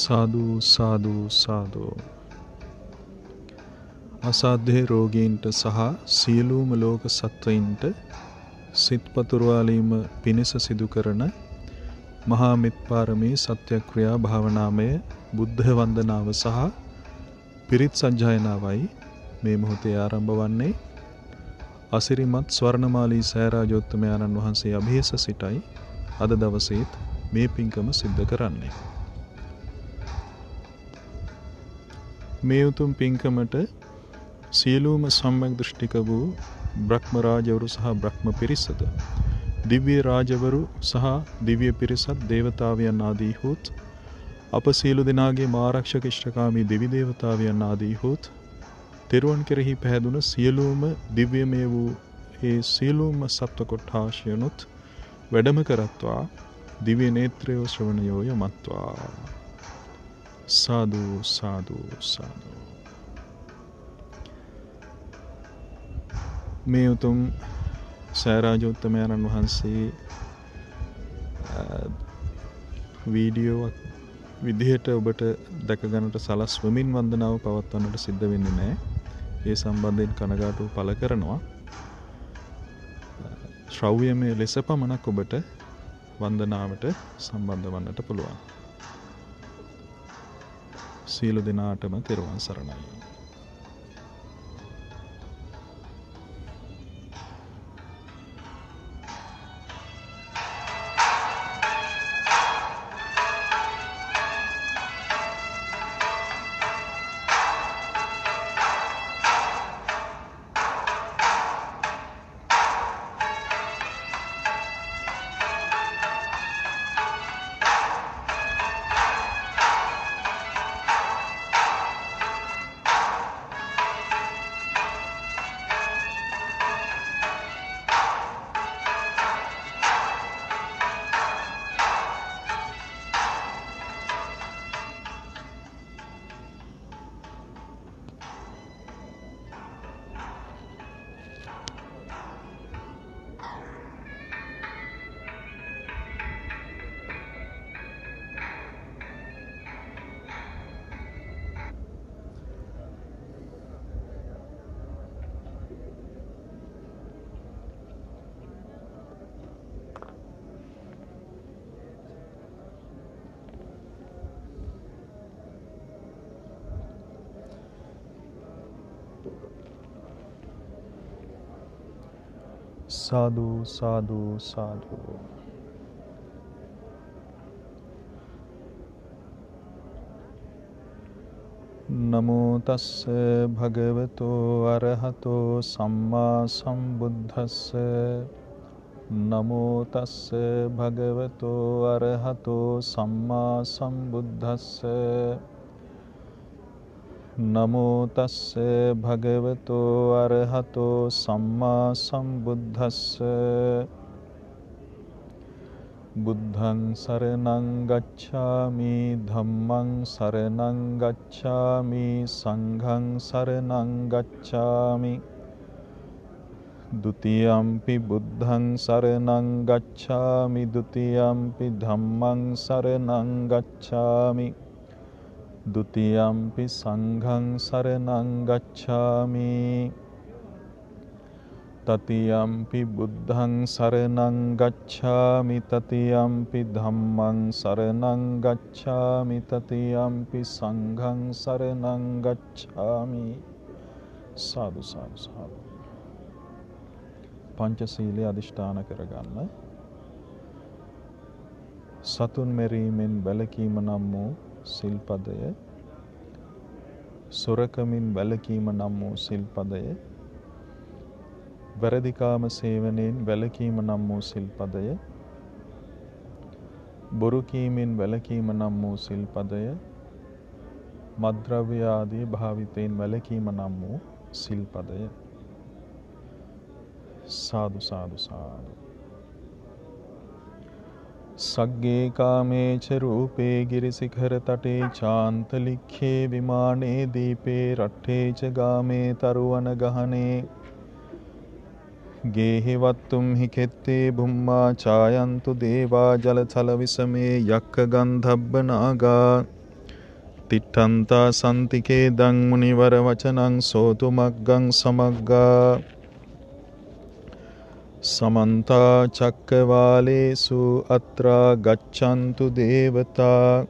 සාදු සාදු සාදු. අසාධ්‍ය රෝගීන්ට සහ සියලුම ලෝක සත්වයින්ට සිත් පතුරවාලීම පිණිස සිදු කරන මහා මිත්පාරමී සත්‍යක්‍රියා භාවනාමය බුද්ධ වන්දනාව සහ පිරිත් සජ්ජායනාවයි මේ මොහොතේ ආරම්භ වන්නේ. අසිරිමත් ස්වර්ණමාලී සෑරාජෝත්තමයන්න් වහන්සේ අභියස සිටයි අද දවසේත් මේ පින්කම සිද්ධ කරන්නේ. මේ උතුම් පින්කමට සියලුම සම්‍යක් දෘෂ්ටික වූ බ්‍රහ්ම රාජවරු සහ බ්‍රහ්ම පිරිසද, දිව්‍ය රාජවරු සහ දිව්‍ය පිරිසත්, දේවතාවයන් ආදීහුත්, අප සියලු දෙනාගේ ආරක්ෂක ඉෂ්ඨකාමී දෙවි දේවතාවයන් ආදීහුත්, තෙරුවන් කෙරෙහි පැහැදුන සියලුම දිව්‍යමය වූ ඒ සියලුම සත්ව කොට්ඨාශයනුත් වැඩම කරත්වා දිව්‍ය නේත්‍රයෝ ශ්‍රවණයෝ යමත්වා. සාදු සාදු සාදු. මේ උතුම් සෑරාජෝත්තමයන්න් වහන්සේ වීඩියෝවක් විදිහට ඔබට දැක ගන්නට සලස්වමින් වන්දනාව පවත්වන්නට සිද්ධ වෙන්නේ නැහැ. ඒ සම්බන්ධයෙන් කනගාටු පළ කරනවා. ශ්‍රව්‍යමය ලෙස පමණක් ඔබට වන්දනාවට සම්බන්ධ වන්නට පුළුවන්. සියලු දෙනාටම තෙරුවන් සරණයි. සාදු සාදු සාදු. නමෝ තස්ස භගවතෝ අරහතෝ සම්මා සම්බුද්දස්ස. නමෝ තස්ස භගවතෝ අරහතෝ සම්මා සම්බුද්දස්ස. නමෝ තස්ස භගවතෝ අරහතෝ සම්මා සම්බුද්දස්ස. බුද්ධං සරණං ගච්ඡාමි, ධම්මං සරණං ගච්ඡාමි, සංඝං සරණං ගච්ඡාමි. ဒ ුතියම්පි බුද්ධං සරණං ගච්ඡාමි, ဒ ුතියම්පි ධම්මං සරණං ගච්ඡාමි, ဒ ුතියම්පි සංඝං සරණං ගච්ඡාමි. තතියම්පි බුද්ධං සරණං ගච්ඡාමි, තතියම්පි ධම්මං සරණං ගච්ඡාමි, තතියම්පි සංඝං සරණං ගච්ඡාමි. සාදු සාදු සාදු. පංචශීලයේ අදිෂ්ඨාන කරගන්න. සතුන් මෙරීමෙන් වැළකීම නම් වූ සිල්පදය, සොරකමින් වැළකීම නම් වූ සිල්පදය, වැරදිකාම සේවනයෙන් වැළකීම නම් වූ සිල්පදය, බොරු කීමෙන් වැළකීම නම් වූ සිල්පදය, මත්ද්‍රව්‍ය ආදී භාවිතයෙන් වැළකීම නම් වූ සිල්පදය. සාදු සාදු සාදු. සග්ගේ කාමේච රූපේ ගිරිසිඛර තටේ චාන්තලික්ඛේ විමානේ දීපේ රට්ඨේච ගාමේ තරුවන ගහනේ ගේහි වත්තුම් හි කෙත්තේ බුම්මා ඡායන්තු දේවා ජලතල විසමේ යක්ඛ ගන්ධබ්බ නාගා තිට්ඨන්තා සන්තිකේ දං මුනිවර වචනං සෝතු මග්ගං සමග්ගා සමන්තා චක්කවාලේසු අත්‍රා ගච්ඡන්තු දේවතා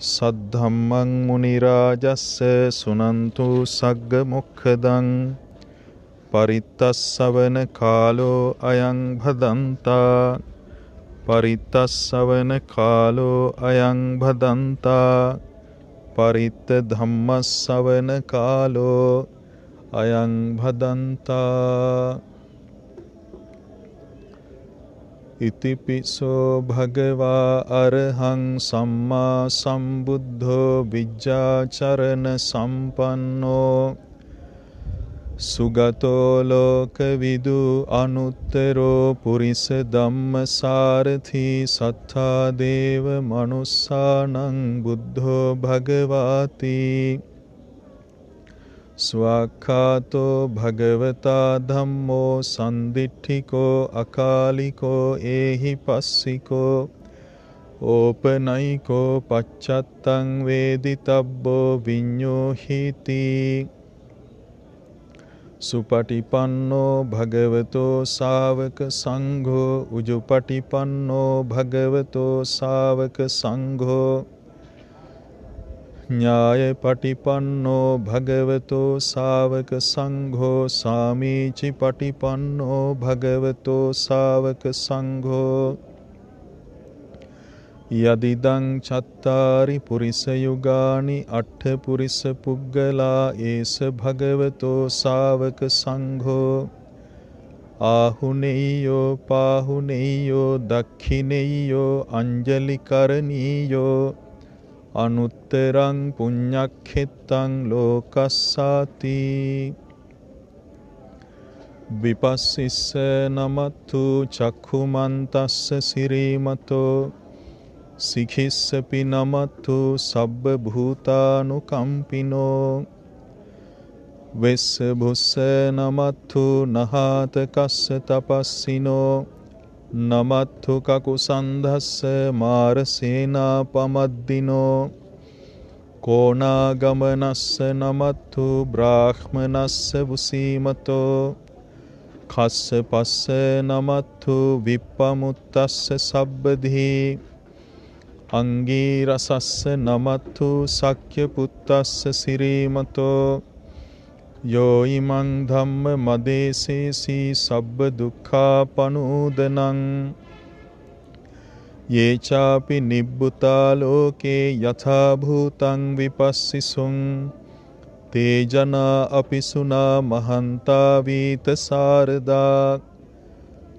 සද්ධම්මං මුනි රාජස්ස සුනන්තු සග්ග මොක්ඛදං පරිත්තස්සවන කාලෝ අයං භදන්තා පරිත්තස්සවන කාලෝ අයං භදන්තා පරිත්ත ධම්මස්සවන කාලෝ අයං භදන්තා ඉතිපිසෝ භගවා අරහං සම්මා සම්බුද්ධෝ විජ්ජාචරණ සම්පන්නෝ සුගතෝ ලෝකවිදු අනුත්තරෝ පුරිස ධම්මසාරථි සත්තා දේව මනුස්සානං බුද්ධෝ භගවාති ස්වාක්ඛාතෝ භගවතා ධම්මෝ සන්දිට්ඨිකෝ අකාලිකෝ ඒහි පස්සිකෝ ඕපනයිකෝ පච්චත්තං වේදිතබ්බෝ විඤ්ඤෝහිති සුපටිපන්නෝ භගවතෝ ශාවක සංඝෝ උජුපටිපන්නෝ භගවතෝ ශාවක සංඝෝ ඥාය පටිපන්නෝ භගවතෝ ශාවක සංඝෝ සාමීචි පටිපන්නෝ භගවතෝ ශාවක සංඝෝ යදිදං චත්තාරි පුරිස යුගානි අට්ඨ පුරිස පුග්ගලා ඒස භගවතෝ ශාවක සංඝෝ ආහුනේයෝ පාහුනේයෝ දක්ඛිනේයෝ අංජලි කරණීයෝ අනුත්තරං පුඤ්ඤක්ඛෙත්තං ලෝකස්සාති විපස්සිස්ස නමත්තු චක්ඛුමන්තස්ස සිරීමතෝ සිඛිස්සපි නමත්තු සබ්බ භූතානුකම්පිනෝ වෙස්ස බුස්ස නමත්තු නහාත කස්ස තපස්සිනෝ නමත්තු කකුසන්ධස්ස මාරසේනා පමද්දිනෝ කෝනාගමනස්ස නමත්තු බ්‍රාහ්මනස්ස වුසීමතෝ කස්ස පස්ස නමත්තු විප්පමුත්තස්ස සබ්බදී අංගීරසස්ස නමත්තු සක්්‍ය පුත්තස්ස සිරීමතෝ යෝ ඉමං ධම්ම මදේසේසී සබ්බ දුක්ඛා පනූදනං යේචාපි නිබ්බුතා ලෝකේ යථා භූතං විපස්සිසුං තේ ජනා අපිසුනා මහන්තා වීත සාරදා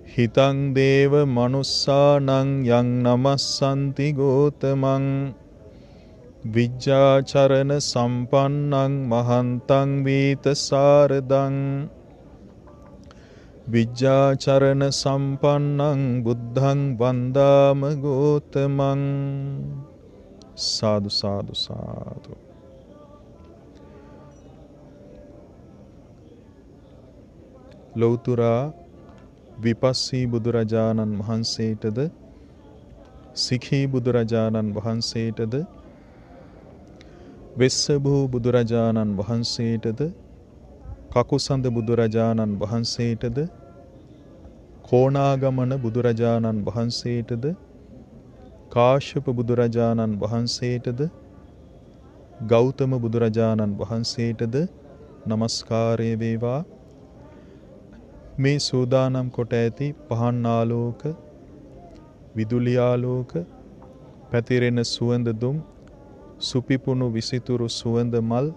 හිතං දේව මනුස්සානං යං නමස්සන්ති ගෝතමං විජ්ජාචරණ සම්පන්නං මහන්තං වීත සාරදං විජ්ජාචරණ සම්පන්නං බුද්ධං වන්දාම ගෝතමං සාදු සාදු සාදු. ලෞතුරා විපස්සී බුදුරජාණන් වහන්සේටද සිඛී බුදුරජාණන් වහන්සේටද වෙස්සභූ බුදුරජාණන් වහන්සේටද කකුසඳ බුදුරජාණන් වහන්සේටද කෝණාගමන බුදුරජාණන් වහන්සේටද කාශ්‍යප බුදුරජාණන් වහන්සේටද ගෞතම බුදුරජාණන් වහන්සේටද නමස්කාරය වේවා. මේ සූදානම් කොට ඇති පහන් ආලෝක විදුලි ආලෝක පැතිරෙන සුවඳ දුම් සුපිපුණු විසිතුරු සුවඳ මල්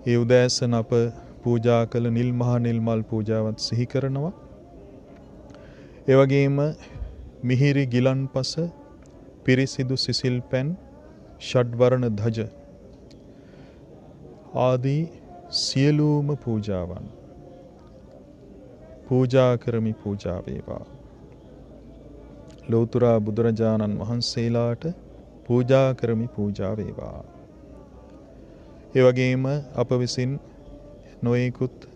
ඒ උදෑසන අප පූජා කළ නිල් මහ නිල් මල් පූජාවත් සිහි කරනවා. ඒ වගේම මිහිරි ගිලන්පස පිරිසිදු සිසිල් පැන් ෂඩ්වර්ණ ධජ ආදී සියලුම පූජාවන් පූජා කරමි පූජා වේවා. ලෞතුරා බුදුරජාණන් වහන්සේලාට පූජා කරමි පූජා වේවා. ඒ වගේම අප විසින් නොයෙකුත්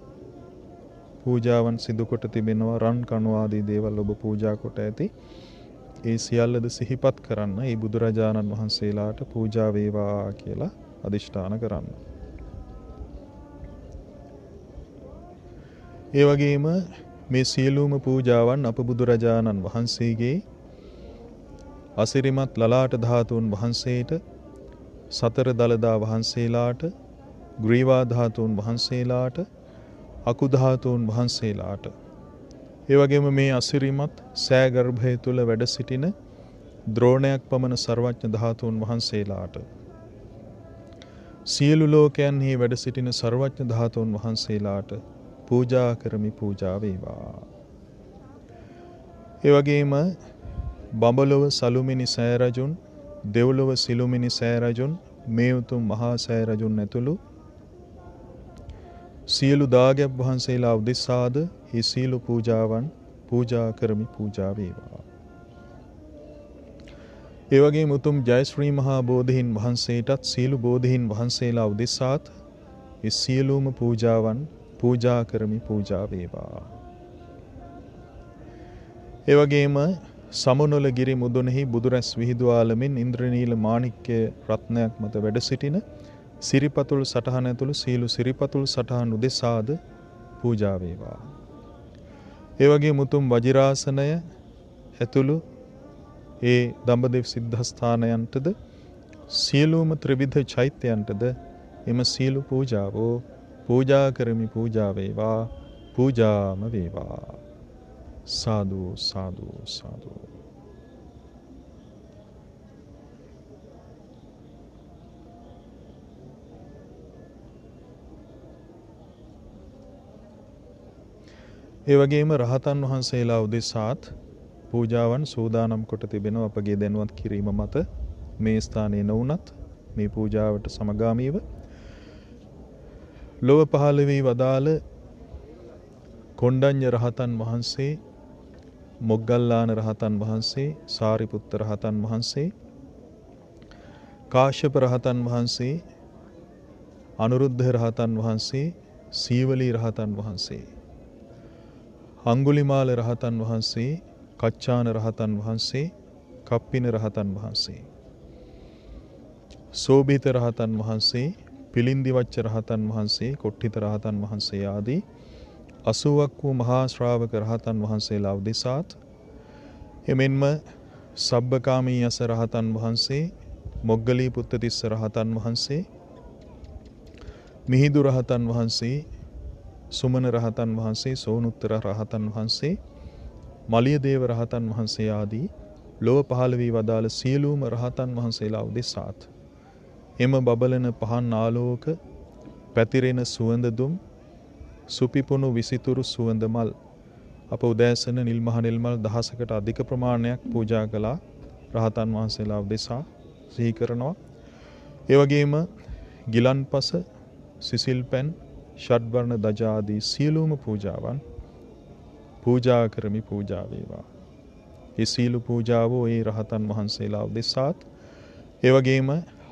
පූජාවන් සිදු කොට තිබෙනවා. රන් කණු ආදී දේවල් ඔබ පූජා කොට ඇති. ඒ සියල්ලද සිහිපත් කරන්න ඒ බුදුරජාණන් වහන්සේලාට පූජා වේවා කියලා අදිෂ්ඨාන කරන්න. ඒ වගේම මේ සියලුම පූජාවන් අප බුදුරජාණන් වහන්සේගේ අසිරිමත් ලලාට ධාතුන් වහන්සේට, සතර දළදා වහන්සේලාට, ග්‍රීවා ධාතුන් වහන්සේලාට, අකු ධාතුන් වහන්සේලාට, ඒ වගේම මේ අසිරිමත් සෑ ගර්භය තුල වැඩ සිටින ද්‍රෝණයක් පමණ සර්වඥ ධාතුන් වහන්සේලාට, සියලු ලෝකයන්හි වැඩ සිටින සර්වඥ ධාතුන් වහන්සේලාට පූජා කරමි පූජා වේවා. ඒ වගේම බඹලොව සලුමිනි සෑ රජුන්, දෙව්ලොව සිළුමිනි සෑ රජුන්, මේ උතුම් මහා සෑ රජුන් ඇතුළු සියලු දාගැබ් වහන්සේලා උදෙසාද මේ සීල පූජාවන් පූජා කරමි පූජා වේවා. ඒ වගේම උතුම් ජයශ්‍රී මහා බෝධීන් වහන්සේටත් සීල බෝධීන් වහන්සේලා උදෙසාත් මේ සියලුම පූජාවන් පූජා කරමි පූජා වේවා. ඒ වගේම සමුනොල ගිරි මුදුනෙහි බුදුරැස් විහිදුවාලමින් ඉන්ද්‍රනීල මාණික්‍ය රත්නයක් මත වැඩ සිටින සිරිපතුල් සටහන ඇතුළු සීලු සිරිපතුල් සටහන් උදෙසාද පූජා වේවා. ඒ වගේ මුතුම් වජිරාසනය ඇතුළු ඒ දඹදෙව් සිද්ධාස්ථානයන්ටද සියලුම ත්‍රිවිධ චෛත්‍යයන්ටද එම සීලු පූජාවෝ පූජා කරමි පූජා වේවා පූජාම වේවා. සාදු සාදු සාදු. ඒ වගේම රහතන් වහන්සේලා උදෙසාත් පූජාවන් සූදානම් කොට තිබෙනවා අපගේ දැනුවත් කිරීම මත මේ ස්ථානයේ නොවුනත් මේ පූජාවට සමගාමීව ලොව පහළ වී වදාළ කොණ්ඩඤ්ඤ රහතන් වහන්සේ, මොග්ගල්ලාන රහතන් වහන්සේ, සාරිපුත්ත රහතන් වහන්සේ, කාශ්‍යප රහතන් වහන්සේ, අනුරුද්ධ රහතන් වහන්සේ, සීවලී රහතන් වහන්සේ, අංගුලිමාල රහතන් වහන්සේ, කච්චාන රහතන් වහන්සේ, කප්පින රහතන් වහන්සේ, සෝභිත රහතන් වහන්සේ, පිලින්දිවච්ච රහතන් වහන්සේ, කොට්ඨිත රහතන් වහන්සේ ආදී 80ක් වූ මහා ශ්‍රාවක රහතන් වහන්සේලා උදෙසාත් එමෙන්ම සබ්බකාමී යස රහතන් වහන්සේ, මොග්ගලී පුත්තතිස්ස රහතන් වහන්සේ, මිහිඳු රහතන් වහන්සේ, සුමන රහතන් වහන්සේ, සෝනුත්තර රහතන් වහන්සේ, මලියදේව රහතන් වහන්සේ ආදී ලොව පහළ වී වදාළ සියලුම රහතන් වහන්සේලා උදෙසාත් එම බබලන පහන් ආලෝක, පැතිරෙන සුවඳ දුම්, සුපිපුණු විසිතුරු සුවඳ මල් අප උදෑසන නිල් මහ නිල් මල් දහසකට අධික ප්‍රමාණයක් පූජා කළා රහතන් වහන්සේලා උදෙසා සිහි කරනවා. ඒ වගේම ගිලන්පස, සිසිල් පැන්, ෂඩ්වර්ණ දජ ආදී සියලුම පූජාවන් පූජා කරමි පූජා වේවා. ඒ සීල පූජාවෝ ඒ රහතන් වහන්සේලා උදෙසාත් ඒ වගේම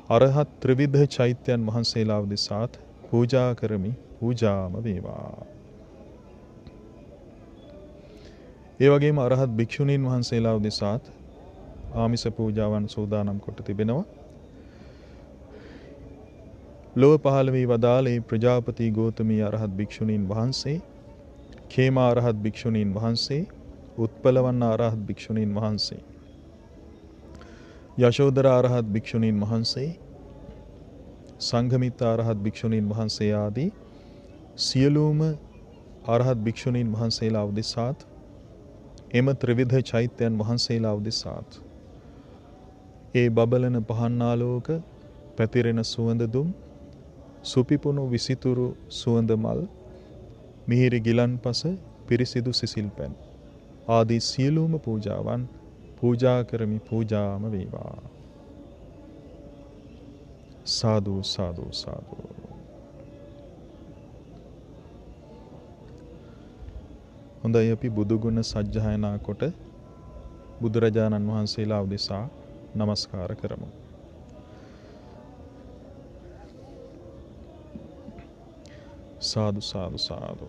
අරහත් ත්‍රිවිධ චෛත්‍යයන් වහන්සේලා උදෙසාත් පූජා කරමි පූජාම වේවා. ඒ වගේම අරහත් භික්ෂුණීන් වහන්සේලා උදෙසාත් ආමිස පූජාවන් සූදානම් කොට තිබෙනවා. ලොව පහළ වී වදාළ ඒ ප්‍රජාපති ගෞතමී අරහත් භික්ෂුණීන් වහන්සේ, khema අරහත් භික්ෂුණීන් වහන්සේ, උත්පලවන්න අරහත් භික්ෂුණීන් වහන්සේ, යශෝදරා අරහත් භික්ෂුණීන් වහන්සේ, සංඝමිත්ත අරහත් භික්ෂුණීන් වහන්සේ ආදී සියලුම අරහත් භික්ෂුණීන් වහන්සේලා උදෙසාත් එම ත්‍රිවිධ චෛත්‍යයන් වහන්සේලා උදෙසාත් ඒ බබලන පහන් ආලෝක, පැතිරෙන සුවඳ දුම්, සුපිපුණු විසිතුරු සුවඳ මල්, මිහිරි ගිලන්පස, පිරිසිදු සිසිල් පැන් ආදී සියලුම පූජාවන් පූජා කරමි පූජාම වේවා. සාදු සාදු සාදු. හොඳයි අපි බුදු ගුණ සජ්ජායනා කොට බුදුරජාණන් වහන්සේලා උදෙසා නමස්කාර කරමු. සාදු සාදු සාදු.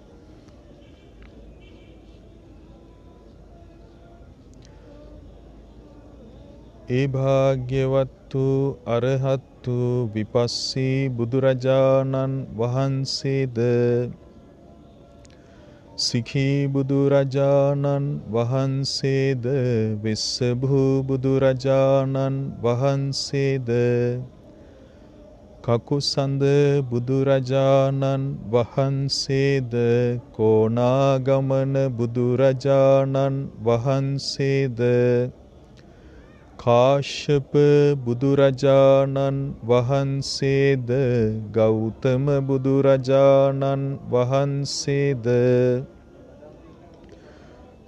ඒ භාග්‍යවත් වූ අරහත් වූ විපස්සී බුදුරජාණන් වහන්සේද සිඛී බුදුරජාණන් වහන්සේද විස්සභූ බුදුරජාණන් වහන්සේද කකුසඳ බුදුරජාණන් වහන්සේද කොණාගමන බුදුරජාණන් වහන්සේද කාශ්‍යප බුදුරජාණන් වහන්සේද ගෞතම බුදුරජාණන් වහන්සේද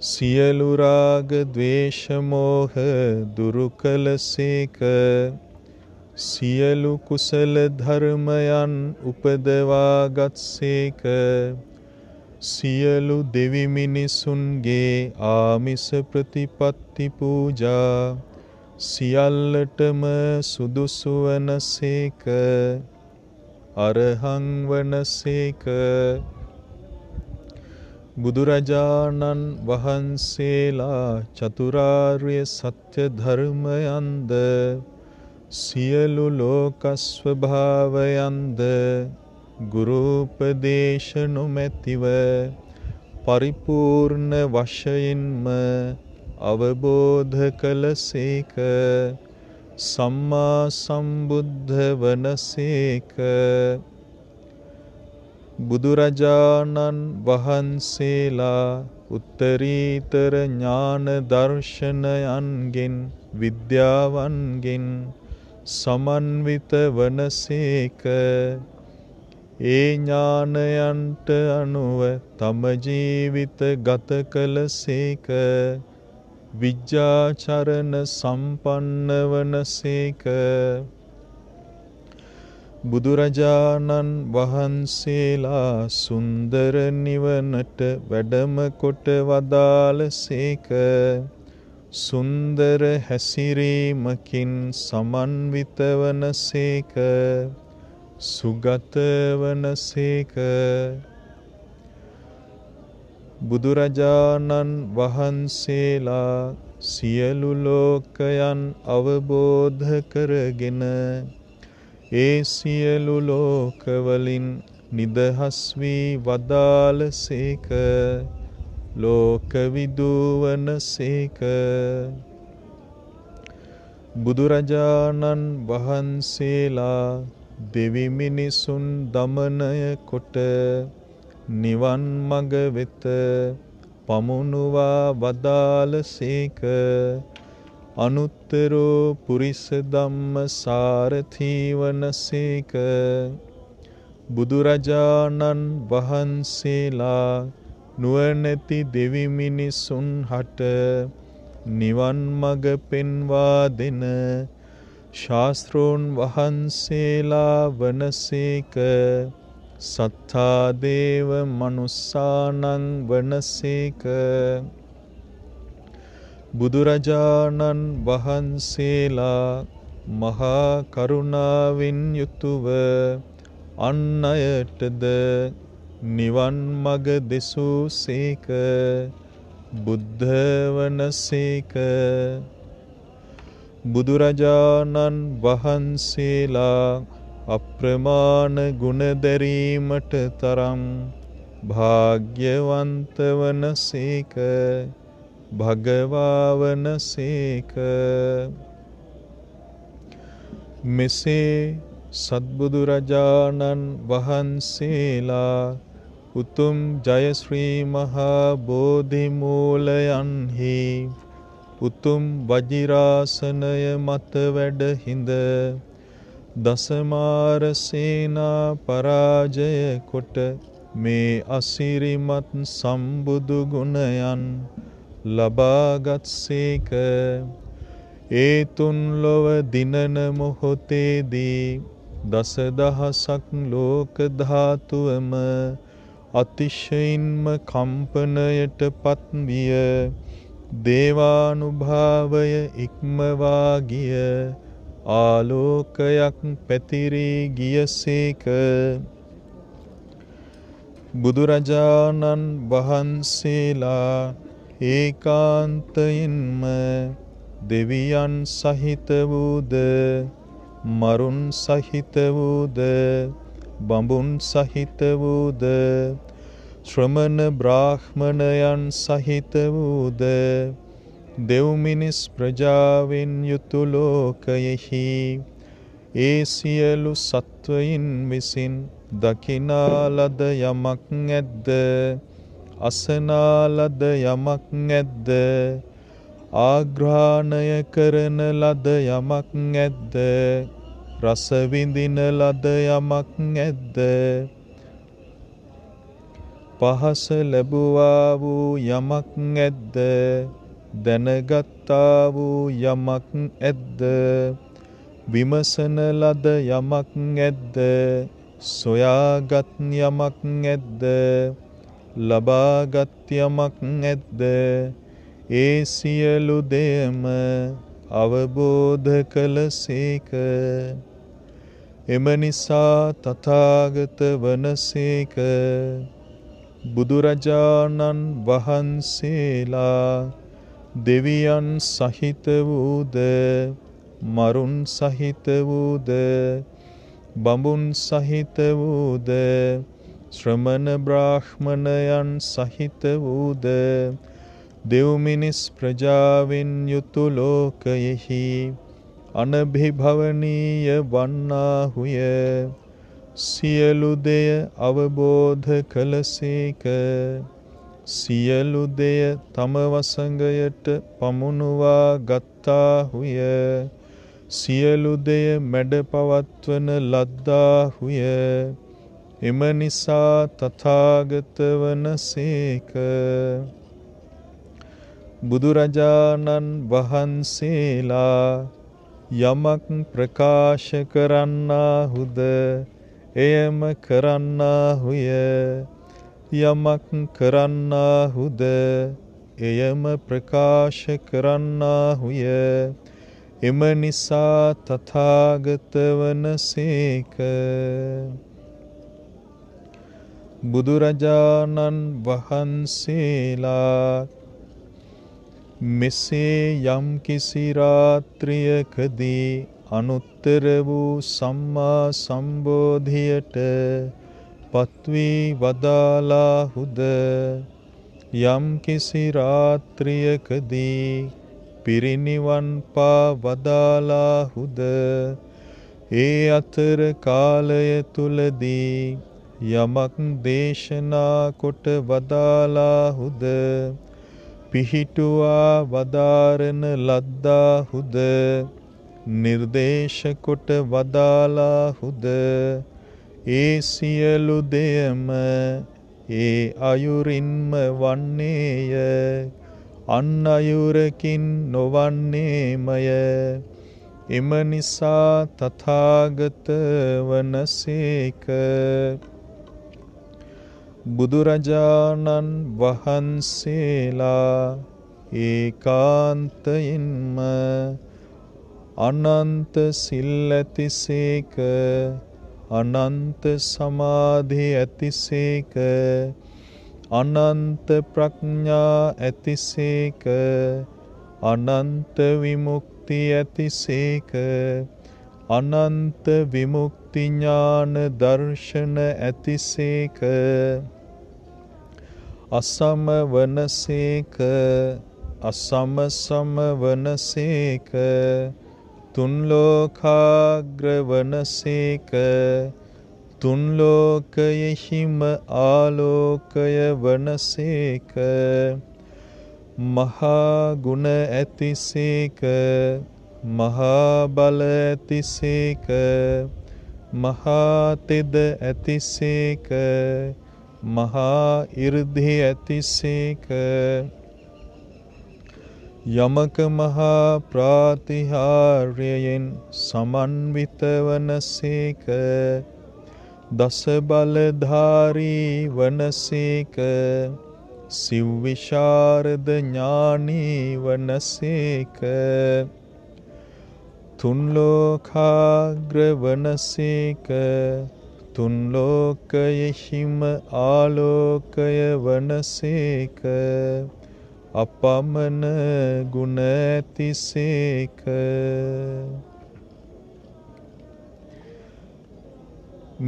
සියලු රාග ද්වේෂ මෝහ දුරු කළසේක සියලු කුසල ධර්මයන් උපදවාගත්සේක සියලු දෙවි මිනිසුන්ගේ ආමිස ප්‍රතිපත්ති පූජා සියල්ලටම සුදුසු වනසේක අරහං වනසේක බුදුරජාණන් වහන්සේලා චතුරාර්ය සත්‍ය ධර්මයන්ද සියලු ලෝක ස්වභාවයන්ද ගුරුපදේශ නොමැතිව පරිපූර්ණ වශයෙන්ම අවබෝධ කළසේක සම්මා සම්බුද්ධ වනසේක බුදුරජාණන් වහන්සේලා උත්තරීතර ඥාන දර්ශනයන්ගෙන් විද්‍යාවන්ගෙන් සමන්විත වනසේක ඒ ඥානයන්ට අනුව තම ජීවිත ගත කළසේක විජ්ජාචරණ සම්පන්න වනසේක බුදුරජාණන් වහන්සේලා සුන්දර නිවනට වැඩම කොට වදාළසේක සුන්දර හැසිරීමකින් සමන්විත වනසේක සුගත වනසේක බුදුරජාණන් වහන්සේලා සියලු ලෝකයන් අවබෝධ කරගෙන ඒ සියලු ලෝකවලින් නිදහස් වී වදාළසේක ලෝකවිදූවනසේක බුදුරජාණන් වහන්සේලා දෙවි මිනිසුන් දමනය කොට නිවන් මඟ වෙත පමුණුවා වදාළසේක අනුත්තරෝ පුරිස ධම්ම සාරථී වනසේක බුදුරජාණන් වහන්සේලා නුවණැති දෙවි මිනිසුන් හට නිවන් මඟ පෙන්වා දෙන ශාස්ත්‍රෝන් වහන්සේලා වනසේක සත්තා දේව මනුස්සානං වනසේක බුදුරජාණන් වහන්සේලා මහා කරුණාවෙන් යුතුව අන් අයටද නිවන් මඟ දෙසූසේක බුද්ධ වනසේක බුදුරජාණන් වහන්සේලා අප්‍රමාණ ගුණ දැරීමට තරම් භාග්‍යවන්ත වනසේක භගවා වනසේක මෙසේ සත්බුදුරජාණන් වහන්සේලා උතුම් ජයශ්‍රී මහා බෝධි මූලයන්හි උතුම් වජිරාසනය මත වැඩ හිඳ දසමාර සේනා පරාජය කොට මේ අසිරිමත් සම්බුදු ගුණයන් ලබාගත්සේක ඒ තුන් ලොව දිනන මොහොතේදී දසදහසක් ලෝක ධාතුවම අතිශයින්ම කම්පනයට පත්විය දේවානුභාවය ඉක්මවා ගිය ආලෝකයක් පැතිරී ගියසේක බුදුරජාණන් වහන්සේලා ඒකාන්තයෙන්ම දෙවියන් සහිත වූද මරුන් සහිත වූද බඹුන් සහිත වූද ශ්‍රමණ බ්‍රාහ්මණයන් සහිත වූද දෙව් මිනිස් ප්‍රජාවෙන් යුතු ලෝකයෙහි ඒ සියලු සත්වයින් විසින් දකිනා ලද යමක් ඇද්ද අසනා ලද යමක් ඇද්ද ආග්‍රහණය කරන ලද යමක් ඇද්ද රස විඳින ලද යමක් ඇද්ද පහස ලැබුවා වූ යමක් ඇද්ද දැනගත්තා වූ යමක් ඇද්ද විමසන ලද යමක් ඇද්ද සොයාගත් යමක් ඇද්ද ලබාගත් යමක් ඇද්ද ඒ සියලු දෙයම අවබෝධ කළසේක එම නිසා තථාගත වනසේක බුදුරජාණන් වහන්සේලා දෙවියන් සහිත වූද මරුන් සහිත වූද බඹුන් සහිත වූද ශ්‍රමණ බ්‍රාහ්මණයන් සහිත වූද දෙව් මිනිස් ප්‍රජාවෙන් යුතු ලෝකයෙහි අනභිභවනීය වන්නාහුය සියලු දෙය අවබෝධ කළසේක සියලු දෙය තම වසඟයට පමුණුවා ගත්තාහුය සියලු දෙය මැඩ පවත්වන ලද්දාහුය එම නිසා තථාගත වනසේක බුදුරජාණන් වහන්සේලා යමක් ප්‍රකාශ කරන්නාහුද එයම කරන්නාහුය යමක් කරන්නාහුද එයම ප්‍රකාශ කරන්නාහුය එම නිසා තථාගත වනසේක බුදුරජාණන් වහන්සේලා මෙසේ යම් කිසි රාත්‍රියකදී අනුත්තර වූ සම්මා සම්බෝධියට පත්වී වදාලාහුද යම් කිසි රාත්‍රියකදී පිරිනිවන් පා වදාලාහුද ඒ අතර කාලය තුලදී යමක් දේශනා කොට වදාලාහුද පිහිටුවා වදාරන ලද්දාහුද නිර්දේශ කොට වදාලාහුද ඒ සියලු දෙයම ඒ අයුරින්ම වන්නේය අන් අයුරකින් නොවන්නේමය එම නිසා තථාගත වනසේක බුදුරජාණන් වහන්සේලා ඒකාන්තයෙන්ම අනන්ත සිල් ඇතිසේක අනන්ත සමාධි ඇතිසේක අනන්ත ප්‍රඥා ඇතිසේක අනන්ත විමුක්ති ඇතිසේක අනන්ත විමුක්ති ඥාන දර්ශන ඇතිසේක අසම වනසේක අසම සම වනසේක තුන් ලෝකාග්‍ර වනසේක තුන් ලෝකයෙහිම ආලෝකය වනසේක මහා ගුණ ඇතිසේක මහා බල ඇතිසේක මහා තෙද ඇතිසේක මහා ඉර්ධි ඇතිසේක යමක මහා ප්‍රාතිහාර්යයෙන් සමන්විත වනසේක දස බලධාරී වනසේක සිව් විශාරද ඥානී වනසේක තුන් ලෝකාග්‍ර වනසේක තුන් ලෝකයෙහිම ආලෝකය වනසේක අපමණ ගුණ ඇතිසේක.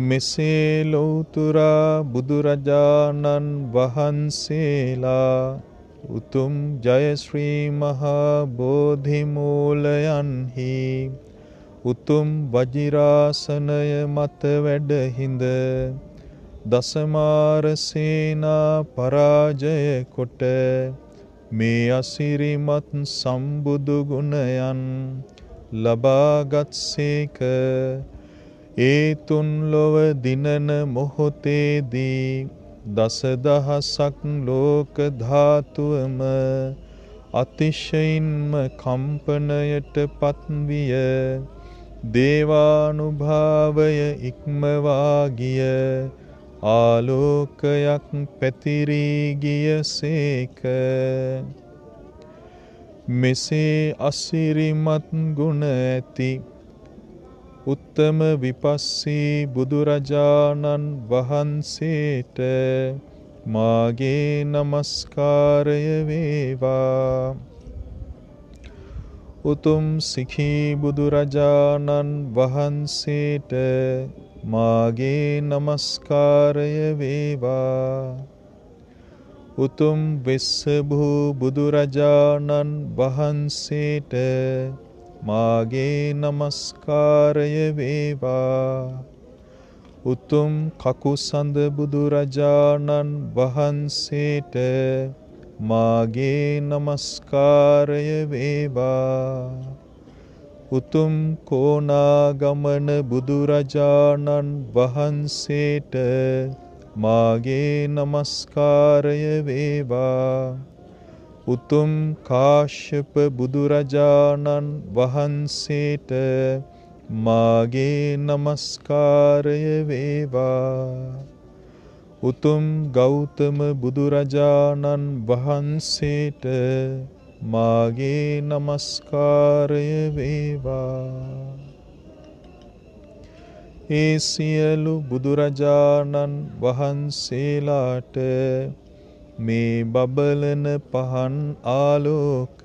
මෙසේ ලෞතුරා බුදුරජාණන් වහන්සේලා උතුම් ජය ශ්‍රී මහා බෝධි මූලයන්හි උතුම් වජිරාසනය මත වැඩහිඳ දසමාර සේනා පරාජය කොට මේ අසිරිමත් සම්බුදු ගුණයන් ලබාගත්සේක. ඒ තුන් ලොව දිනන මොහොතේදී දසදහසක් ලෝක ධාතුවම අතිශයින්ම කම්පනයට පත්විය. දේවානුභාවය ඉක්මවා ගිය ආලෝකයක් පැතිරී ගියසේක. මෙසේ අසිරිමත් ගුණ ඇති උත්තම විපස්සී බුදුරජාණන් වහන්සේට මාගේ නමස්කාරය වේවා. උතුම් සිඛී බුදුරජාණන් වහන්සේට මාගේ නමස්කාරය වේවා. උතුම් වෙස්සභූ බුදුරජාණන් වහන්සේට මාගේ නමස්කාරය වේවා. උතුම් කකුසඳ බුදුරජාණන් වහන්සේට මාගේ නමස්කාරය වේවා. උතුම් කොණාගමන බුදුරජාණන් වහන්සේට මාගේ නමස්කාරය වේවා. උතුම් කාශ්‍යප බුදුරජාණන් වහන්සේට මාගේ නමස්කාරය වේවා. උතුම් ගෞතම බුදුරජාණන් වහන්සේට මාගේ නමස්කාරය වේවා. ඒ සියලු බුදුරජාණන් වහන්සේලාට මේ බබලන පහන් ආලෝක,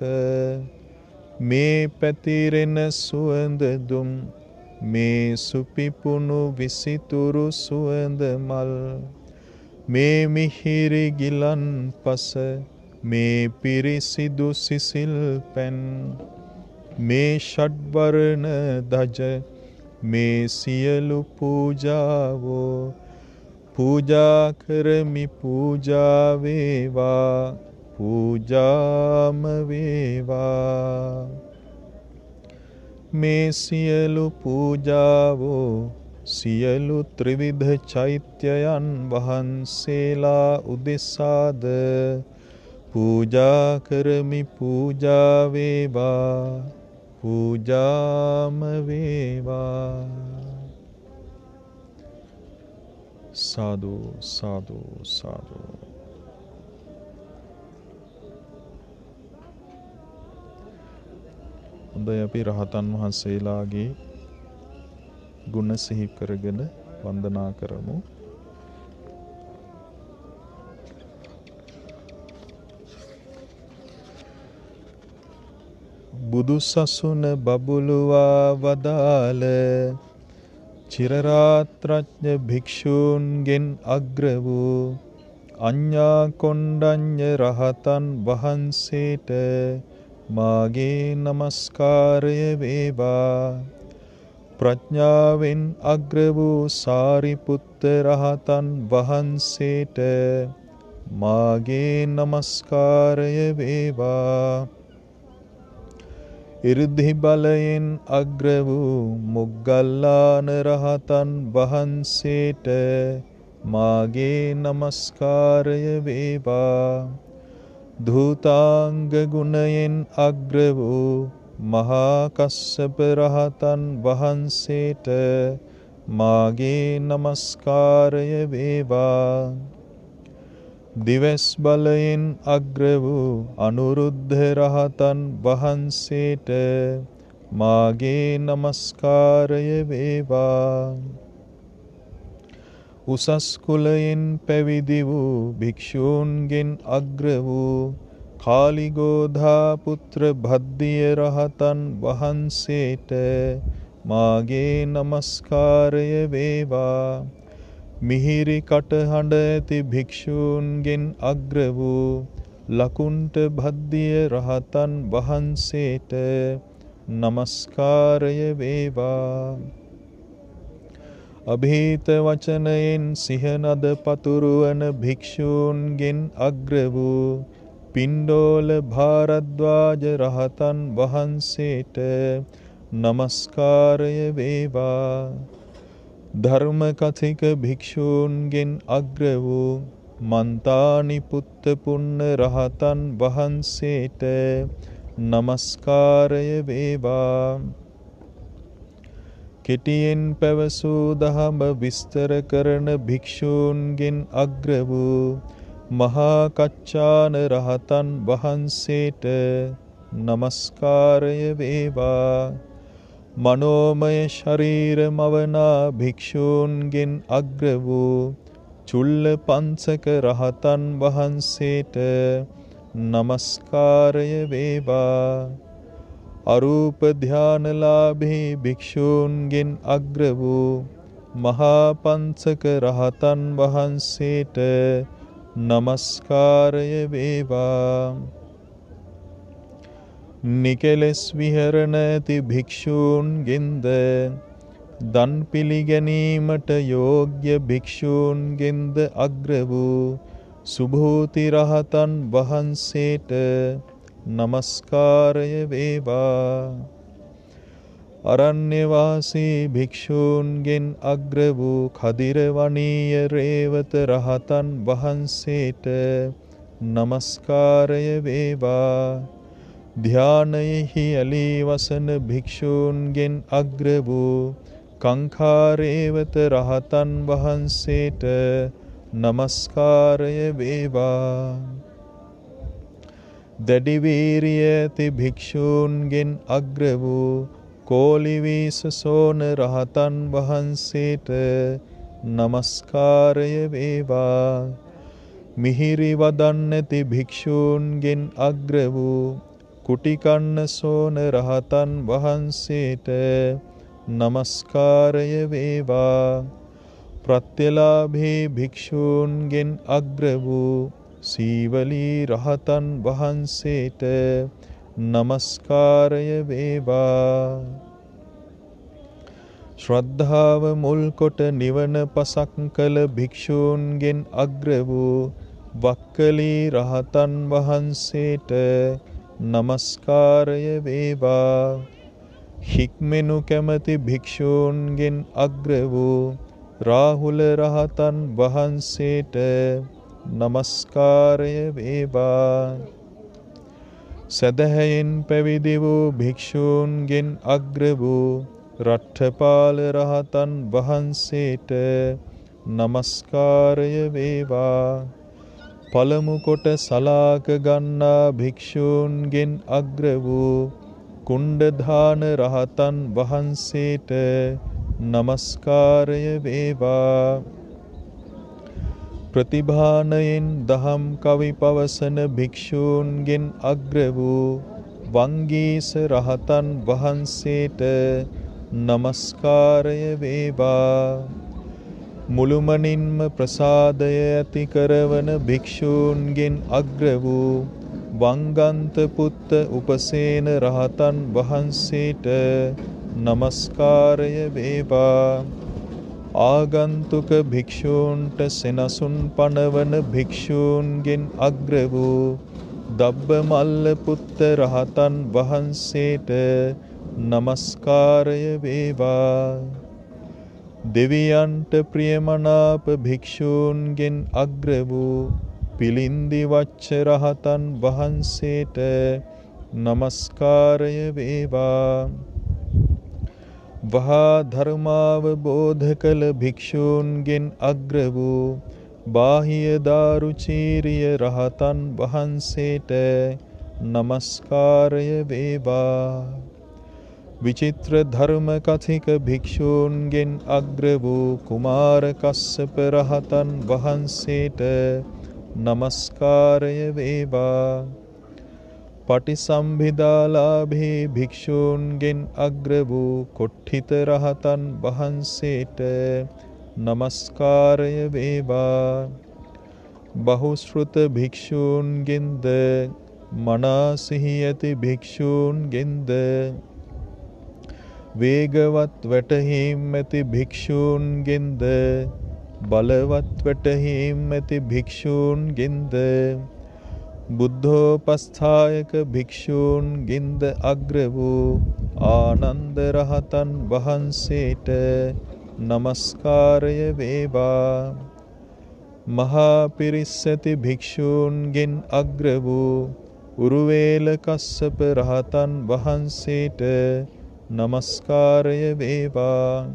මේ පැතිරෙන සුවඳ දුම්, මේ සුපිපුණු විසිතුරු සුවඳ මල්, මේ මිහිරි ගිලන් පස, මේ පිරිසිදු සිසිල් පැන්, මේ ෂඩ්වර්ණ දජ, මේ සියලු පූජාවෝ පූජා කරමි. පූජා වේවා, පූජාම වේවා. මේ සියලු පූජාවෝ සියලු ත්‍රිවිධ චෛත්‍යයන් වහන්සේලා උදෙසාද පූජා කරමි. පූජා වේවා, පූජාම වේවා. සාදු සාදු සාදු. හොඳයි, අපි රහතන් වහන්සේලාගේ ගුණ සිහි කරගෙන වන්දනා කරමු. බුදු සසුන බබළුවා වදාළ චිරරාත්‍රඥ භික්ෂූන්ගෙන් අග්‍ර වූ අඤ්ඤා කොණ්ඩඤ්ඤ රහතන් වහන්සේට මාගේ නමස්කාරය වේවා. ප්‍රඥාවෙන් අග්‍ර වූ සාරිපුත්ත රහතන් වහන්සේට මාගේ නමස්කාරය වේවා. ඉර්ධි බලයෙන් අග්‍ර වූ මොග්ගල්ලාන රහතන් වහන්සේට මාගේ නමස්කාරය වේවා. ධූතාංග ගුණයෙන් අග්‍ර වූ මහා කස්සප රහතන් වහන්සේට මාගේ නමස්කාරය වේවා. දිවස් බලයෙන් අග්‍ර වූ අනුරුද්ධ රහතන් වහන්සේට මාගේ නමස්කාරය වේවා. උසස් කුලයෙන් පැවිදි වූ භික්ෂූන්ගෙන් අග්‍ර වූ කාලිගෝධා පුත්‍ර භද්දිය රහතන් වහන්සේට මාගේ නමස්කාරය වේවා. මිහිරි කටහඬ ඇති භික්ෂූන්ගෙන් අග්‍ර වූ ලකුණ්ඨ භද්දිය රහතන් වහන්සේට නමස්කාරය වේවා. අභීත වචනයෙන් සිහනද පතුරුවන භික්ෂූන්ගෙන් අග්‍ර වූ පිණ්ඩෝල භාරද්වාජ රහතන් වහන්සේට නමස්කාරය වේවා. ධර්ම කථික භික්ෂූන්ගෙන් අග්‍ර වූ මන්තානි පුත්ත පුන්න රහතන් වහන්සේට නමස්කාරය වේවා. කෙටියෙන් පැවසූ දහම විස්තර කරන භික්ෂූන්ගෙන් අග්‍ර වූ මහා කච්චාන රහතන් වහන්සේට නමස්කාරය වේවා. මනෝමය ශරීර මවනා භික්ෂූන්ගෙන් අග්‍ර වූ චුල්ල පංසක රහතන් වහන්සේට නමස්කාරය වේවා. අරූප ධානලාභී භික්ෂූන්ගෙන් අග්‍ර වූ මහා පංසක රහතන් වහන්සේට නමස්කාරය වේවා. නිකලස් විහරණ ඇති භික්ෂූන්ගෙන්ද දන් පිළිගැනීමට යෝග්‍ය භික්ෂූන්ගෙන්ද අග්‍ර වූ සුභූති රහතන් වහන්සේට නමස්කාරය වේවා. අරණ්‍යවාසී භික්ෂූන්ගෙන් අග්‍ර වූ කදිරවණීය රේවත රහතන් වහන්සේට නමස්කාරය වේවා. ධානයෙහි ඇලී වසන භික්ෂූන්ගෙන් අග්‍ර වූ කංකාරේවත රහතන් වහන්සේට නමස්කාරය වේවා. දැඩි වීරිය ඇති භික්ෂූන්ගෙන් අග්‍ර වූ කෝලිවීස සෝන රහතන් වහන්සේට නමස්කාරය වේවා. මිහිරි වදන් නැති භික්ෂූන්ගෙන් අග්‍ර වූ කුටිකන්න සෝන රහතන් වහන්සේට නමස්කාරය වේවා. ප්‍රත්‍යලාභී භික්ෂූන්ගෙන් අග්‍ර වූ සීවලී රහතන් වහන්සේට නමස්කාරය වේවා. ශ්‍රද්ධාව මුල් කොට නිවන පසක් කළ භික්ෂූන්ගෙන් අග්‍ර වූ වක්කලී රහතන් වහන්සේට නමස්කාරය වේවා. හික්මෙනු කැමති භික්ෂූන්ගෙන් අග්‍ර වූ රාහුල රහතන් වහන්සේට නමස්කාරය වේවා. සදහයෙන් පැවිදි වූ භික්ෂූන්ගෙන් අග්‍ර වූ රට්ඨපාල රහතන් වහන්සේට නමස්කාරය වේවා. පළමු කොට සලාක ගන්නා භික්ෂූන්ගෙන් අග්‍ර වූ කුණ්ඩධාන රහතන් වහන්සේට නමස්කාරය වේවා. ප්‍රතිභානයෙන් දහම් කවි පවසන භික්ෂූන්ගෙන් අග්‍ර වූ වංගීස රහතන් වහන්සේට නමස්කාරය වේවා. මුළුමනින්ම ප්‍රසාදය ඇති කරවන භික්ෂූන්ගෙන් අග්‍ර වූ වංගන්ත පුත්ත උපසේන රහතන් වහන්සේට නමස්කාරය වේවා. ආගන්තුක භික්ෂූන්ට සෙනසුන් පනවන භික්ෂූන්ගෙන් අග්‍ර වූ දබ්බමල්ල පුත්ත රහතන් වහන්සේට නමස්කාරය වේවා. දෙවියන්ට ප්‍රියමනාප භික්ෂූන්ගෙන් අග්‍ර වූ පිළින්දි වච්ච රහතන් වහන්සේට නමස්කාරය වේවා. වහා ධර්මාවබෝධ කළ භික්ෂූන්ගෙන් අග්‍ර වූ බාහිය දාරුචීරිය රහතන් වහන්සේට නමස්කාරය වේවා. විචිත්‍ර ධර්ම කථික භික්ෂූන්ගෙන් අග්‍ර වූ කුමාර කස්සප රහතන් වහන්සේට නමස්කාරය වේවා. පටිසම්භිදාලාභේ භික්ෂූන්ගෙන් අග්‍ර වූ කොට්ඨිත රහතන් වහන්සේට නමස්කාරය වේවා. බහුශ්‍රුත භික්ෂූන්ගෙන්ද මනා සිහි ඇති භික්ෂූන්ගෙන්ද වේගවත් වැටහීම් ඇති භික්ෂූන්ගෙන්ද බලවත් වැටහීම් ඇති භික්ෂූන්ගෙන්ද බුද්ධෝපස්ථායක භික්ෂූන්ගෙන්ද අග්‍ර වූ ආනන්ද රහතන් වහන්සේට නමස්කාරය වේවා. මහා පිරිස් ඇති භික්ෂූන්ගෙන් අග්‍ර වූ උරුවේල කස්සප රහතන් වහන්සේට නමස්කාරය වේවා.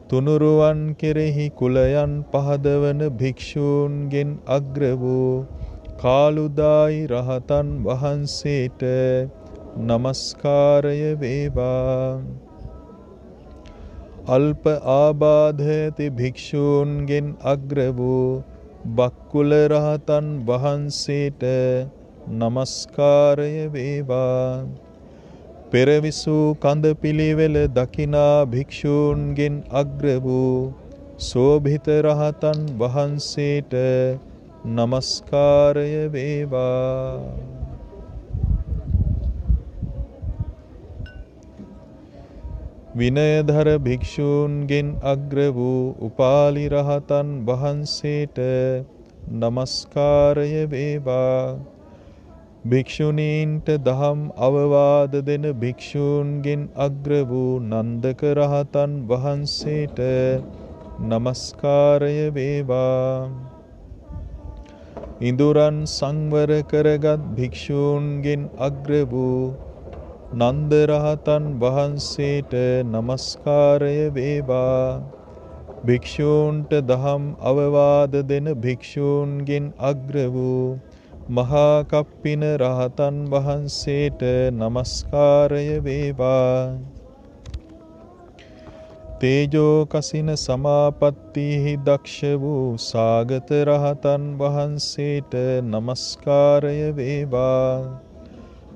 තුනුරුවන් කෙරෙහි කුලයන් පහදවන භික්ෂූන්ගෙන් අග්‍ර වූ කාලුදායි රහතන් වහන්සේට නමස්කාරය වේවා. අල්ප ආබාධ ඇති භික්ෂූන්ගෙන් අග්‍ර වූ බක්කුල රහතන් වහන්සේට නමස්කාරය වේවා. පෙරවිසූ කඳ පිළිවෙල දකිනා භික්ෂූන්ගෙන් අග්‍ර වූ සෝභිත රහතන් වහන්සේට නමස්කාරය වේවා. විනයධර භික්ෂූන්ගෙන් අග්‍ර වූ උපාලි රහතන් වහන්සේට නමස්කාරය වේවා. භික්ෂුණීන්ට දහම් අවවාද දෙන භික්ෂූන්ගෙන් අග්‍ර වූ නන්දක රහතන් වහන්සේට නමස්කාරය වේවා. ඉඳුරන් සංවර කරගත් භික්ෂූන්ගෙන් අග්‍ර වූ නන්ද රහතන් වහන්සේට නමස්කාරය වේවා. භික්ෂූන්ට දහම් අවවාද දෙන භික්ෂූන්ගෙන් අග්‍ර වූ මහා කප්පින රහතන් වහන්සේට නමස්කාරය වේවා. තේජෝ කසින සමාපත්තිහි දක්ෂ වූ සාගත රහතන් වහන්සේට නමස්කාරය වේවා.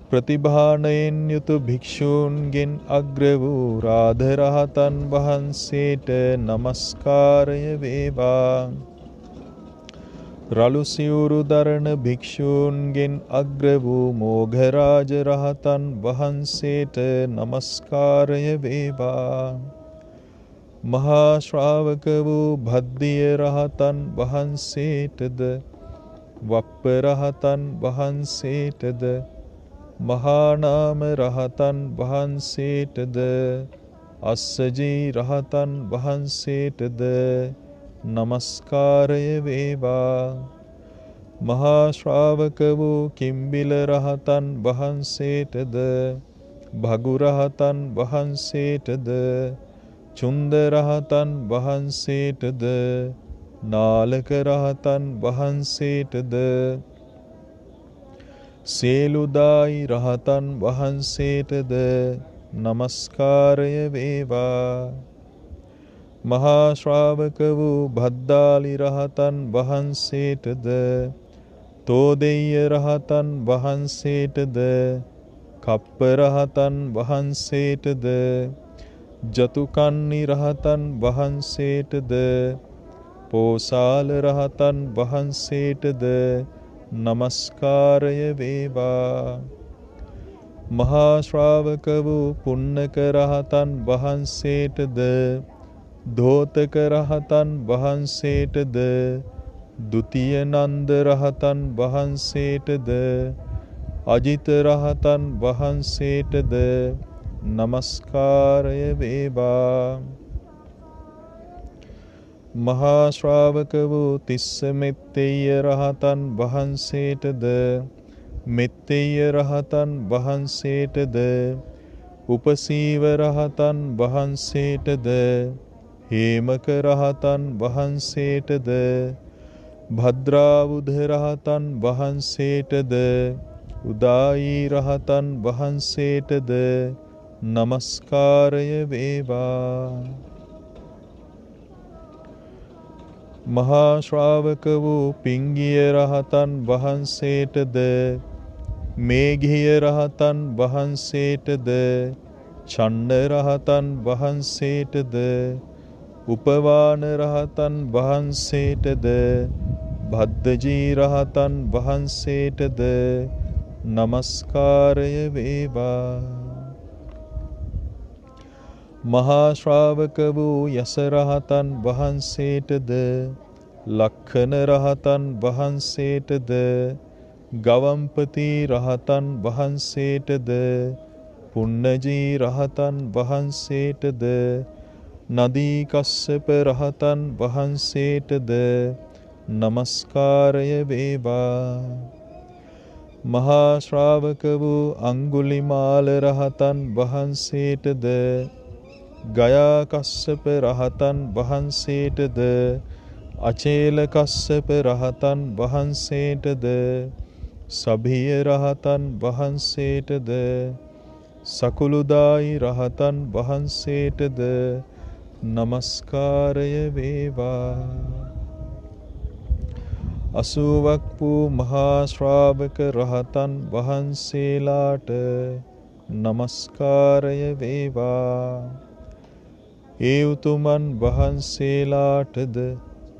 ප්‍රතිභාණයෙන් යුතු භික්ෂූන්ගෙන් අග්‍ර වූ රාධ රහතන් වහන්සේට නමස්කාරය වේවා. රළු සිවුරු දරන භික්ෂූන්ගෙන් අග්‍ර වූ මෝඝරාජ රහතන් වහන්සේට නමස්කාරය වේවා. මහා ශ්‍රාවක වූ භද්දිය රහතන් වහන්සේටද වප්ප රහතන් වහන්සේටද මහා නාම රහතන් වහන්සේටද අස්සජී රහතන් වහන්සේටද නමස්කාරය වේවා. මහා ශ්‍රාවක වූ කිම්බිල රහතන් වහන්සේටද භගු රහතන් වහන්සේටද චුන්ද රහතන් වහන්සේටද නාලක රහතන් වහන්සේටද සේලුදායි රහතන් වහන්සේටද නමස්කාරය වේවා. මහා ශ්‍රාවක වූ භද්දාලි රහතන් වහන්සේටද තෝදෙය්‍ය රහතන් වහන්සේටද කප්ප රහතන් වහන්සේටද ජතුකන්නි රහතන් වහන්සේටද පෝසාල රහතන් වහන්සේටද නමස්කාරය වේවා. මහා ශ්‍රාවක වූ පුන්නක රහතන් වහන්සේටද ධෝතක රහතන් වහන්සේටද දුතිය නන්ද රහතන් වහන්සේටද අජිත රහතන් වහන්සේටද නමස්කාරය වේවා. මහා ශ්‍රාවක වූ තිස්ස මෙත්තෙය්‍ය රහතන් වහන්සේටද මෙත්තෙය්‍ය රහතන් වහන්සේටද උපසීව රහතන් වහන්සේටද හේමක රහතන් වහන්සේටද භද්‍රාවුධ රහතන් වහන්සේටද උදායි රහතන් වහන්සේටද නමස්කාරය වේවා. මහා ශ්‍රාවක වූ පිංගිය රහතන් වහන්සේටද මේඝිය රහතන් වහන්සේටද චණ්ඩ රහතන් වහන්සේටද උපවාන රහතන් වහන්සේටද භද්දජී රහතන් වහන්සේටද නමස්කාරය වේවා. මහා ශ්‍රාවක වූ යස රහතන් වහන්සේටද ලක්ඛන රහතන් වහන්සේටද ගවම්පති රහතන් වහන්සේටද පුන්නජී රහතන් වහන්සේටද නදී කස්සප රහතන් වහන්සේටද නමස්කාරය වේවා. මහා ශ්‍රාවක වූ අංගුලිමාල රහතන් වහන්සේටද ගයා කස්සප රහතන් වහන්සේටද අචේල කස්සප රහතන් වහන්සේටද සභිය රහතන් වහන්සේටද සකුළුදායි රහතන් වහන්සේටද නමස්කාරය වේවා. 80ක් වූ මහා ශ්‍රාවක රහතන් වහන්සේලාට නමස්කාරය වේවා. ඒ උතුමන් වහන්සේලාටද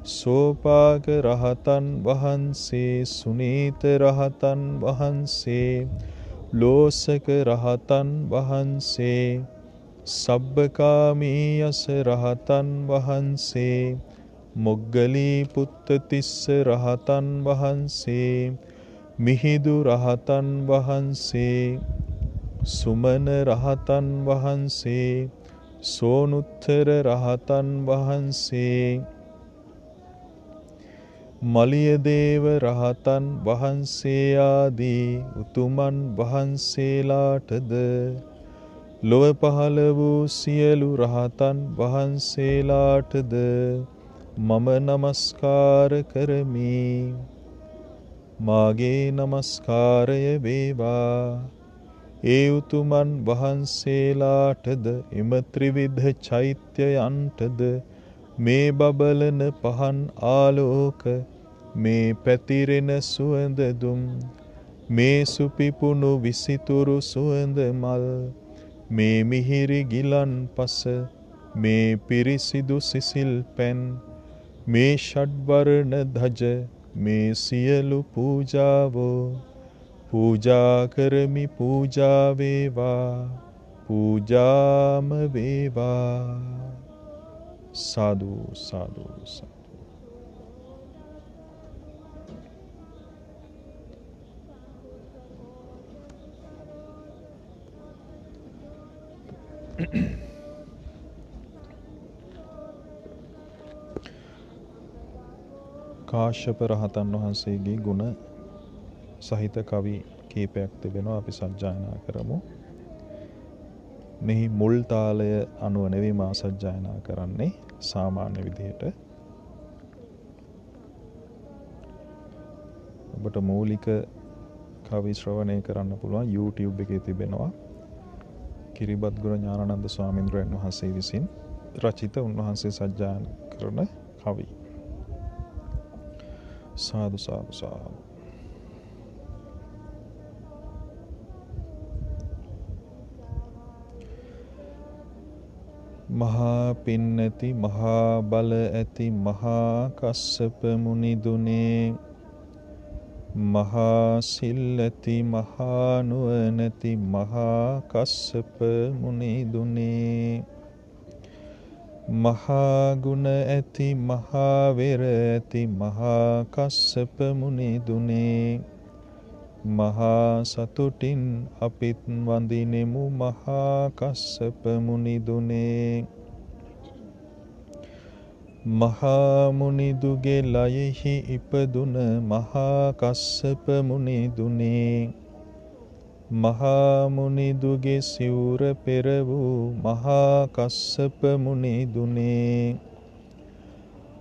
සෝපාක රහතන් වහන්සේ, සුනීත රහතන් වහන්සේ, ලෝසක රහතන් වහන්සේ, සබ්බකාමී යස රහතන් වහන්සේ, මොග්ගලී පුත්තතිස්ස රහතන් වහන්සේ, මිහිඳු රහතන් වහන්සේ, සුමන රහතන් වහන්සේ, සෝනුත්තර රහතන් වහන්සේ, මලියදේව රහතන් වහන්සේ ආදී උතුමන් වහන්සේලාටද ලොව පහළ වූ සියලු රහතන් වහන්සේලාටද මම නමස්කාර කරමි. මාගේ නමස්කාරය වේවා. ඒ උතුමන් වහන්සේලාටද එම ත්‍රිවිධ චෛත්‍යයන්ටද මේ බබලන පහන් ආලෝක, මේ පැතිරෙන සුවඳ දුම්, මේ සුපිපුණු විසිතුරු සුවඳ මල්, මේ මිහිරි ගිලන් පස, මේ පිරිසිදු සිසිල් පැන්, මේ ෂඩ්වර්ණ ධජ, මේ සියලු පූජාවෝ පූජා කරමි. පූජා වේවා, පූජාම වේවා. සාදු සාදු සාදු. කාශ්‍යප රහතන් වහන්සේගේ ගුණ සහිත කවි කීපයක් තිබෙනවා. අපි සජ්ජායනා කරමු. මෙහි මුල් තාලය අනුව නෙවෙයි මා සජ්ජායනා කරන්නේ, සාමාන්‍ය විදිහට. ඔබට මූලික කවි ශ්‍රවණය කරන්න පුළුවන් YouTube එකේ තිබෙනවා. කිරිබත්ගුර ඥානානන්ද ස්වාමීන් වහන්සේ විසින් රචිත උන්වහන්සේ සජ්ජායනා කරන කවි. සාදු සාදු සාදු. මහා පින් ඇති මහා බල ඇති මහා කස්සප මුනිදුනේ, මහා සිල් ඇති මහා නුවණ ඇති මහා කස්සප මුනිදුනේ, මහා ගුණ ඇති මහා වෙර ඇති මහා කස්සප මුනිදුනේ, මහා සතුටින් අපිත් වඳිනෙමු මහා කස්සප මුනිදුනේ, මහා මුනිදුගේ ලයෙහි ඉපදුන මහා කස්සප මුනිදුනේ, මහා මුනිදුගේ සිවුර පෙර වූ මහා කස්සප මුනිදුනේ,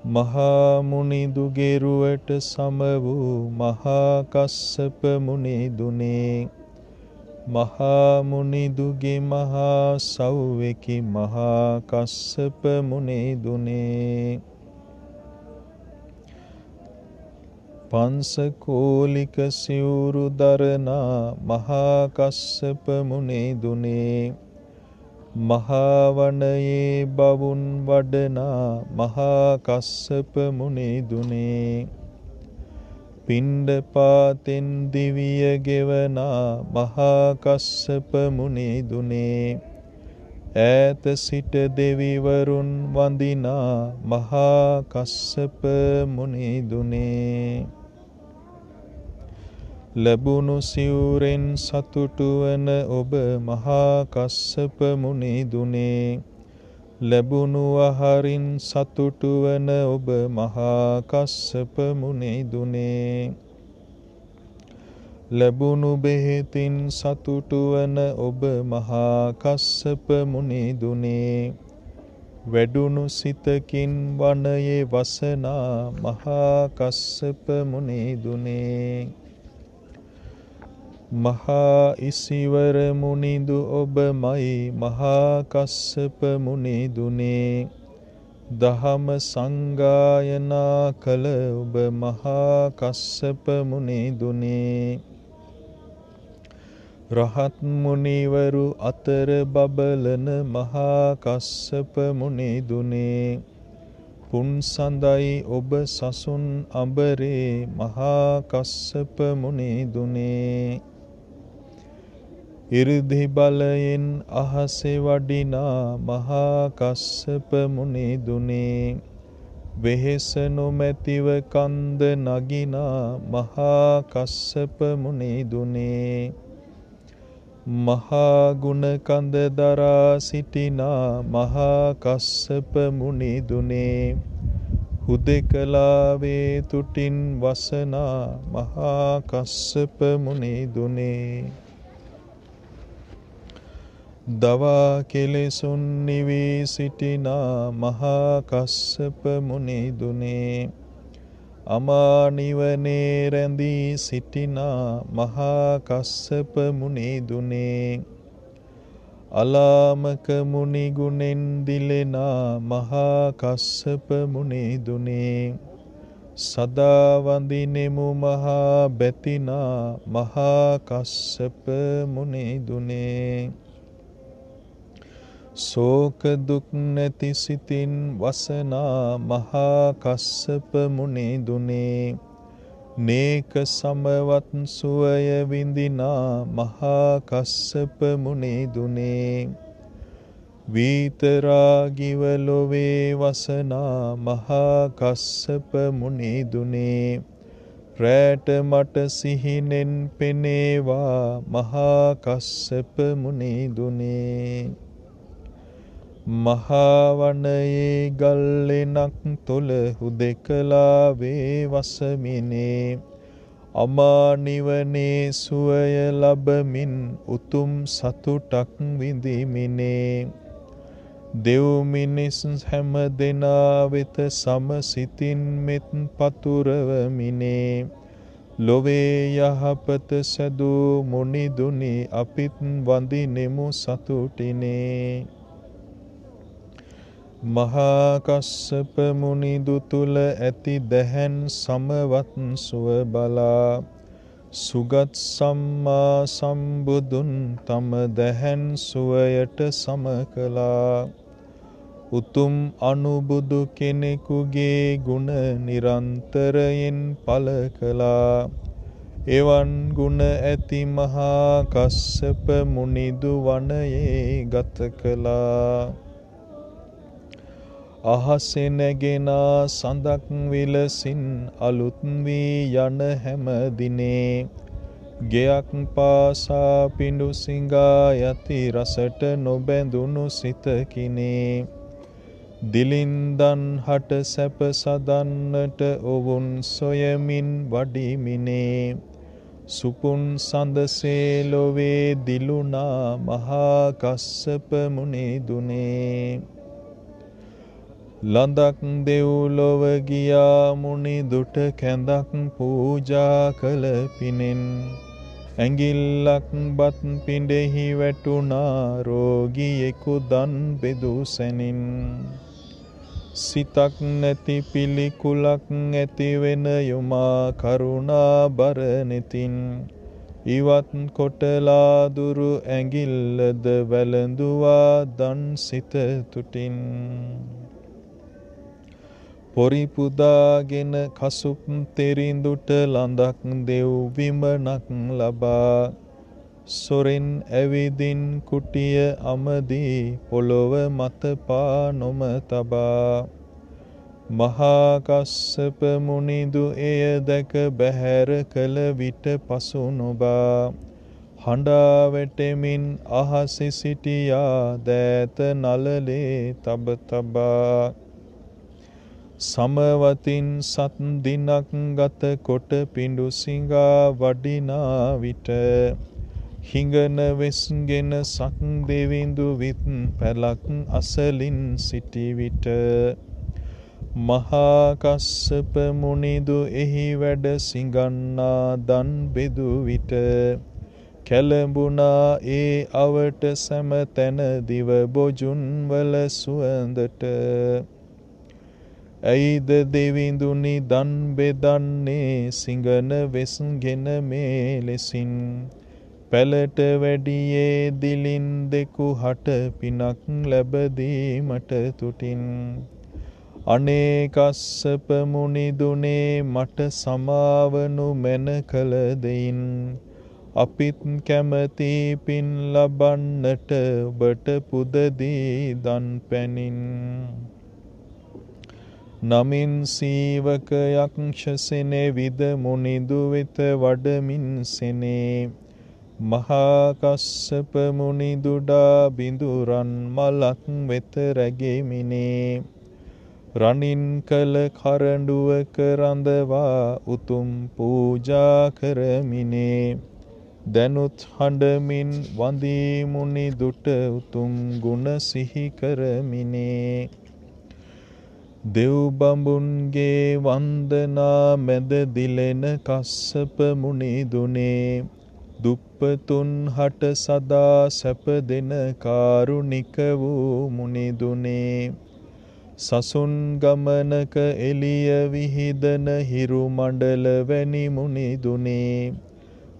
මහා මුනිදුගේ රුවට සම වූ මහා කස්සප මුනිදුනේ, මහා මුනිදුගේ මහා සව්වෙකි මහා කස්සප මුනිදුනේ, පංසකෝලික සිවුරු දරනා මහා කස්සප මුනි දුනේ මහා වනයේ බවුන් වඩනා මහා කස්සප මුනි දුනේ පිණ්ඩපාතෙන් දිවිය ගෙවනා මහා කස්සප මුනි දුනේ ඈත සිට දෙවිවරුන් වඳිනා මහා කස්සප මුනි දුනේ ලැබුණු සිවුරෙන් සතුටු වන ඔබ මහා කස්සප මුනි දුනේ ලැබුණු ආහාරින් සතුටු වන ඔබ මහා කස්සප මුනි දුනේ ලැබුණු බෙහෙතින් සතුටු වන ඔබ මහා කස්සප මුනි දුනේ වැඩුණු සිතකින් වනයේ වසනා මහා කස්සප මුනි දුනේ මහා ඉසිවර මුනිදු ඔබමයි මහා කස්සප මුනි දුනේ දහම සංගායනා කළ ඔබ මහා කස්සප මුනි දුනේ රහත් මුනිවරු අතර බබලන මහා කස්සප මුනි දුනේ පුන්සඳයි ඔබ සසුන් අඹරේ මහා කස්සප මුනි දුනේ ඉර්ධි බලයෙන් අහසේ වඩිනා මහා කස්සප මුනි දුනේ වෙහෙස නොමැතිව කන්ද නගිනා මහා කස්සප මුනි දුනේ මහා ගුණ කඳ දරා සිටිනා මහා කස්සප මුනි දුනේ හුදෙකලාවේ තුටින් වසනා මහා කස්සප මුනි දුනේ දවා කෙලෙසුන් නිවී සිටිනා මහා කස්සප මුනි දුනේ අමා නිවනේ රැඳී සිටිනා මහා කස්සප මුනි දුනේ අලාමක මුනි ගුණෙන් දිලෙනා මහා කස්සප මුනි දුනේ සදා වඳිනෙමු මහා බැතිනා මහා කස්සප මුනි දුනේ ශෝක දුක් නැති සිතින් වසනා මහා කස්සප මුනි දුනේ නේක සමවත් සුවය විඳිනා මහා කස්සප මුනි දුනේ විතරාගිව ලොවේ වසනා මහා කස්සප මුනි දුනේ රැට මට සිහිනෙන් පෙනේවා මහා කස්සප මුනි දුනේ මහා වනයේ ගල්ලෙනක් තොල හුදෙකලාවේ වසමිනේ අමා නිවනේ සුවය ලබමින් උතුම් සතුටක් විඳිමිනේ දෙව් මිනිස් හැම දෙනා වෙත සමසිතින් මෙත් පතුරවමිනේ ලොවේ යහපත සැදූ මුනි දුනි අපිත් වඳිනෙමු සතුටිනේ මහා කස්සප මුනිදු තුල ඇති දැහැන් සමවත් සුව බලා සුගත් සම්මා සම්බුදුන් තම දැහැන් සුවයට සම කළා උතුම් අනුබුදු කෙනෙකුගේ ගුණ නිරන්තරයෙන් පළ කළා එවන් ගුණ ඇති මහා කස්සප මුනිදු වනයේ ගත කළා අහසේ නැගෙනා සඳක් විලසින් අලුත් වී යන හැම දිනේ ගෙයක් පාසා පිඬු සිඟා යති රසට නොබැඳුණු සිතකිනේ දිලින්දන් හට සැප සදන්නට ඔවුන් සොයමින් වඩිමිනේ සුපුන් සඳසේ ලොවේ දිලුණා මහා කස්සප මුනි දුනේ ලඳක් දෙව්ලොව ගියා මුනි දුට කැඳක් පූජා කළ පිනෙන් ඇඟිල්ලක් බත් පිඬෙහි වැටුණා රෝගියෙකු දන් බෙදූ සැනින් සිතක් නැති පිළිකුලක් ඇති වෙන යොමා කරුණා බරනෙතින් ඉවත් කොටලා දුරු ඇඟිල්ලද වැළඳුවා දන් සිත තුටින් පොරි පුදාගෙන කසුප් තෙරිඳුට ලඳක් දෙව් විමනක් ලබා සොරින් ඇවිදින් කුටිය අමදී පොළොව මත පා නොම තබා මහා කස්සප මුනිදු එය දැක බැහැර කළ විට පසු නොබා හඬා වැටෙමින් අහසෙ සිටියා දෑත නළලේ තබ තබා සමවතින් සත් දිනක් ගත කොට පිඬු සිඟා වඩිනා විට හිඟන වෙස්ගෙන සක් දෙවිඳු විත් පැලක් අසලින් සිටි විට මහා කස්සප මුනිදු එහි වැඩ සිඟන්නා දන් බෙදු විට කැළඹුණා ඒ අවට සැම තැන දිව බොජුන් වල සුවඳට ඇයිද දෙවිඳුනි දන් බෙදන්නේ සිඟන වෙස්ගෙන මේ ලෙසින් පැලට වැඩියේ දිලින් දෙකු හට පිනක් ලැබදීමට තුටින් අනේ කස්සප මුනිදුනේ මට සමාවනු මැන කළ දෙයින් අපිත් කැමති පින් ලබන්නට ඔබට පුදදී දන් පැනින් නමින් සීවක යක්ෂසෙනෙ විද මුනිදු වෙත වඩමින් සෙනේ මහා කස්සප මුනිදුඩා බිඳුරන් මලක් වෙත රැගෙමිනේ රනින් කළ කරඬුවක රඳවා උතුම් පූජා කරමිනේ දැනුත් හඬමින් වඳී මුනිදුට උතුම් ගුණ සිහි කරමිනේ දෙව් බඹුන්ගේ වන්දනා මැද දිලෙන කස්සප මුනිදුනේ දුප්පතුන් හට සදා සැප දෙන කාරුණික වූ මුනිදුනේ සසුන් ගමනක එළිය විහිදන හිරු මණ්ඩල වැනි මුනිදුනේ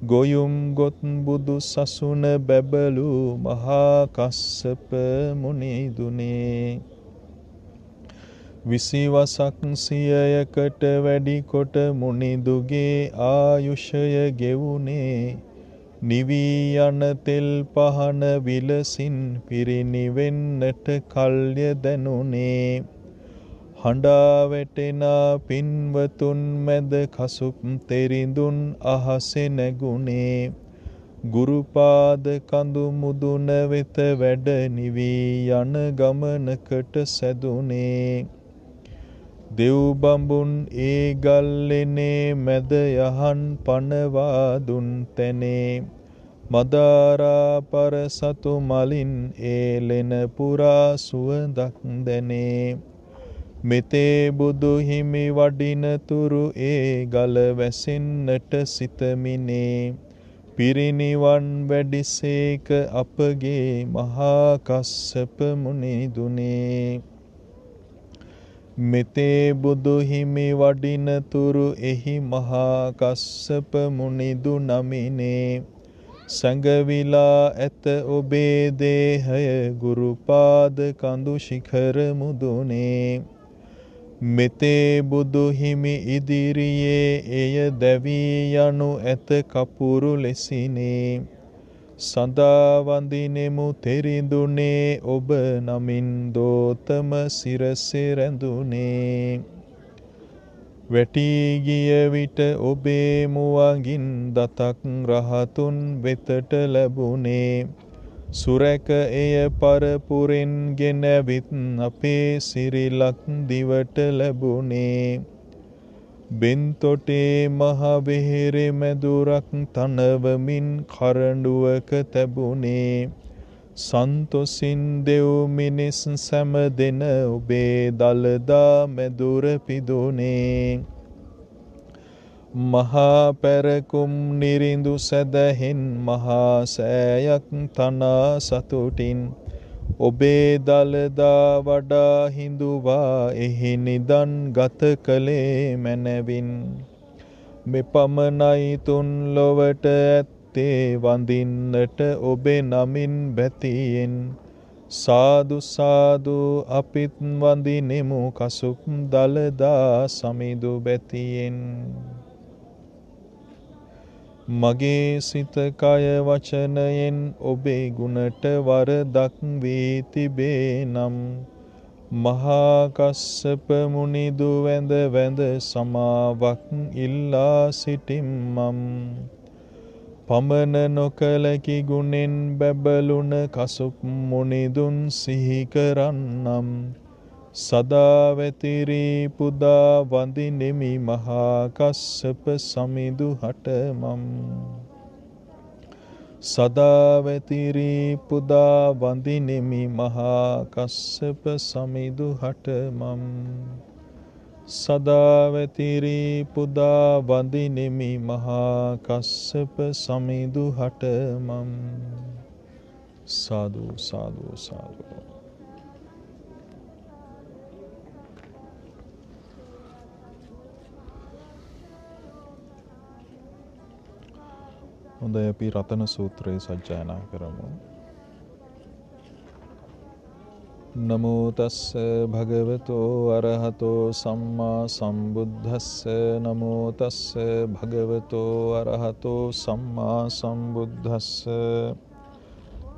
ගොයුම් ගොත් බුදු සසුන බැබලු මහා කස්සප මුනිදුනේ විසිවසක් සියයකට වැඩි කොට මුනිදුගේ ආයුෂය ගෙවුනේ නිවී යන තෙල් පහන විලසින් පිරිනිවෙන්නට කල්ය දැනුනේ හඬා වැටෙනා පින්වතුන් මැද කසුප් තෙරිඳුන් අහසෙ නැගුණේ ගුරුපාද කඳු මුදුන වෙත වැඩ නිවී යන ගමනකට සැදුනේ දෙව් බඹුන් ඒ ගල්ලෙනේ මැද යහන් පනවා දුන් තැනේ මදාරා පර සතු මලින් ඒලෙන පුරා සුවඳක් දැනේ මෙතේ බුදු හිමි වඩින තුරු ඒ ගල වැසෙන්නට සිතමිනේ පිරිනිවන් වැඩිසේක අපගේ මහා කස්සප මුනිදුනේ මෙතේ බුදු හිමි වඩින තුරු එහි මහා කස්සප මුනිදු නමිනේ සංගවිලා ඇත ඔබේ දේහය ගුරුපාද කඳු ශිඛර මුදුනේ මෙතේ බුදු හිමි ඉදිරියේ එය දැවී යනු ඇත කපුරු ලෙසිනේ සදා වඳිනෙමු තෙරිඳුනේ ඔබ නමින් දෝතම සිරසෙ රැඳුනේ වැටී ගිය විට ඔබේ මුවගින් දතක් රහතුන් වෙතට ලැබුණේ සුරැක එය පරපුරෙන් ගෙනවිත් අපේ සිරිලක් දිවට ලැබුණේ බෙන්තොටේ මහ වෙහෙරෙ මැදුරක් තනවමින් කරඬුවක තැබුණේ සන්තොසින් දෙව් මිනිස් සැම දෙන ඔබේ දළදා මැදුර පිදුනේ මහා පැරකුම් නිරිඳු සැදහෙන් මහා සෑයක් තනා සතුටින් ඔබේ දළදා වඩා හිඳුවා එහි නිදන් ගත කළේ මැනවින්. මෙපමණයි තුන් ලොවට ඇත්තේ වඳින්නට ඔබේ නමින් බැතියෙන්. සාදු සාදු අපිත් වඳිනෙමු කසුප් දළදා සමිඳු බැතියෙන්. මගේ සිත කය වචනයෙන් ඔබේ ගුණට වරදක් වී තිබේ නම්. මහා කස්සප මුනිදු වැඳ වැඳ සමාවක් ඉල්ලා සිටිම්මම්. පමන නොකලකි ගුණෙන් බැබළුන කසුප් මුනිදුන් සිහි කරන්නම්. සදා වැතිරී පුදා වඳිනෙමි මහා කස්සප සමිඳු හටමම්. සදා වැතිරී පුදා වඳිනෙමි මහා කස්සප සමිඳු හටමම්. සදා වැතිරී පුදා වඳිනෙමි මහා කස්සප සමිඳු හටමම්. සාදු සාදු සාදු. හොඳයි අපි රතන සූත්‍රය සජ්ජායනා කරමු. නමෝ තස්ස භගවතෝ අරහතෝ සම්මා සම්බුද්දස්ස. නමෝ තස්ස භගවතෝ අරහතෝ සම්මා සම්බුද්දස්ස.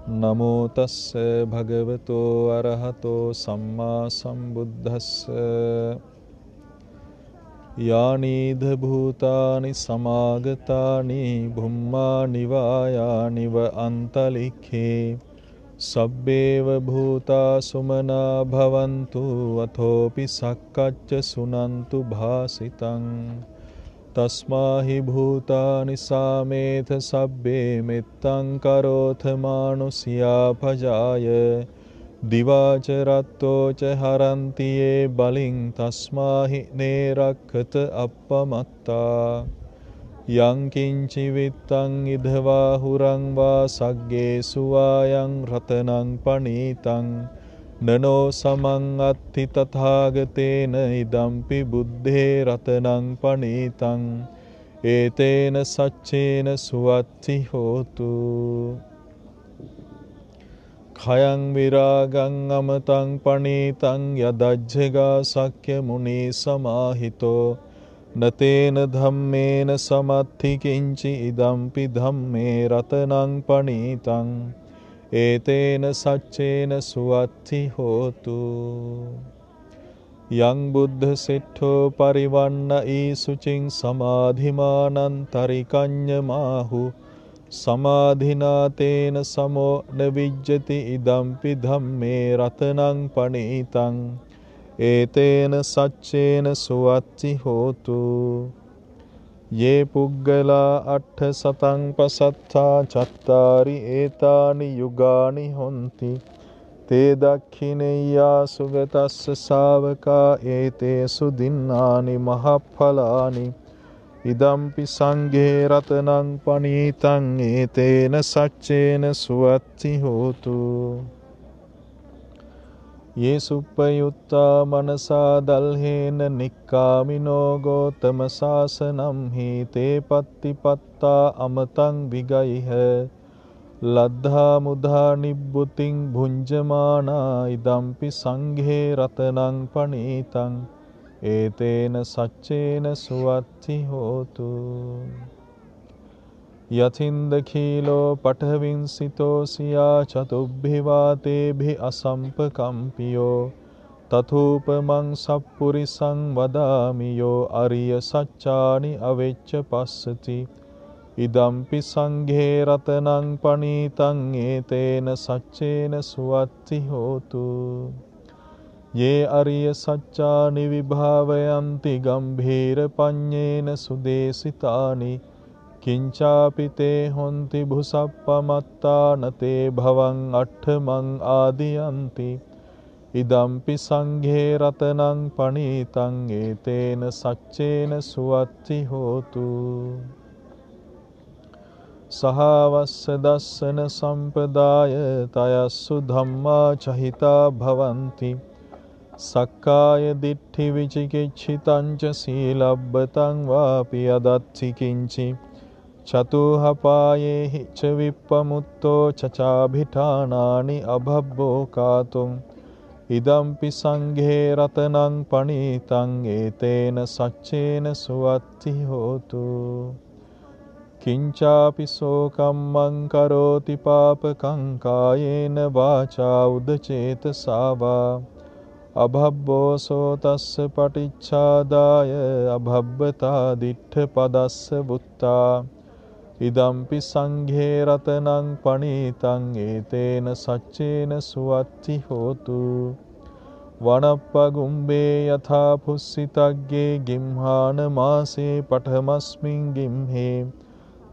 නමෝ තස්ස භගවතෝ අරහතෝ සම්මා සම්බුද්දස්ස. යානීධ භූතානි සමාගතානි බුම්මා නිවායානිව අන්තලික්ඛේ. සබ්බේව භූතා සුමනා භවන්තු අතෝපි සක්කච්ච සුනන්තු භාසිතං. තස්මාහි භූතානි සාමේත සබ්බේ මෙත්තං කරෝථ මානුසියා පජාය. දිවාච රත්තෝච හරන්තියේ බලින් තස්මාහි නේරක්ඛත අප්පමත්තා. යංකින්චි විත්තං ඉදවා හුරං වා සග්ගේ සුවායං රතනං පනීතං. නනෝ සමං අත්ථි තථාගතේන ඉදම්පි බුද්ධේ රතනං පනීතං. ඒතේන සච්චේන සුවත්ති හෝතු. khයං විරාගං අමතං පනීතං යදජ්ජගා සක්්‍ය මුනි සමාහිතෝ. නතේන ධම්මේන සමත්ථි කිංචි ඉදම්පි ධම්මේ රතනං පනීතං. ඒතේන සච්චේන සුවත්ති හෝතු. යං බුද්ධ සෙට්ඨෝ පරිවන්න ඊසුචින් සමාධිමානං තරිකඤ්ඤමාහු. සමාධිනාතේන සමෝ නවිජ්ජති ඉදම්පි ධම්මේ රතනං පනීතං. ඒතේන සච්චේන සුවත්ති හෝතු. යේ පුග්ගලා අට්ඨ සතං පසත්තා චත්තාරි ඒතානි යුගානි හොಂತಿ. තේ දක්ඛිනෙය්‍යා සුගතස්ස ශාවකා ඒතේසු දින්නානි මහඵලානි. ඉදම්පි සංඝේ රතනං පනීතං. ඒතේන සච්චේන සුවත්ති හෝතු. යේ සුප්පයුත්තා මනසා දල්හේන නික්කාමිනෝ ගෝතම සාසනම් හි තේ පත්තිපත්තා අමතං විගයිහ. ලද්ධා මුධා නිබ්බුතින් භුංජමානා ඉදම්පි සංඝේ රතනං පනීතං. ඒතේන සච්චේන සුවත්ති හෝතු. යතින්ද කීලෝ පඨවින්සිතෝ සියා චතුබ්බිවාතේභි අසම්පකම්පියෝ. තථූපමං සප්පුරිසං වදාමියෝ අරිය සච්චානි අවෙච්ච පස්සති. ඉදම්පි සංඝේ රතනං පනීතං. ඒතේන සච්චේන සුවත්ති හෝතු. යේ අරිය සච්චානි විභාවයන්ති ගම්භීර පඤ්ඤේන සුදේසිතානි. කිංචාපිතේ හොන්ති භුසප්පමත්තානතේ භවං අට්ඨමං ආදියන්ති. ඉදම්පි සංඝේ රතනං පනීතං. ඒතේන සච්චේන සුවත්ති හෝතු. සහවස්ස දස්සන සම්පදාය තයස්සු ධම්මා චහිතා භවಂತಿ සක්කාය දිට්ඨි විචිකිච්ඡිතං ච සීලබ්බතං වාපි අදත්ති කිංචි චතුහපායේහි ච විප්පමුත්තෝ චචාභිඨානානි අභබ්බෝ කාතුම් ඉදම්පි සංඝේ රතනං පණීතං ඒතේන සච්චේන සුවත්ති හෝතු කිංචාපි සෝකම්මං කරෝති පාපකං කායේන වාචා උදචේතසා වා අභබ්බෝ සෝතස්ස පටිච්ඡාදාය අභබ්බතා දිට්ඨ පදස්ස වුත්තා ඉදම්පි සංඝේ රතනං පණීතං ඒතේන සච්චේන සුවත්ති හෝතු වනප්පගුම්බේ යථා පුස්සිතග්ගේ ගිම්හාන මාසේ පඨමස්මින් ගිම්හේ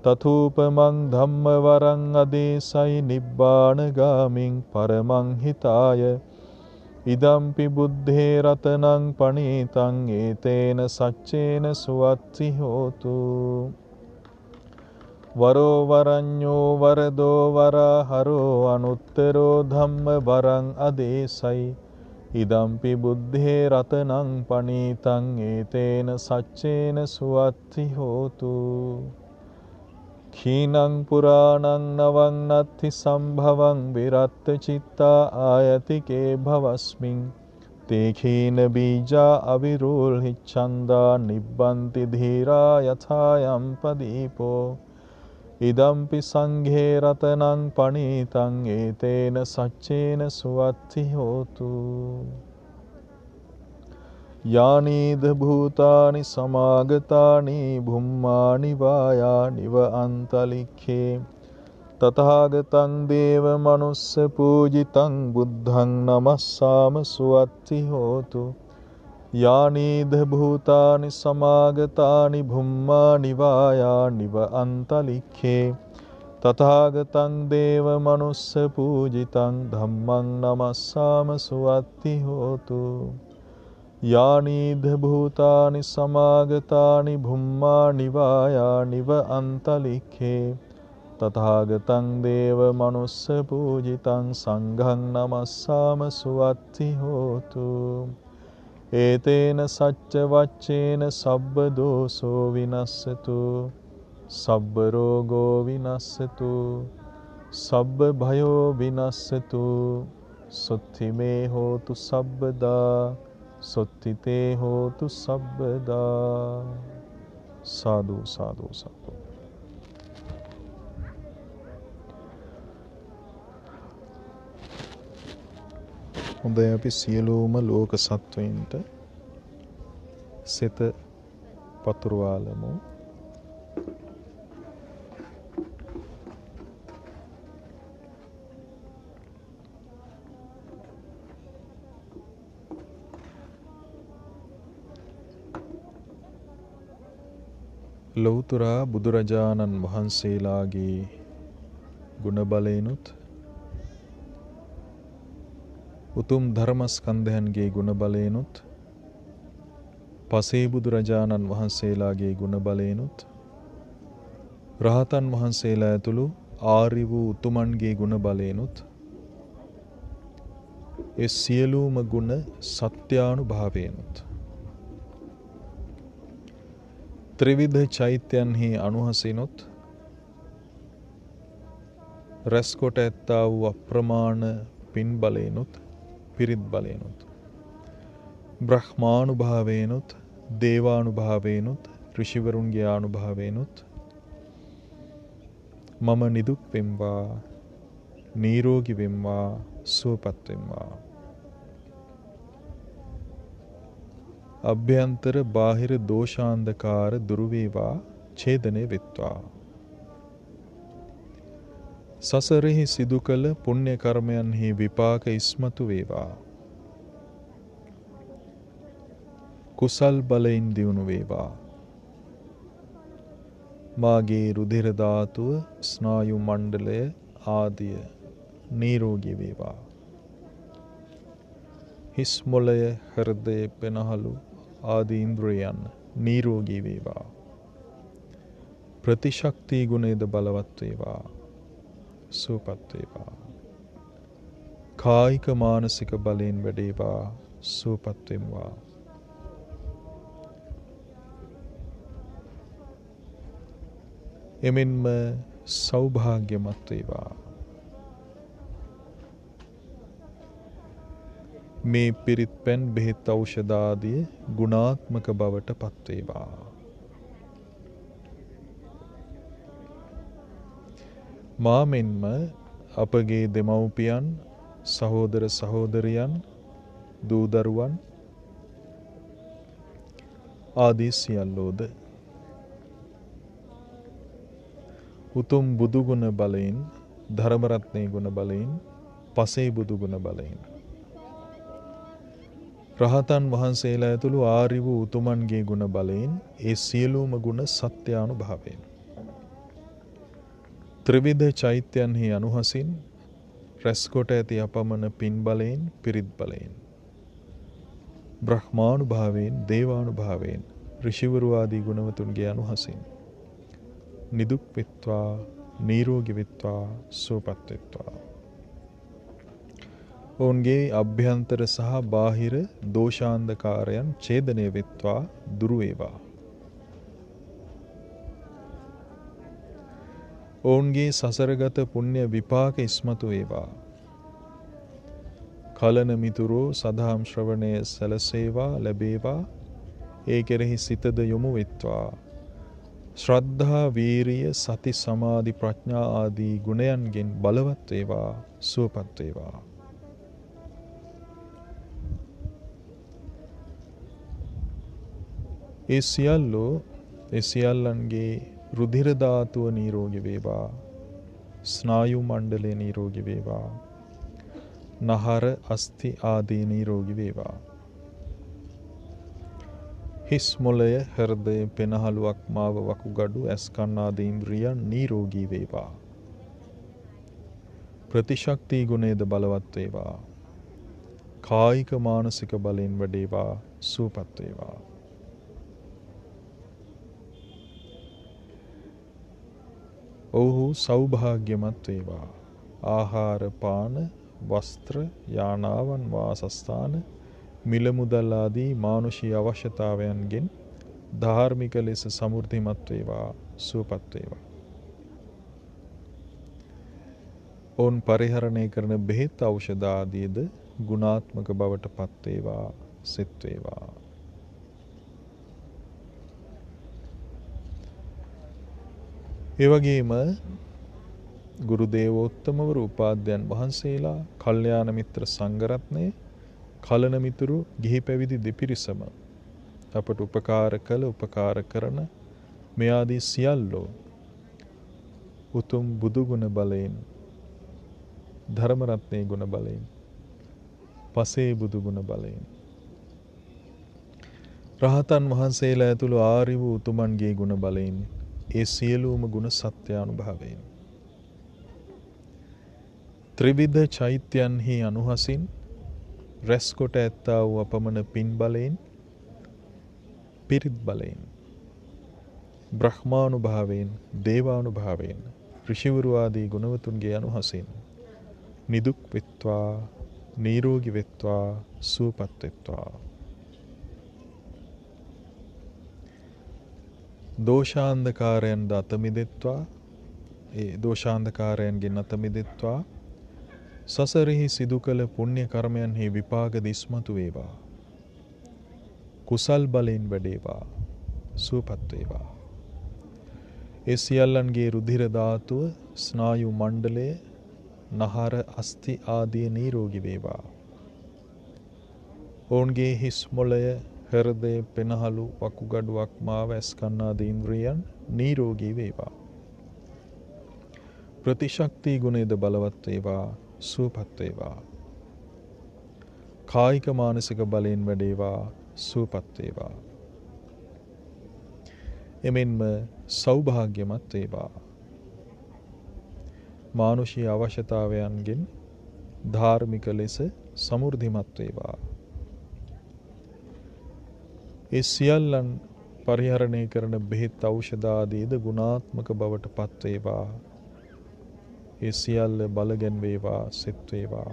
තථූපමං ධම්මවරං අදේසයි නිබ්බාන ගාමින් පරමං හිතාය ඉදම්පි බුද්ධේ රතනං පණීතං ඒතේන සච්චේන සුවත්ති හෝතු වරෝ වරඤ්ඤෝ වරදෝ වරහරෝ අනුත්තරෝ ධම්ම වරං අදේසයි ඉදම්පි බුද්ධේ රතනං පණීතං ඒතේන සච්චේන සුවත්ති හෝතු khīnaṃ purānaṃ navaṃ natti sambhavaṃ viratta cittā āyatikē bhavasmiṃ te khīna bījā avirūlhicchandā nibbanti dhīrā yathāyam padīpo idampi saṅghē ratanam panītaṃ etena saccena suvatti hotu යානීද භූතානි සමාගතානි භුම්මානි වායානිව අන්තලික්ඛේ තථාගතං දේව මනුස්ස පූජිතං බුද්ධං නමස්සාම සුවත්ති හෝතු යානීද භූතානි සමාගතානි භුම්මානි වායානිව අන්තලික්ඛේ තථාගතං දේව මනුස්ස පූජිතං ධම්මං නමස්සාම සුවත්ති හෝතු යානීද භූතානි සමාගතානි භුම්මානි වායානිව අන්තලික්ඛේ තථාගතං දේව මනුස්ස පූජිතං සංඝං නමස්සාම සුවත්ති හෝතු ඒතේන සච්ච වච්චේන සබ්බ දෝසෝ විනස්සතු සබ්බ රෝගෝ විනස්සතු සබ්බ භයෝ විනස්සතු සුත්ති මේ හෝතු සබ්බදා සොත්තිතේ හෝතු සබ්බදා සාදු සාදු සාදු. හොඳයි අපි සියලුම ලෝක සත්වයින්ට සිත පතුරවාලමු. ලෞතුරා බුදුරජාණන් වහන්සේලාගේ ගුණ බලයෙනුත් උතුම් ධර්මස්කන්ධයන්ගේ ගුණ බලයෙනුත් පසේ බුදුරජාණන් වහන්සේලාගේ ගුණ බලයෙනුත් රහතන් වහන්සේලා ඇතුළු ආර්ය වූ උතුමන්ගේ ගුණ බලයෙනුත් ඒ සියලුම ගුණ සත්‍යානුභාවයෙනුත් ත්‍රිවිධ චෛත්‍යයන්හි අනුහසිනුත් රැස්කොට ඇත්තා වූ අප්‍රමාණ පින් බලයෙනුත් පිරිත් බලයෙනුත් බ්‍රහ්මානුභාවයෙනුත් දේවානුභාවයෙනුත් ඍෂිවරුන්ගේ ආනුභාවයෙනුත් මම නිදුක් වෙම්වා නිරෝගී වෙම්වා සුවපත් වෙම්වා අභ්‍යන්තර බාහිර දෝෂාන්ධකාර දුරු වේවා ඡේදනය වෙත්වා සසරෙහි සිදු කළ පුණ්‍ය කර්මයන්හි විපාක ඉස්මතු වේවා කුසල් බලයෙන් දියුණු වේවා මාගේ රුධිර ධාතුව ස්නායු මණ්ඩලය ආදිය නිරෝගී වේවා හිස් මොළය හෘදය පෙනහළු ආදී ඉන්ද්‍රියයන් නිරෝගී වේවා ප්‍රතිශක්ති ගුණයද බලවත් වේවා. සුවපත් වේවා. කායික මානසික බලයෙන් වැඩේවා. සුවපත් වෙම්වා. එමෙන්ම සෞභාග්‍යමත් වේවා. මේ පිරිත් පැන් බෙහෙත් ඖෂධ ආදී ගුණාත්මක බවට පත් වේවා. මා මෙන්ම අපගේ දෙමව්පියන්, සහෝදර සහෝදරියන්, දූ දරුවන් ආදී සියල්ලෝද උතුම් බුදු ගුණ බලයෙන්, ධර්ම රත්නයේ ගුණ බලයෙන්, පසේ බුදු ගුණ බලයෙන්, රහතන් වහන්සේලා ඇතුළු ආර්ය වූ උතුමන්ගේ ගුණ බලයෙන්, ඒ සියලුම ගුණ සත්‍යානුභවයෙන්, ත්‍රිවිධ චෛත්‍යයන්හි අනුහසින් රැස්කොට ඇති අපමණ පින් බලයෙන්, පිරිත් බලයෙන්, බ්‍රහ්මානුභාවයෙන්, දේවානුභාවයෙන්, ඍෂිවරු ආදී ගුණවතුන්ගේ අනුහසින් නිදුක් වෙත්වා, නිරෝගී වෙත්වා, සුවපත් වෙත්වා. ඔවුන්ගේ අභ්‍යන්තර සහ බාහිර දෝෂාන්ධකාරයන් ඡේදනය වෙත්වා, දුරු වේවා. ඔවුන්ගේ සසරගත පුණ්‍ය විපාක ඉස්මතු වේවා. කලන මිතුරෝ සදහම් ශ්‍රවණය සැලසේවා, ලැබේවා. ඒ කෙරෙහි සිතද යොමු වෙත්වා. ශ්‍රද්ධා, වීරිය, සති, සමාධි, ප්‍රඥා ආදී ගුණයන්ගෙන් බලවත් වේවා, සුවපත් වේවා. ඒ සියල්ලන්ගේ රුධිර ධාතුව නිරෝගී වේවා. ස්නායු මණ්ඩලය නිරෝගී වේවා. නහර, අස්ථි ආදී නිරෝගී වේවා. හිස් මොළය, හෘදය, පෙනහළු, අක්මාව, වකුගඩු, ඇස් කන් ආදී ඉන්ද්‍රියන් නිරෝගී වේවා. ප්‍රතිශක්ති ගුණයද බලවත් වේවා. කායික මානසික බලයෙන් වැඩේවා, සුවපත් වේවා. ඔව්හු සෞභාග්‍යමත් වේවා. ආහාර පාන, වස්ත්‍ර, යානාවන්, වාසස්ථාන, මිල මුදල් ආදී මානුෂීය අවශ්‍යතාවයන්ගෙන් ධාර්මික ලෙස සමෘද්ධිමත් වේවා, සුවපත් වේවා. ඔවුන් පරිහරණය කරන බෙහෙත් ඖෂධ ආදීද ගුණාත්මක බවට පත් වේවා, සිත් වේවා. ඒ වගේම ගුරු දේවෝත්තමවරු, උපාධ්‍යයන් වහන්සේලා, කල්යාණ මිත්‍ර සංඝරත්නය, කලන මිතුරු, ගිහි පැවිදි දෙපිරිසම අපට උපකාර කළ, උපකාර කරන මේ ආදී සියල්ලෝ උතුම් බුදු ගුණ බලයෙන්, ධර්ම රත්නයේ ගුණ බලයෙන්, පසේ බුදු ගුණ බලයෙන්, රහතන් වහන්සේලා ඇතුළු ආර්ය වූ උතුමන්ගේ ගුණ බලයෙන්, ඒ සියලුම ගුණ සත්‍යානුභවයෙන්, ත්‍රිවිධ චෛත්‍යයන්හි අනුහසින් රැස්කොට ඇත්තා වූ අපමණ පින් බලයෙන්, පිරිත් බලයෙන්, බ්‍රහ්මානුභාවයෙන්, දේවානුභාවයෙන්, ඍෂිවරු ආදී ගුණවතුන්ගේ අනුහසින් නිදුක් වෙත්වා, නිරෝගී වෙත්වා, සුවපත් වෙත්වා. දෝෂාන්ධකාරයන් අත මිදෙත්වා, ඒ දෝෂාන්ධකාරයන්ගෙන් අත මිදෙත්වා. සසරෙහි සිදු කළ පුණ්‍ය කර්මයන්හි විපාක දිස්මතු වේවා. කුසල් බලයෙන් වැඩේවා, සුවපත් වේවා. ඒ සියල්ලන්ගේ රුධිර ධාතුව, ස්නායු මණ්ඩලය, නහර, අස්ථි ආදී නිරෝගී වේවා. ඔවුන්ගේ හිස් මොළය, හෘදය, පෙනහළු, වකුගඩු, අක්මාව, ඇස් කන් ආදී ඉන්ද්‍රියන් නිරෝගී වේවා. ප්‍රතිශක්ති ගුණයද බලවත් වේවා, සුවපත් වේවා. කායික මානසික බලයෙන් වැඩේවා, සුවපත් වේවා. එමෙන්ම සෞභාග්‍යමත් වේවා. මානුෂීය අවශ්‍යතාවයන්ගෙන් ධාර්මික ලෙස සමෘද්ධිමත් වේවා. ඒ සියල්ලන් පරිහරණය කරන බෙහෙත් ඖෂධ ආදීද ගුණාත්මක බවට පත් වේවා. ඒ සියල්ල බලගැන් වේවා, සෙත් වේවා.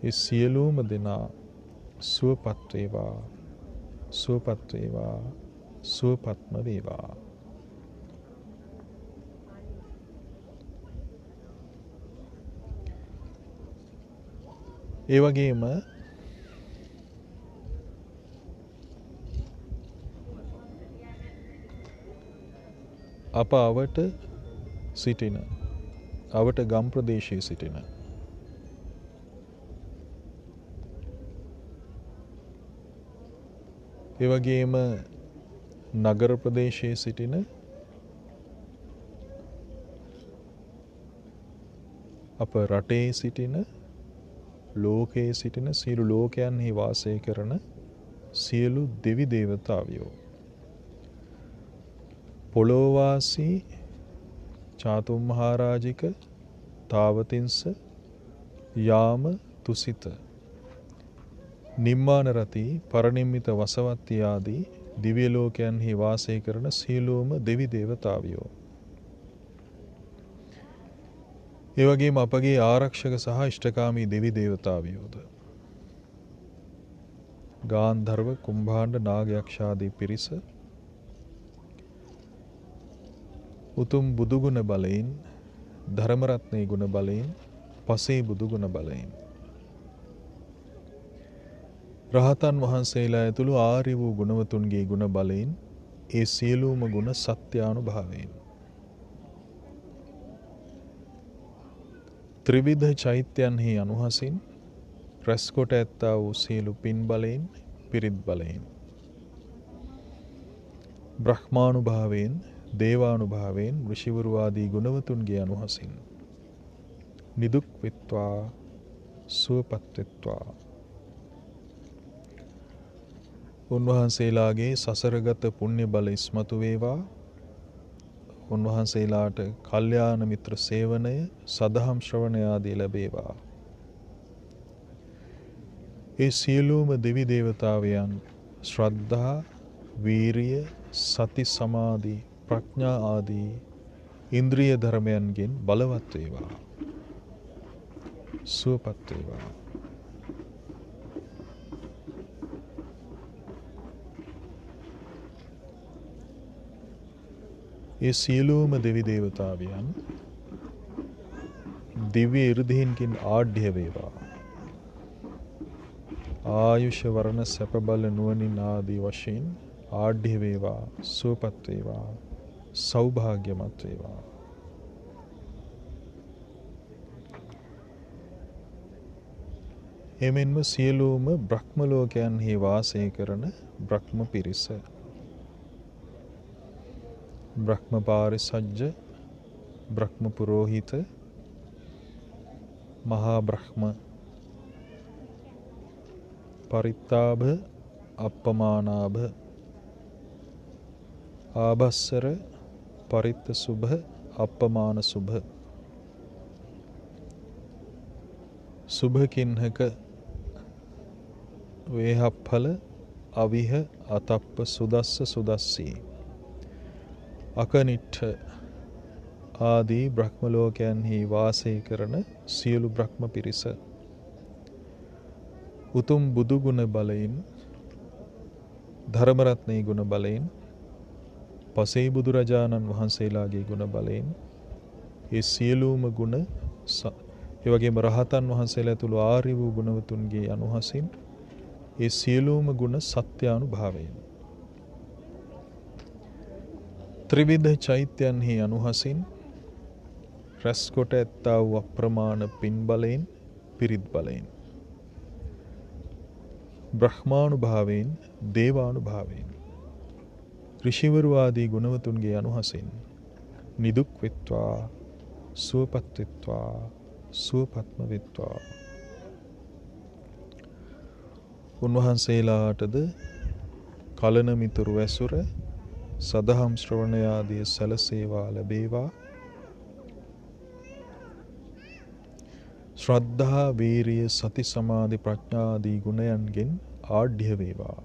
ඒ සියලුම දෙනා සුවපත් වේවා, සුවපත් වේවා, සුවපත්ම වේවා. ඒ වගේම අප අවට සිටින, අවට ගම් ප්‍රදේශයේ සිටින ඒ වගේම නගර ප්‍රදේශයේ සිටින අප රටේ සිටින, ලෝකයේ සිටින, සියලු ලෝකයන්හි වාසය කරන සියලු දෙවි දේවතාවියෝ, පොළොවාසී, චාතුම් මහරජික, තාවතිංස, යාම, තුසිත, නිම්මාන රති, පරනිම්මිත, වසවත්ති ආදී දිව්‍ය ලෝකයන්හි වාසය කරන සියලුම දෙවි දේවතාවියෝ, ඒ වගේම අපගේ ආරක්ෂක සහ ඉෂ්ඨකාමී දෙවි දේවතාවියෝද, ගාන්ධර්ව, කුම්භාණ්ඩ, නාග, යක්ෂ ආදී පිරිස උතුම් බුදුගුණ බලයෙන්, ධර්මරත්නයේ ගුණ බලයෙන්, පසේ බුදුගුණ බලයෙන්, රහතන් වහන්සේලා ඇතුළු ආර්ය වූ ගුණවතුන්ගේ ගුණ බලයෙන්, ඒ සියලුම ගුණ සත්‍යානුභාවයෙන්, ත්‍රිවිධ චෛත්‍යයන්හි අනුහසින් රැස්කොට ඇත්තා වූ සියලු පින් බලයෙන්, පිරිත් බලයෙන්, බ්‍රහ්මානුභාවයෙන්, දේවානුභාවයෙන්, ඍෂිවරු ආදී ගුණවතුන්ගේ අනුහසින් නිදුක් වෙත්වා, සුවපත් වෙත්වා. උන්වහන්සේලාගේ සසරගත පුණ්‍ය බල ඉස්මතු වේවා. උන්වහන්සේලාට කල්යාණ මිත්‍ර සේවනය, සදහම් ශ්‍රවණය ආදී ලැබේවා. ඒ සියලුම දෙවි දේවතාවයන් ශ්‍රද්ධා, වීරිය, සති, සමාධි, ප්‍රඥා ආදී ඉන්ද්‍රිය ධර්මයන්ගෙන් බලවත් වේවා, සුවපත් වේවා. ඒ සියලුම දෙවි දේවතාවයන් දිව්‍ය ඉර්ධීන්කින් ආඩ්‍ය වේවා. ආයුෂ, වරණ, සැප, බල, නුවණින් ආදී වශයෙන් ආඩ්‍ය වේවා, සුවපත් වේවා, සෞභාග්‍යමත් වේවා. එමෙන්ම සියලුම බ්‍රහ්ම ලෝකයන්හි වාසය කරන බ්‍රහ්ම පිරිස, බ්‍රහ්ම පාරිසජ්ජ, බ්‍රහ්ම පුරෝහිත, මහා බ්‍රහ්ම පරිත්තාභ, අප්පමානාභ, ආභස්සර, පරිත්ත සුභ, අප්පමාන සුභ, සුභකින්හක, වේහප්ඵල, අවිහ, අතප්ප, සුදස්ස, සුදස්සී, අකනිට්ඨ ආදී බ්‍රහ්ම ලෝකයන්හි වාසය කරන සියලු බ්‍රහ්ම පිරිස උතුම් බුදු ගුණ බලයෙන්, ධර්මරත්නයේ ගුණ බලයෙන්, පසේ බුදුරජාණන් වහන්සේලාගේ ගුණ බලයෙන්, ඒ සියලුම ගුණ, ඒ වගේම රහතන් වහන්සේලා තුළු ආර්ය වූ ගුණවතුන්ගේ අනුහසින් ඒ සියලුම ගුණ සත්‍යානුභාවයෙන්, ත්‍රිවිධ චෛත්‍යයන්හි අනුහසින් රැස්කොට ඇත්තා වූ අප්‍රමාණ පින් බලයෙන්, පිරිත් බලයෙන්, බ්‍රහ්මානුභාවයෙන්, දේවානුභාවයෙන්, ඍෂිවරු ආදී ගුණවතුන්ගේ අනුහසින් නිදුක් වෙත්වා, සුවපත් වෙත්වා, සුවපත්ම වෙත්වා. උන්වහන්සේලාටද කලන මිතුරු ඇසුර, සදහම් ශ්‍රවණය ආදී සැලසේවා ලැබේවා. ශ්‍රද්ධා, වීරිය, සති, සමාධි, ප්‍රඥා ආදී ගුණයන්ගෙන් ආඩ්‍ය වේවා.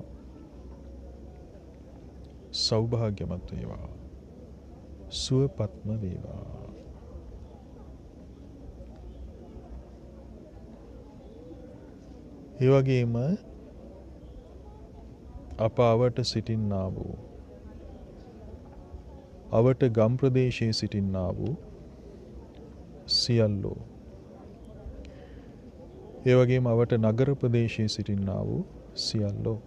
සෞභාග්‍යමත් වේවා. සුවපත්ම වේවා. ඒ වගේම අප අවට සිටින්නා වූ අවට ගම් ප්‍රදේශයේ සිටින්නා වූ සියල්ලෝ, ඒ වගේම අවට නගර ප්‍රදේශයේ සිටින්නා වූ සියල්ලෝ,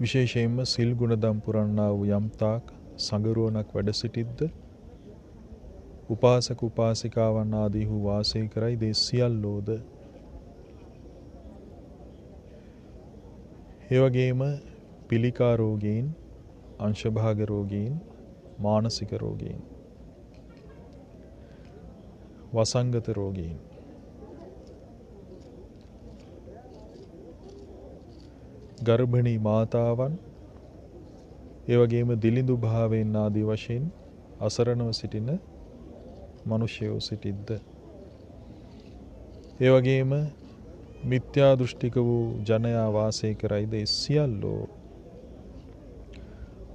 විශේෂයෙන්ම සිල් ගුණදම් පුරන්නා වූ යම්තාක් සඟරුවනක් වැඩ සිටිද්ද, උපාසක උපාසිකාවන් ආදී වූ වාසය කරයි දේ සියල්ලෝද, ඒ වගේම පිළිකා රෝගීන්, අංශභාග රෝගීන්, මානසික රෝගීන්, වසංගත රෝගීන්, ගර්භණී මාතාවන්, ඒ වගේම දිලිඳු භාවයෙන් ආදී වශයෙන් අසරණව සිටින මිනිසයෝ සිටිද්ද, ඒ වගේම මිත්‍යා දෘෂ්ටික වූ ජනයා වාසය කරයිද ඒ සියල්ලෝ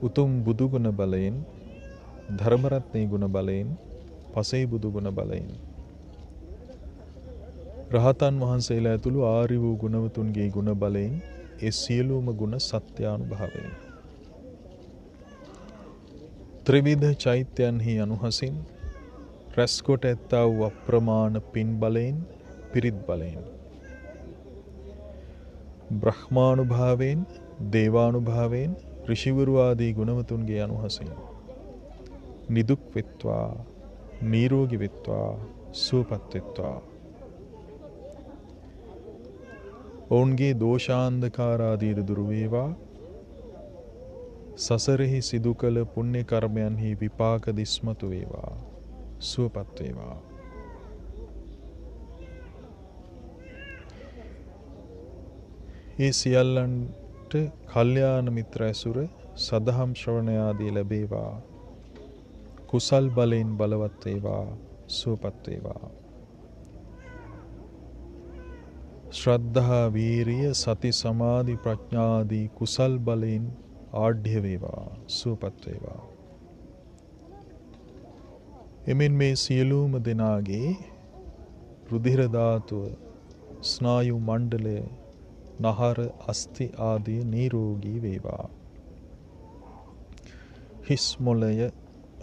උතුම් බුදු ගුණ බලයෙන්, ධර්මරත්නයේ ගුණ බලයෙන්, පසේ බුදු ගුණ බලයෙන්, රහතන් වහන්සේලා ඇතුළු ආර්ය වූ ගුණවතුන්ගේ ගුණ බලයෙන්, ඒ සියලුම ගුණ සත්‍යානුභවයෙන්, ත්‍රිවිධ චෛත්‍යයන්හි අනුහසින් රැස්කොට ඇත්තා වූ අප්‍රමාණ පින් බලයෙන්, පිරිත් බලයෙන්, බ්‍රහ්මානුභාවයෙන්, දේවානුභාවයෙන්, ඍෂිවරු ආදී ගුණවතුන්ගේ අනුහසින් නිදුක් වෙත්වා, නිරෝගී වෙත්වා, සුවපත් වෙත්වා. ඔවුන්ගේ දෝෂාන්ධකාර ආදී දුරු වේවා. සසරෙහි සිදු කළ පුණ්‍ය කර්මයන්හි විපාක දිස්මතු වේවා, සුවපත් වේවා. ඒ සියල්ලන්ට කල්යාණ මිත්‍ර ඇසුර, සදහම් ශ්‍රවණය ආදී ලැබේවා. කුසල් බලයෙන් බලවත් වේවා, සුවපත් වේවා. ශ්‍රද්ධා, වීරිය, සති, සමාධි, ප්‍රඥා ආදී කුසල් බලයෙන් ආඩ්‍ය වේවා, සුවපත් වේවා. එමෙන් මේ සියලුම දෙනාගේ රුධිර ධාතුව, ස්නායු මණ්ඩලය, නහර, අස්ථි ආදී නිරෝගී වේවා. හිස් මොළය,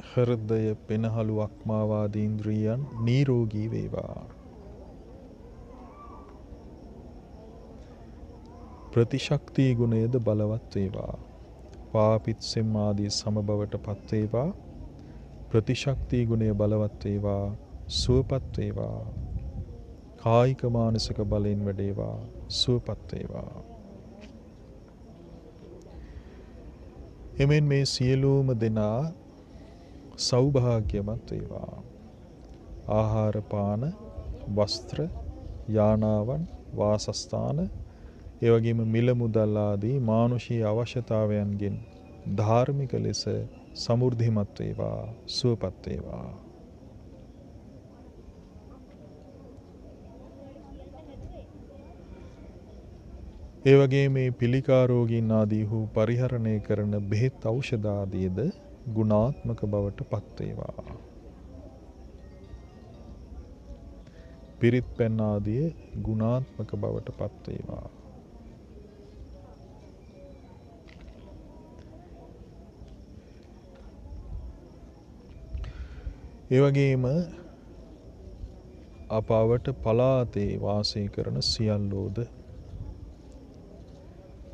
හෘදය, පෙනහළු, අක්මාවාදී ඉන්ද්‍රියයන් නිරෝගී වේවා. ප්‍රතිශක්ති ගුණයද බලවත් වේවා. පාපිත්සෙම් ආදී සමබවට පත් වේවා. ප්‍රතිශක්ති ගුණය බලවත් වේවා, සුවපත් වේවා. කායික මානසික බලයෙන් වැඩේවා, සුවපත් වේවා. එමෙන් මේ සියලුම දෙනා සෞභාග්‍යමත් වේවා. ආහාර පාන, වස්ත්‍ර, යානාවන්, වාසස්ථාන, ඒ වගේම මිල මුදල් ආදී මානුෂීය අවශ්‍යතාවයන්ගෙන් ධාර්මික ලෙස සමෘද්ධිමත් වේවා, සුවපත් වේවා. ඒ වගේ මේ පිළිකා රෝගීන් ආදී වූ පරිහරණය කරන බෙහෙත් ඖෂධ ආදීද ගුණාත්මක බවට පත් වේවා. පිරිත් පැන් ආදී ගුණාත්මක බවට පත් වේවා. ඒ වගේම අපවට පලාතේ වාසය කරන සියල්ලෝද,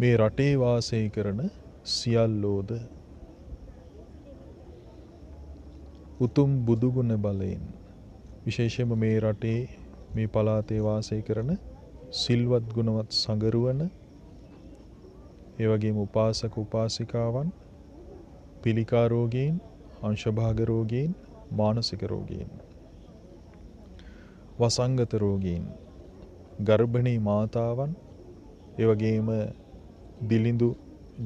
මේ රටේ වාසය කරන සියල්ලෝද උතුම් බුදුගුණ බලයෙන්, විශේෂයෙන්ම මේ රටේ මේ පලාතේ වාසය කරන සිල්වත් ගුණවත් සඟරුවන, ඒ වගේම උපාසක උපාසිකාවන්, පිළිකා රෝගීන්, අංශභාග රෝගීන්, මානසික රෝගීන්, වසංගත රෝගීන්, ගර්භණී මාතාවන්, ඒ වගේම දිලිඳු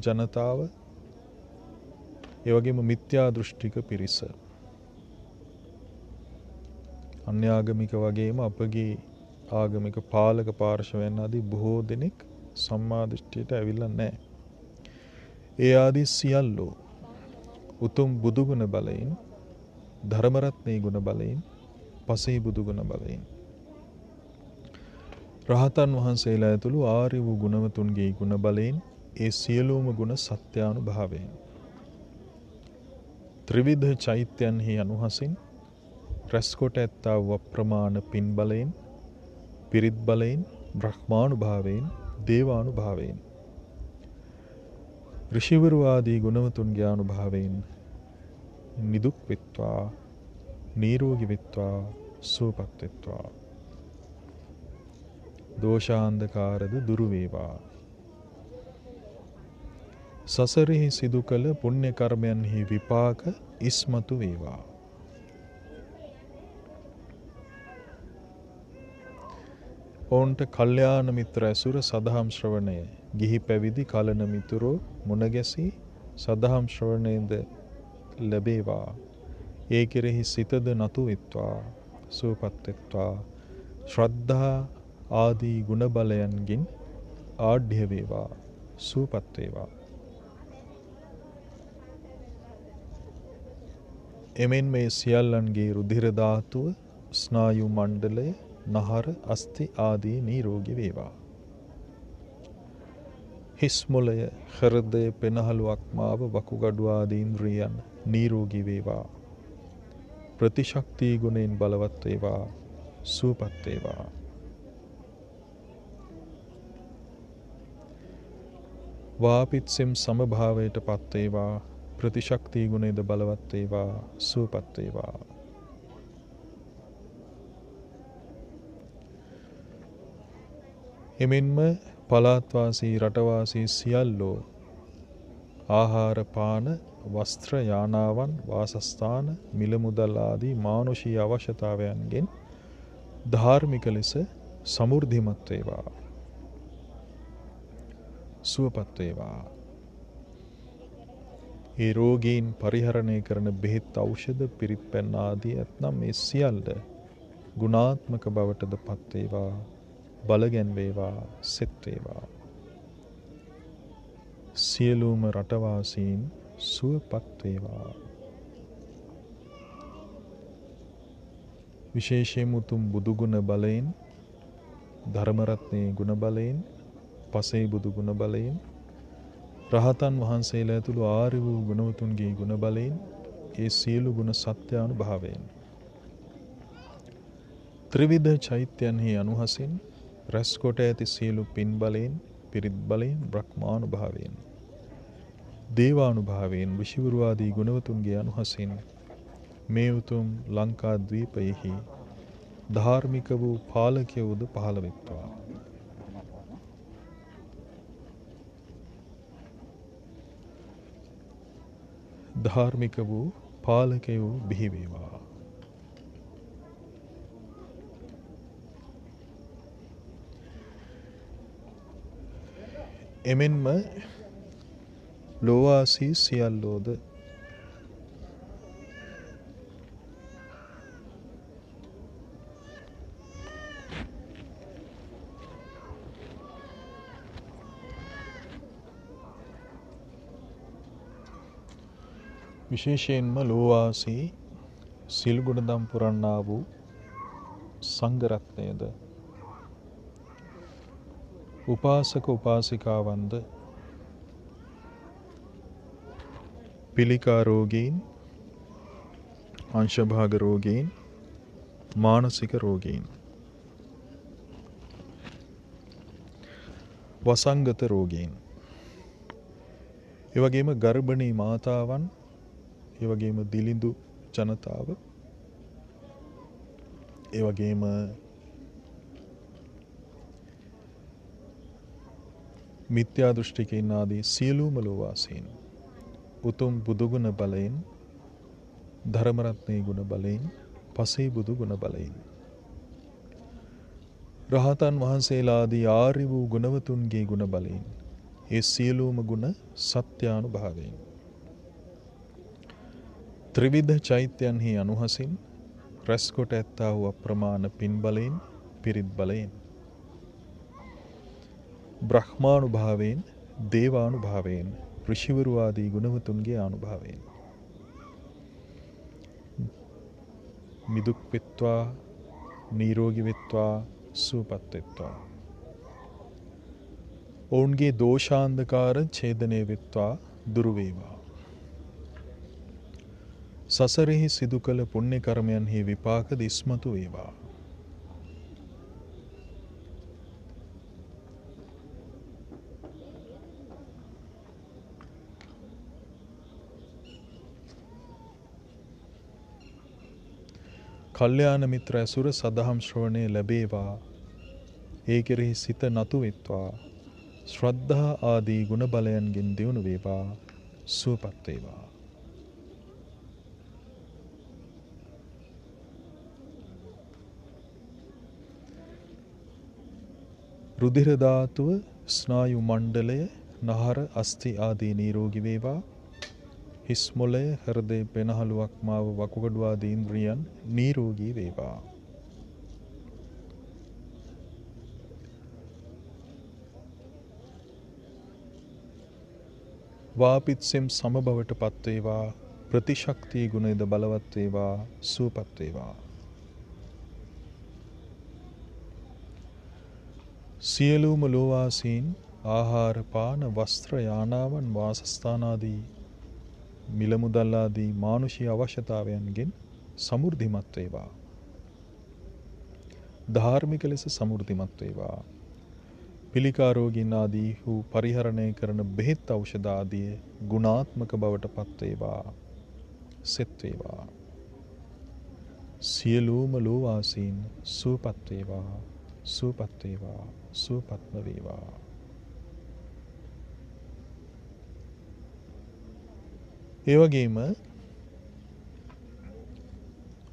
ජනතාව, ඒ වගේම මිත්‍යා දෘෂ්ටික පිරිස, අන්‍යාගමික වගේම අපගේ ආගමික පාලක පාර්ශවයන් ආදී බොහෝ දෙනෙක් සම්මා දෘෂ්ටියට ඇවිල්ලා නැහැ. ඒ ආදී සියල්ලෝ උතුම් බුදුගුණ බලයෙන්, ධර්මරත්නයේ ගුණ බලයෙන්, පසේ බුදුගුණ බලයෙන්, රහතන් වහන්සේලා ඇතුළු ආර්ය වූ ගුණවතුන්ගේ ගුණ බලයෙන්, ඒ සියලුම ගුණ සත්‍යානුභාවයෙන්, ත්‍රිවිධ චෛත්‍යයන්හි අනුහසින් රැස්කොට ඇත්තා වූ අප්‍රමාණ පින් බලයෙන්, පිරිත් බලයෙන්, බ්‍රහ්මානුභාවයෙන්, දේවානුභාවයෙන්, ඍෂිවරු ආදී ගුණවතුන්ගේ අනුභාවයෙන් නිදුක් වෙත්වා, නිරෝගී වෙත්වා, සුවපත් වෙත්වා. දෝෂාන්ධකාරද දුරු වේවා. සසරෙහි සිදු කළ පුණ්‍ය කර්මයන්හි විපාක ඉස්මතු වේවා. ඔවුන්ට කල්යාණ මිත්‍ර ඇසුර, සදහම් ශ්‍රවණය, ගිහි පැවිදි කලන මිතුරෝ මුණගැසී සදහම් ශ්‍රවණයද ලැබේවා. ඒ කෙරෙහි සිතද නතු වෙත්වා, සුවපත් වෙත්වා. ශ්‍රද්ධා ආදී ගුණ බලයන්ගින් ආඩ්‍ය වේවා, සුවපත් වේවා. එමෙන් මේ සියල්ලන්ගේ රුධිර ධාතුව, ස්නායු මණ්ඩලය, නහර, අස්ථි ආදී නිරෝගී වේවා. හිස් මොළය, හෘදය, පෙනහළු අක්මාව, වකුගඩු ආදී ඉන්ද්‍රියයන් නිරෝගී වේවා. ප්‍රතිශක්ති ගුණයෙන් බලවත් වේවා, සුවපත් වේවා. වාපිත්සෙම් සමභාවයට පත් වේවා. ප්‍රතිශක්ති ගුණයද බලවත් වේවා, සුවපත් වේවා. එමෙන්ම පළාත්වාසී රටවාසී සියල්ලෝ ආහාර පාන, වස්ත්‍ර, යානාවන්, වාසස්ථාන, මිල මුදල් ආදී මානුෂීය අවශ්‍යතාවයන්ගෙන් ධාර්මික ලෙස සමෘද්ධිමත් වේවා, සුවපත් වේවා. ඒ රෝගීන් පරිහරණය කරන බෙහෙත්, ඖෂධ, පිරිත් පැන් ආදී ඇතනම් මේ සියල්ල ගුණාත්මක බවටද පත් වේවා, බලගැන් වේවා, සෙත් වේවා. සියලුම රටවාසීන් සුවපත් වේවා. විශේෂයෙන් උතුම් බුදුගුණ බලයෙන්, ධර්මරත්නයේ ගුණ බලයෙන්, පසේ බුදු ගුණ බලයෙන්, රහතන් වහන්සේලා ඇතුළු ආර්ය වූ ගුණවතුන්ගේ ගුණ බලයෙන්, ඒ සියලු ගුණ සත්‍යානුභාවයෙන්, ත්‍රිවිධ චෛත්‍යයන්හි අනුහසින් රැස්කොට ඇති සියලු පින් බලයෙන්, පිරිත් බලයෙන්, බ්‍රහ්මානුභාවයෙන්, දේවානුභාවයෙන්, ඍෂිවරු ආදී ගුණවතුන්ගේ අනුහසින් මේ උතුම් ලංකාද්වීපයෙහි ධාර්මික වූ පාලකයෝද පහළ වෙත්වා. ධාර්මික වූ පාලකයෝ බිහි වේවා. එමෙන්ම ලෝවාසී සියල්ලෝද විශේෂයෙන්ම ලෝවාසී සිල් ගුණදම් පුරන්නා වූ සංඝරත්නයද, උපාසක උපාසිකාවන්ද, පිළිකා රෝගීන්, අංශභාග රෝගීන්, මානසික රෝගීන්, වසංගත රෝගීන්, එවැගේම ගර්භණී මාතාවන්, එවැගේම දිලිඳු ජනතාව, එවැගේම මිත්‍යා දෘෂ්ටිකයින් ආදී සියලුම ලෝවාසීන් උතුම් බුදුගුණ බලයෙන්, ධර්මරත්නයේ ගුණ බලයෙන්, පසේ බුදු ගුණ බලයෙන්, රහතන් වහන්සේලා ආදී ආර්ය වූ ගුණවතුන්ගේ ගුණ බලයෙන්, ඒ සියලුම ගුණ සත්‍යානුභාවයෙන්, ත්‍රිවිධ චෛත්‍යයන්හි අනුහසින් රැස්කොට ඇත්තා වූ අප්‍රමාණ පින් බලයෙන්, පිරිත් බලයෙන්, බ්‍රහ්මානුභාවයෙන්, දේවානුභාවයෙන්, ඍෂිවරු ආදී ගුණවතුන්ගේ අනුභවයෙන් මිදුක් වෙත්වා, නිරෝගී වෙත්වා, සුවපත් වෙත්වා. ඔවුන්ගේ දෝෂාන්ධකාර ඡේදනය වෙත්වා, දුරු වේවා. සසරෙහි සිදු කළ පුණ්‍ය කර්මයන්හි විපාක දිස්මතු වේවා. කල්යාණ මිත්‍ර ඇසුර සදහම් ශ්‍රවණය ලැබේවා. ඒ කෙරෙහි සිත නතු වෙත්වා. ශ්‍රද්ධා ආදී ගුණ බලයන්ගෙන් දියුණු වේවා, සුවපත් වේවා. රුධිර ධාතුව, ස්නායු මණ්ඩලය, නහර, අස්ථි ආදී නිරෝගී වේවා. හිස් මොළය, හෘදය, පෙනහළුවක් මාව, වකුගඩු ආදී ඉන්ද්‍රියන් නිරෝගී වේවා. වාපිත්සෙම් සමබවට පත් වේවා. ප්‍රතිශක්තිය ගුණයද බලවත් වේවා, සුවපත් වේවා. සියලුම ලෝවාසීන් ආහාර පාන වස්ත්‍ර යානාවන් වාසස්ථාන ආදී මිල මුදල් ආදී මානුෂීය අවශ්‍යතාවයන්ගෙන් සමෘද්ධිමත් වේවා. ධාර්මික ලෙස සමෘද්ධිමත් වේවා. පිළිකා රෝගීන් ආදී වූ පරිහරණය කරන බෙහෙත් ඖෂධ ආදී ගුණාත්මක බවට පත් වේවා, සෙත් වේවා. සියලුම ලෝවාසීන් සුවපත් වේවා, සුවපත් වේවා, සුවපත්ම වේවා. ඒ වගේම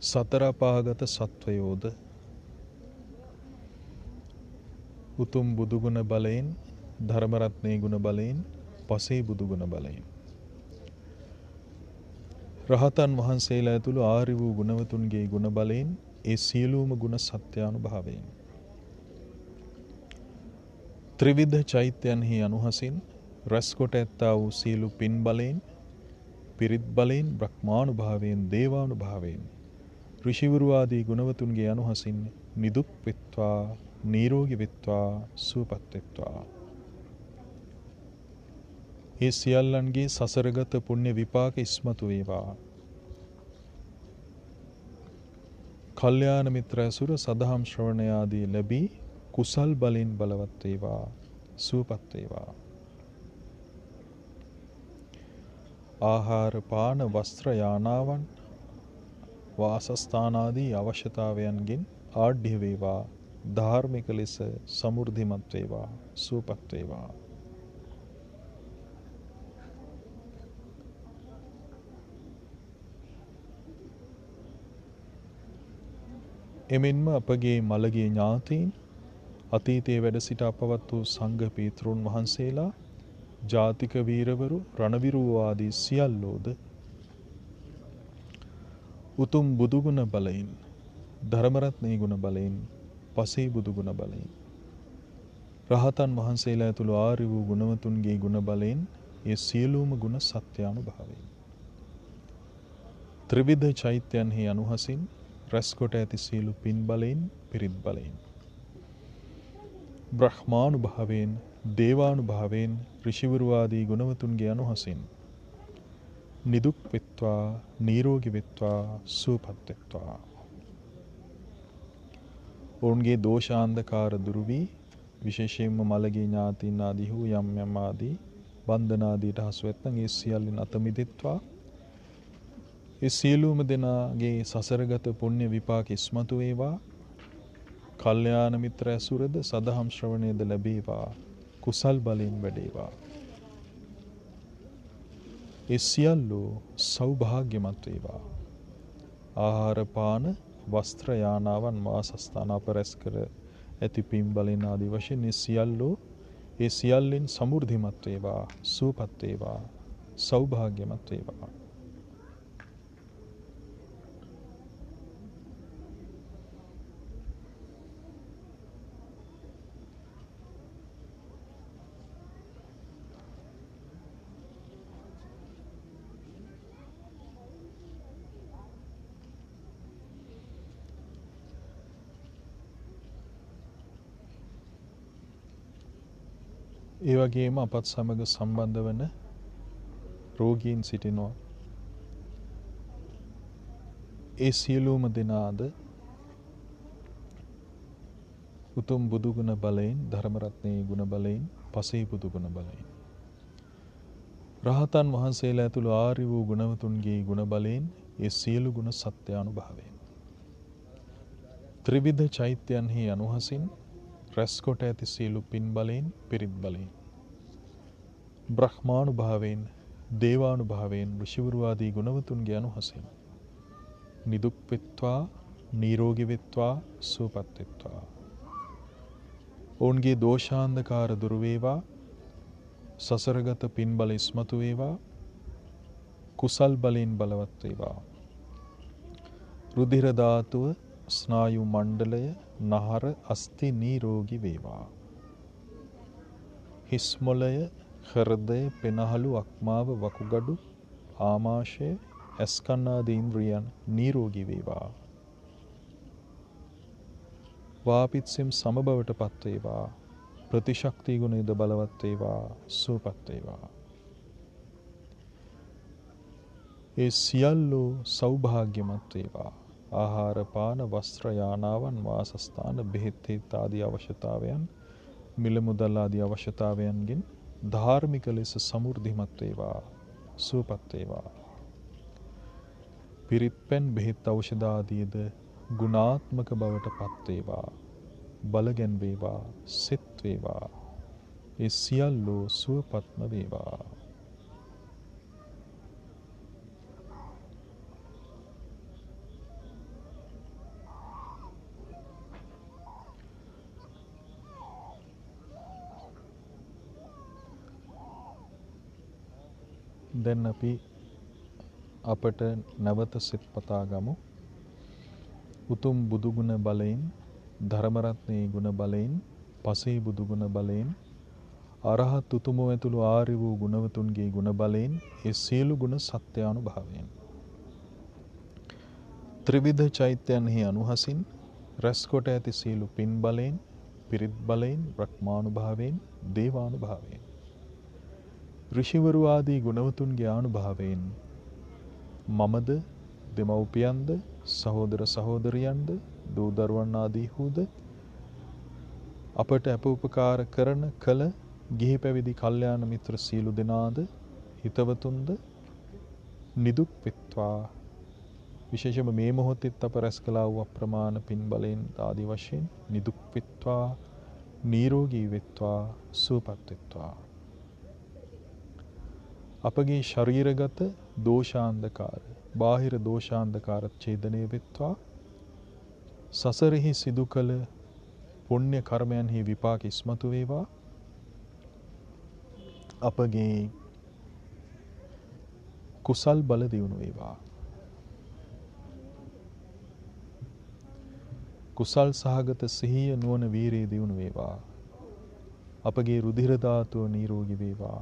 සතර අපාගත සත්වයෝද උතුම් බුදුගුණ බලයෙන්, ධර්මරත්නයේ ගුණ බලයෙන්, පසේ බුදුගුණ බලයෙන්, රහතන් වහන්සේලා ඇතුළු ආර්ය වූ ගුණවතුන්ගේ ගුණ බලයෙන්, ඒ සියලුම ගුණ සත්‍යානුභවයෙන්, ත්‍රිවිධ චෛත්‍යයන්හි අනුහසින් රැස්කොට ඇත්තා වූ සියලු පින් බලයෙන්, පිරිත් බලයෙන්, බ්‍රහ්මානුභාවයෙන්, දේවානුභාවයෙන්, ඍෂිවරු ආදී ගුණවතුන්ගේ අනුහසින් නිදුක් වෙත්වා, නිරෝගී වෙත්වා, සුවපත් වෙත්වා. ඒ සියල්ලන්ගේ සසරගත පුණ්‍ය විපාක ඉස්මතු වේවා. කල්යාණ මිත්‍ර ඇසුර සදහම් ශ්‍රවණය ආදී ලැබී කුසල් බලෙන් බලවත් වේවා, සුවපත් වේවා. ආහාර පාන වස්ත්‍ර යානාවන් වාසස්ථාන ආදී අවශ්‍යතාවයන්ගෙන් ආඩ්‍ය වේවා. ධාර්මික ලෙස සමෘද්ධිමත් වේවා, සුවපත් වේවා. එමෙන්ම අපගේ මළගිය ඥාතීන්, අතීතයේ වැඩ සිට අපවත් වූ සංඝ පීතෘන් වහන්සේලා, ජාතික වීරවරු, රණවිරුවෝ ආදී සියල්ලෝද උතුම් බුදුගුණ බලයෙන්, ධර්මරත්නයේ ගුණ බලයෙන්, පසේ බුදුගුණ බලයෙන්, රහතන් වහන්සේලා ඇතුළු ආර්ය වූ ගුණවතුන්ගේ ගුණ බලයෙන්, ඒ සියලුම ගුණ සත්‍යානුභවයෙන්, ත්‍රිවිධ චෛත්‍යයන්හි අනුහසින් රැස්කොට ඇති සියලු පින් බලයෙන්, පිරිත් බලයෙන්, බ්‍රහ්මානුභාවයෙන්, දේවානුභාවයෙන්, ඍෂිවරු ආදී ගුණවතුන්ගේ අනුහසින් නිදුක් වෙත්වා, නිරෝගී වෙත්වා, සුවපත් වෙත්වා. ඔවුන්ගේ දෝෂාන්ධකාර දුරු වී, විශේෂයෙන්ම මළගිය ඥාතීන් ආදී වූ යම් යම් ආදී බන්ධනාදීට හසු ඇත්නම් ඒ සියල්ලෙන් අත මිදෙත්වා. ඒ සියලුම දෙනාගේ සසරගත පුණ්‍ය විපාක ඉස්මතු වේවා. කල්යාණ මිත්‍ර ඇසුරද සදහම් ශ්‍රවණයද ලැබේවා, කුසල් බලයෙන් වැඩේවා. ඒ සියල්ලෝ සෞභාග්‍යමත් වේවා. ආහාර පාන වස්ත්‍ර යානාවන් වාසස්ථාන අප රැස් කර ඇති පින් බලෙන් ආදී වශයෙන් ඒ සියල්ලෝ ඒ සියල්ලෙන් සමෘද්ධිමත් වේවා, සුවපත් වේවා, සෞභාග්‍යමත් වේවා. ඒ වගේම අපත් සමග සම්බන්ධ වන රෝගීන් සිටිනවා. ඒ සියලුම දෙනාද උතුම් බුදු ගුණ බලයෙන්, ධර්ම රත්නයේ ගුණ බලයෙන්, පසේ බුදු ගුණ බලයෙන්, රහතන් වහන්සේලා ඇතුළු ආර්ය වූ ගුණවතුන්ගේ ගුණ බලයෙන්, ඒ සියලු ගුණ සත්‍යානුභාවයෙන්, ත්‍රිවිධ චෛත්‍යයන්හි අනුහසින් රැස්කොට ඇති සියලු පින් බලයෙන්, පිරිත් බලයෙන්, බ්‍රහ්මානුභාවයෙන්, දේවානුභාවයෙන්, ඍෂිවරු ආදී ගුණවතුන්ගේ අනුහසින් නිදුක් වෙත්වා, නිරෝගී වෙත්වා, සුවපත් වෙත්වා. ඔවුන්ගේ දෝෂාන්ධකාර දුරු වේවා, සසරගත පින් බල ඉස්මතු වේවා, කුසල් බලයෙන් බලවත් වේවා. රුධිර ධාතුව, ස්නායු මණ්ඩලය, නහර, අස්ථි නිරෝගී වේවා. හිස් මොළය, හෘදය, පෙනහළු, අක්මාව, වකුගඩු, ආමාශය, ඇස්කන් ආදී ඉන්ද්‍රියන් නිරෝගී වේවා. වාපිත්සෙම් සමබවට පත් වේවා. ප්‍රතිශක්ති ගුණයද බලවත් වේවා, සුවපත් වේවා. ඒ සියල්ලෝ සෞභාග්‍යමත් වේවා. ආහාර පාන, වස්ත්‍ර, යානාවන්, වාසස්ථාන, බෙහෙත් ආදී අවශ්‍යතාවයන්, මිල මුදල් ආදී අවශ්‍යතාවයන්ගෙන් ධාර්මික ලෙස සමෘද්ධිමත් වේවා, සුවපත් වේවා. පිරිත් පැන්, බෙහෙත්, ඖෂධ ආදීද ගුණාත්මක බවට පත් වේවා, බලගැන් වේවා, සෙත් වේවා. ඒ සියල්ලෝ සුවපත්ම වේවා. දැන් අපි අපට නැවත සිත පතා ගමු. උතුම් බුදු ගුණ බලයෙන්, ධර්ම රත්නයේ ගුණ බලයෙන්, පසේ බුදු ගුණ බලයෙන්, අරහත් උතුමෝ ඇතුළු ආර්ය වූ ගුණවතුන්ගේ ගුණ බලයෙන්, ඒ සියලු ගුණ සත්‍යානුභාවයෙන්, ත්‍රිවිධ චෛත්‍යයන්හි අනුහසින් රැස්කොට ඇති සියලු පින් බලයෙන්, පිරිත් බලයෙන්, බ්‍රහ්මානුභාවයෙන්, දේවානුභාවයෙන්, ඍෂිවරු ආදී ගුණවතුන්ගේ ආනුභාවයෙන් මමද, දෙමව්පියන්ද, සහෝදර සහෝදරියන්ද, දූ දරුවන් ආදීහුද අපට අපෝපකාර කරන කල ගිහි පැවිදි කල්යාණ මිත්‍ර සියලු දෙනාද, හිතවතුන්ද නිදුක් වෙත්වා. විශේෂම මේ මොහොතෙත් අප රැස් කළා වූ අප්‍රමාණ පින් බලයෙන් ආදී වශයෙන් නිදුක් වෙත්වා, නිරෝගී වෙත්වා, සුවපත් වෙත්වා. අපගේ ශරීරගත දෝෂාන්ධකාර, බාහිර දෝෂාන්ධකාර ඡේදනය වෙත්වා. සසරෙහි සිදු කළ පුණ්‍ය කර්මයන්හි විපාක ඉස්මතු වේවා. අපගේ කුසල් බල දියුණු වේවා. කුසල් සහගත සිහිය, නුවණ, වීරිය දියුණු වේවා. අපගේ රුධිර ධාතුව නිරෝගී වේවා.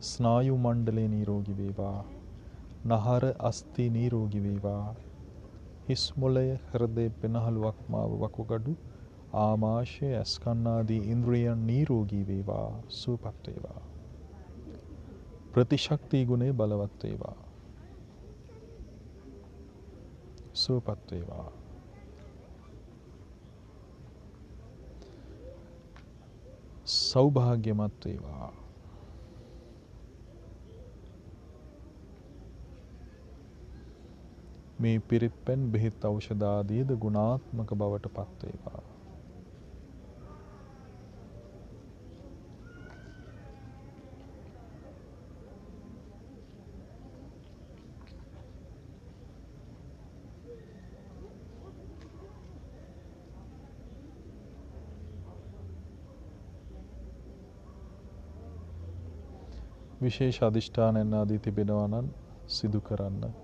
ස්නායු මණ්ඩලය නිරෝගී වේවා. නහර, අස්ථි නිරෝගී වේවා. හිස් මොළය, හෘදය, පෙනහළු, අක්මාව, වකුගඩු, ආමාශය, ඇස්කන් ආදී ඉන්ද්‍රියන් නිරෝගී වේවා, සුවපත් වේවා. ප්‍රතිශක්ති ගුණය බලවත් වේවා, සුවපත් වේවා. සෞභාග්‍යමත් වේවා. මේ පිරිත් පැන්, බෙහෙත්, ඖෂධ ආදීද ගුණාත්මක බවට පත් වේවා. විශේෂ අධිෂ්ඨානයන් ආදී තිබෙනවා නම් සිදු කරන්න.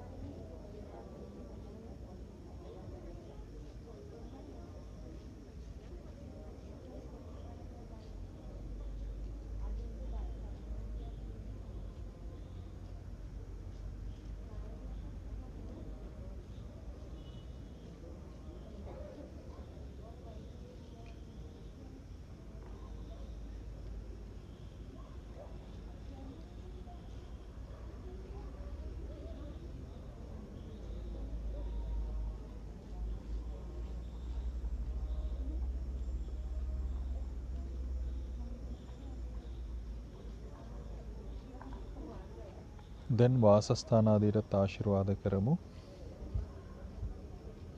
දැන් වාසස්ථාන ආදීට ආශිර්වාද කරමු.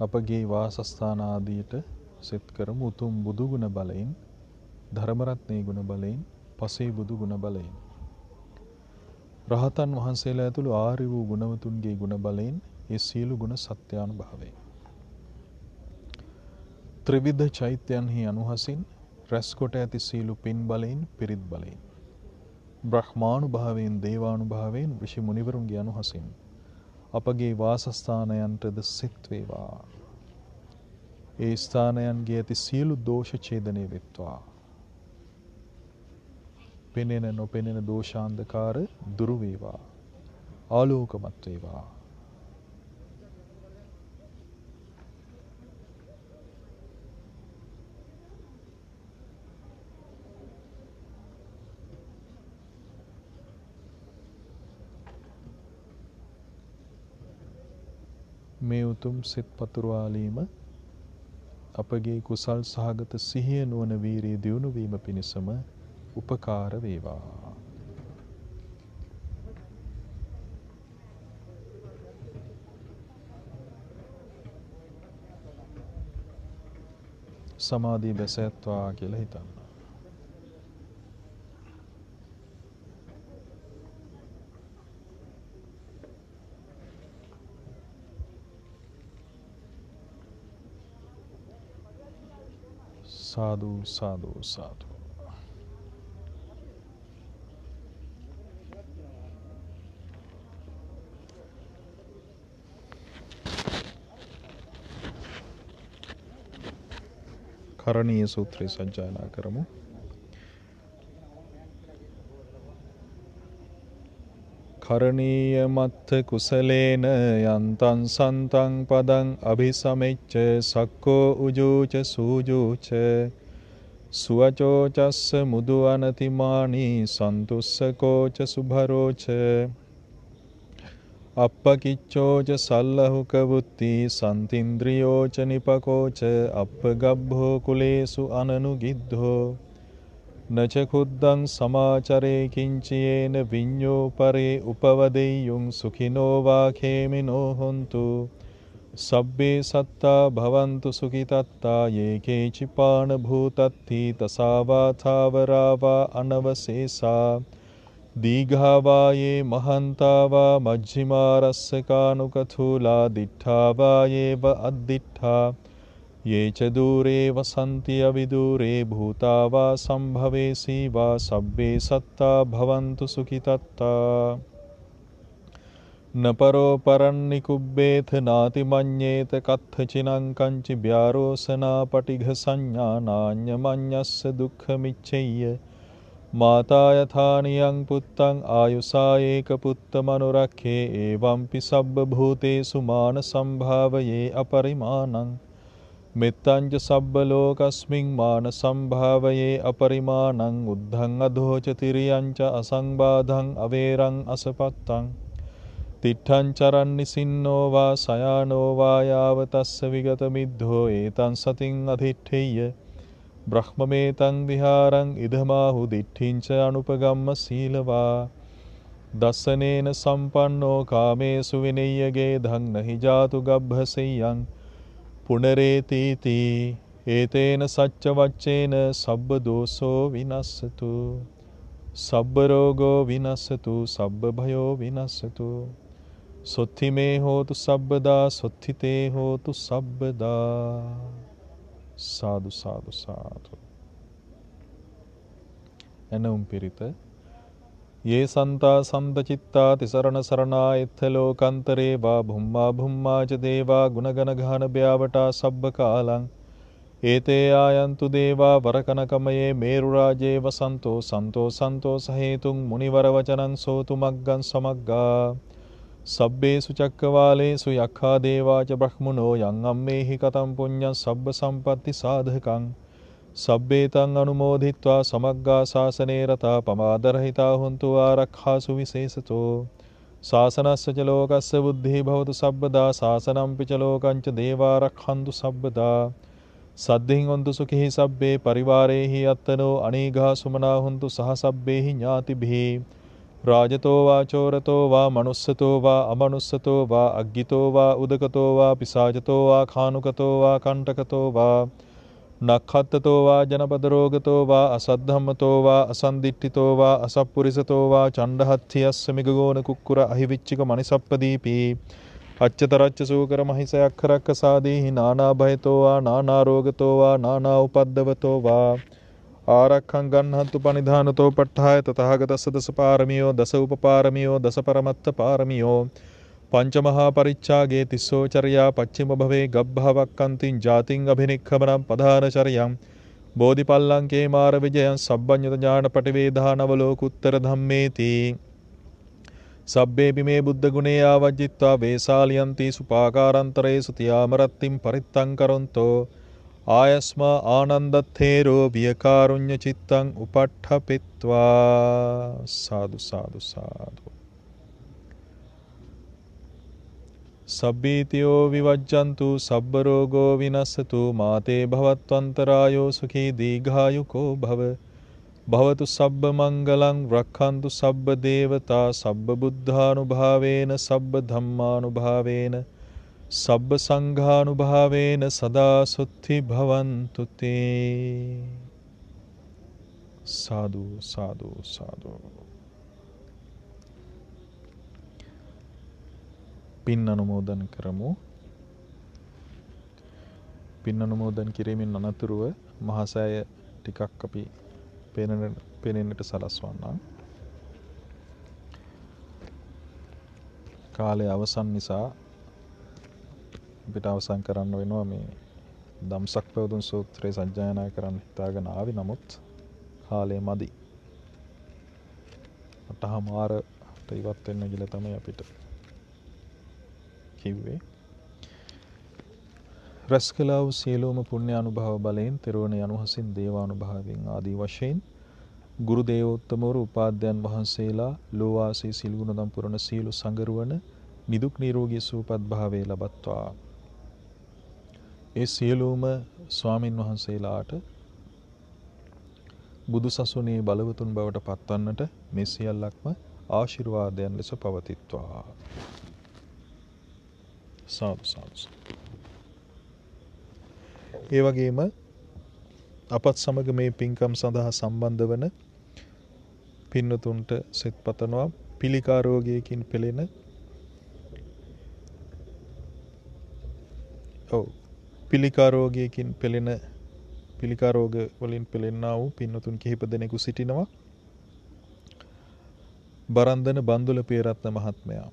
අපගේ වාසස්ථාන ආදීට සෙත් කරමු උතුම් බුදු ගුණ බලයෙන්, ධර්මරත්නයේ ගුණ බලයෙන්, පසේ බුදු ගුණ බලයෙන්. රහතන් වහන්සේලා ඇතුළු ආර්ය වූ ගුණවතුන්ගේ ගුණ බලයෙන් ඒ සියලු ගුණ සත්‍යානුභවයෙන්. ත්‍රිවිධ චෛත්‍යයන්හි අනුහසින් රැස්කොට ඇති සියලු පින් බලයෙන්, පිරිත් බලයෙන්. බ්‍රහ්මානුභාවයෙන්, දේවානුභාවයෙන්, ඍෂි මුනිවරුන්ගේ අනුහසින් අපගේ වාසස්ථානයන්ටද සිත් වේවා. ඒ ස්ථානයන්ගේ ඇති සියලු දෝෂ ඡේදනය වෙත්වා. පෙනෙන නොපෙනෙන දෝෂාන්ධකාර දුරු වේවා. ආලෝකමත් වේවා. මේ උතුම් සිත් පතුරවාලීම අපගේ කුසල් සහගත සිහිය නුවණ වීරිය දියුණු වීම පිණිසම උපකාර වේවා. සමාධිය බැසත්වා කියලා හිතන්න. සාදු සාදු සාදු. කරණීය සූත්‍රය සජ්ජායනා කරමු. කරණීය මත්ථ කුසලේන යන්තං සන්තං පදං අභිසමෙච්ච සක්කෝ උජූච සූජූච සුවචෝ චස්ස මුදු අනතිමානී සන්තුස්සකෝච සුභරෝච අප්පකිච්චෝච සල්ලහුක වුත්ති සන්තින්ද්‍රියෝච නිපකෝච අප්පගබ්භෝ කුලේසු අනනුගිද්ධෝ නච කුද්දං සමාචරේ කිංචයේන විඤ්ඤෝ පරේ උපවදෙය්‍යුං සුඛිනෝ වා khේමිනෝ හොන්තු සබ්බේ සත්තා භවන්තු සුඛිතත්තා යේකේචිපාන භූතත්ති තසාවා ථාවරාවා අනවසේසා දීඝාවායේ මහන්තාවා මජ්ජිමාරස්සකානුකථූලා දිඨාවායේව අද්දිඨා යේච දූරේ වසන්ති අවිදූරේ භූතාවා සම්භවේසී වා සබ්බේ සත්තා භවන්තු සුඛිතත්තා නපරෝ පරන්නිකුබ්බේත නාති මඤ්ඤේත කත්ථචිනං කංචි ව්‍යාරෝසනා පටිඝ සංඥා නාඤ්ඤමඤ්ඤස්ස දුක්ඛමිච්ඡෙය්‍ය මාතා යථානියං පුත්තං ආයුසා ඒක පුත්තමනුරක්ඛේ එවම්පි සබ්බ භූතේසු මාන සම්භාවයේ අපරිමාණං මෙත්තං ච සබ්බ ලෝකස්මින් මාන සම්භාවයේ අපරිමාණං උද්ධං අධෝච තිරියං ච අසංබාධං අවේරං අසපත්තං තිට්ඨං චරන්නි සින්නෝ වා සයානෝ වා යාවතස්ස විගත මිද්ධෝ ඒතං සතින් අධිට්ඨෙය්‍ය බ්‍රහ්මමේතං විහාරං ඉදමාහු දිට්ඨිං ච අනුපගම්ම සීලවා දස්සනේන සම්පන්නෝ කාමේසු විනෙය්‍යගේ ධම්නහි ජාතු ගබ්භසෙය්‍යං පුනරේතිති ඒතේන සච්ච වච්චේන සබ්බ දෝසෝ විනස්සතු සබ්බ රෝගෝ විනස්සතු සබ්බ භයෝ විනස්සතු සොත්ති මේ හෝතු සබ්බදා සොත්තිතේ හෝතු සබ්බදා. සාදු සාදු සාදු. එනම් පිරිත යේ සන්තා සම්දචිත්තා තිසරණ සරණා එත්ථ ලෝකන්තරේ වා භුම්මා භුම්මා ච දේවා ගුණගන ගහන බ්‍යාවටා සබ්බ කාලං ඒතේ ආයන්තු දේවා වරකනකමයේ මේරු රාජේ වසන්තෝ සන්තෝ සන්තෝ සහේතුං මුනිවර වචනං සෝතු මග්ගං සමග්ගා සබ්බේසු චක්කවාලේසු යක්ඛා දේවාච බ්‍රහ්මනෝ යං අම්මේහි කතං පුඤ්ඤං සබ්බ සම්පatti සාධකං සබ්බේතං අනුමෝදිත්වා සමග්ගා ශාසනේ රතා පමාදරහිතා හොන්තු ආරක්ඛාසු විශේෂතෝ ශාසනස්ස ච ලෝකස්ස බුද්ධි භවතු සබ්බදා ශාසනම්පි ච ලෝකං ච දේවාරක්ඛන්තු සබ්බදා සද්ධින් හොන්තු සුඛී සබ්බේ පරිවාරේහි අත්තනෝ අනීඝා සුමනා හොන්තු සහ සබ්බේහි ඥාතිභි රාජතෝ වා චෝරතෝ වා මනුස්සතෝ වා අමනුස්සතෝ වා අග්ගිතෝ වා උදකතෝ වා පිසාචතෝ වා කානුකතෝ වා කණ්ඨකතෝ වා නක්ඛත්තතෝ වා ජනපදරෝගතෝ වා අසද්ධම්මතෝ වා අසන්දිට්ඨිතෝ වා අසප්පුරිසතෝ වා චණ්ඩහත්ථියස්ස මිගගෝන කුක්කුර අහිවිච්චික මනිසප්පදීපී අච්චතරච්ච සූකර මහිසයක්ඛරක්ක සාදීහි නානා භයතෝ වා නානා රෝගතෝ වා නානා උපද්දවතෝ වා ආරක්ඛං ගන්නහන්තු පනිධානතෝ පට්ඨාය තථාගතස්ස දස පාරමියෝ දස උපපාරමියෝ දස පරමත්ත පාරමියෝ පංචමහා පරිච්ඡාගේ තිස්සෝ චර්යා පච්චිම භවේ ගබ්භවක්කන්තිං ජාතිං අභිනික්ඛමනම් පධානචරියං බෝධිපල්ලංකේ මාර විජයං සබ්බඤ්ඤත ඥාන පටිවේදානවලෝකුත්තර ධම්මේති සබ්බේපි මේ බුද්ධ ගුණේ ආවජ්ජිත්වා වේසාලියන්ති සුපාකාරන්තරේසු තියාමරත්තිම් පරිත්තං කරොන්තෝ ආයස්මා ආනන්දත්තේරෝ වියකාරුඤ්ඤ චිත්තං උපට්ඨපිත්වා සාදු සාදු සාදු සබ්බීතියෝ විවජ්ජන්තු සබ්බ රෝගෝ විනස්සතු මාතේ භවත්වන්තරායෝ සුඛී දීඝායුකෝ භව භවතු සබ්බ මංගලං රක්ඛන්තු සබ්බ දේවතා සබ්බ බුද්ධානුභාවේන සබ්බ ධම්මානුභාවේන සබ්බ සංඝානුභාවේන සදා සුත්ති භවන්තු තේ සාදු සාදු සාදු පින් අනුමෝදන් කරමු. පින් අනුමෝදන් කිරීමෙන් අනතුරුව මහසෑය ටිකක් අපි පෙනෙන්නට සලස්වන්නම්. කාලය අවසන් නිසා අපිට අවසන් කරන්න වෙනවා මේ ධම්සක් පැවතුම් සූත්‍රය සජ්ජායනා කරන්න හිතාගෙන ආවි. නමුත් කාලය මදි. 8:00ට ඉවත් වෙන්න කියලා තමයි අපිට කිව්වේ. රැස් කළා වූ සියලුම පුණ්‍ය අනුභව බලයෙන් තෙරුවන් යනුහසින් දේවානුභාවයෙන් ආදී වශයෙන් ගුරු දේවෝත්තමවරු උපාධ්‍යයන් වහන්සේලා ලෝවාසී සිල්ගුණදම් පුරණ සීල සංගරුවන නිදුක් නිරෝගී සුවපත් භාවයේ ලබත්වා. ඒ සියලුම ස්වාමින් වහන්සේලාට බුදු සසුනේ බලවතුන් බවට පත්වන්නට මේ සියල්ලක්ම ආශිර්වාදයන් ලෙස පවතිත්වා. සාදු සාදු. ඒ වගේම අපත් සමග මේ පින්කම් සඳහා සම්බන්ධ වන පින්නතුන්ට සෙත් පතනවා. පිළිකා රෝගයකින් පෙළෙන පිළිකා රෝගයකින් පෙළෙන පිළිකා රෝග වලින් පෙළෙන්නා වූ පින්නතුන් කිහිප දෙනෙකු සිටිනවා. බරන්දන බන්දුල පියරත්න මහත්මයා.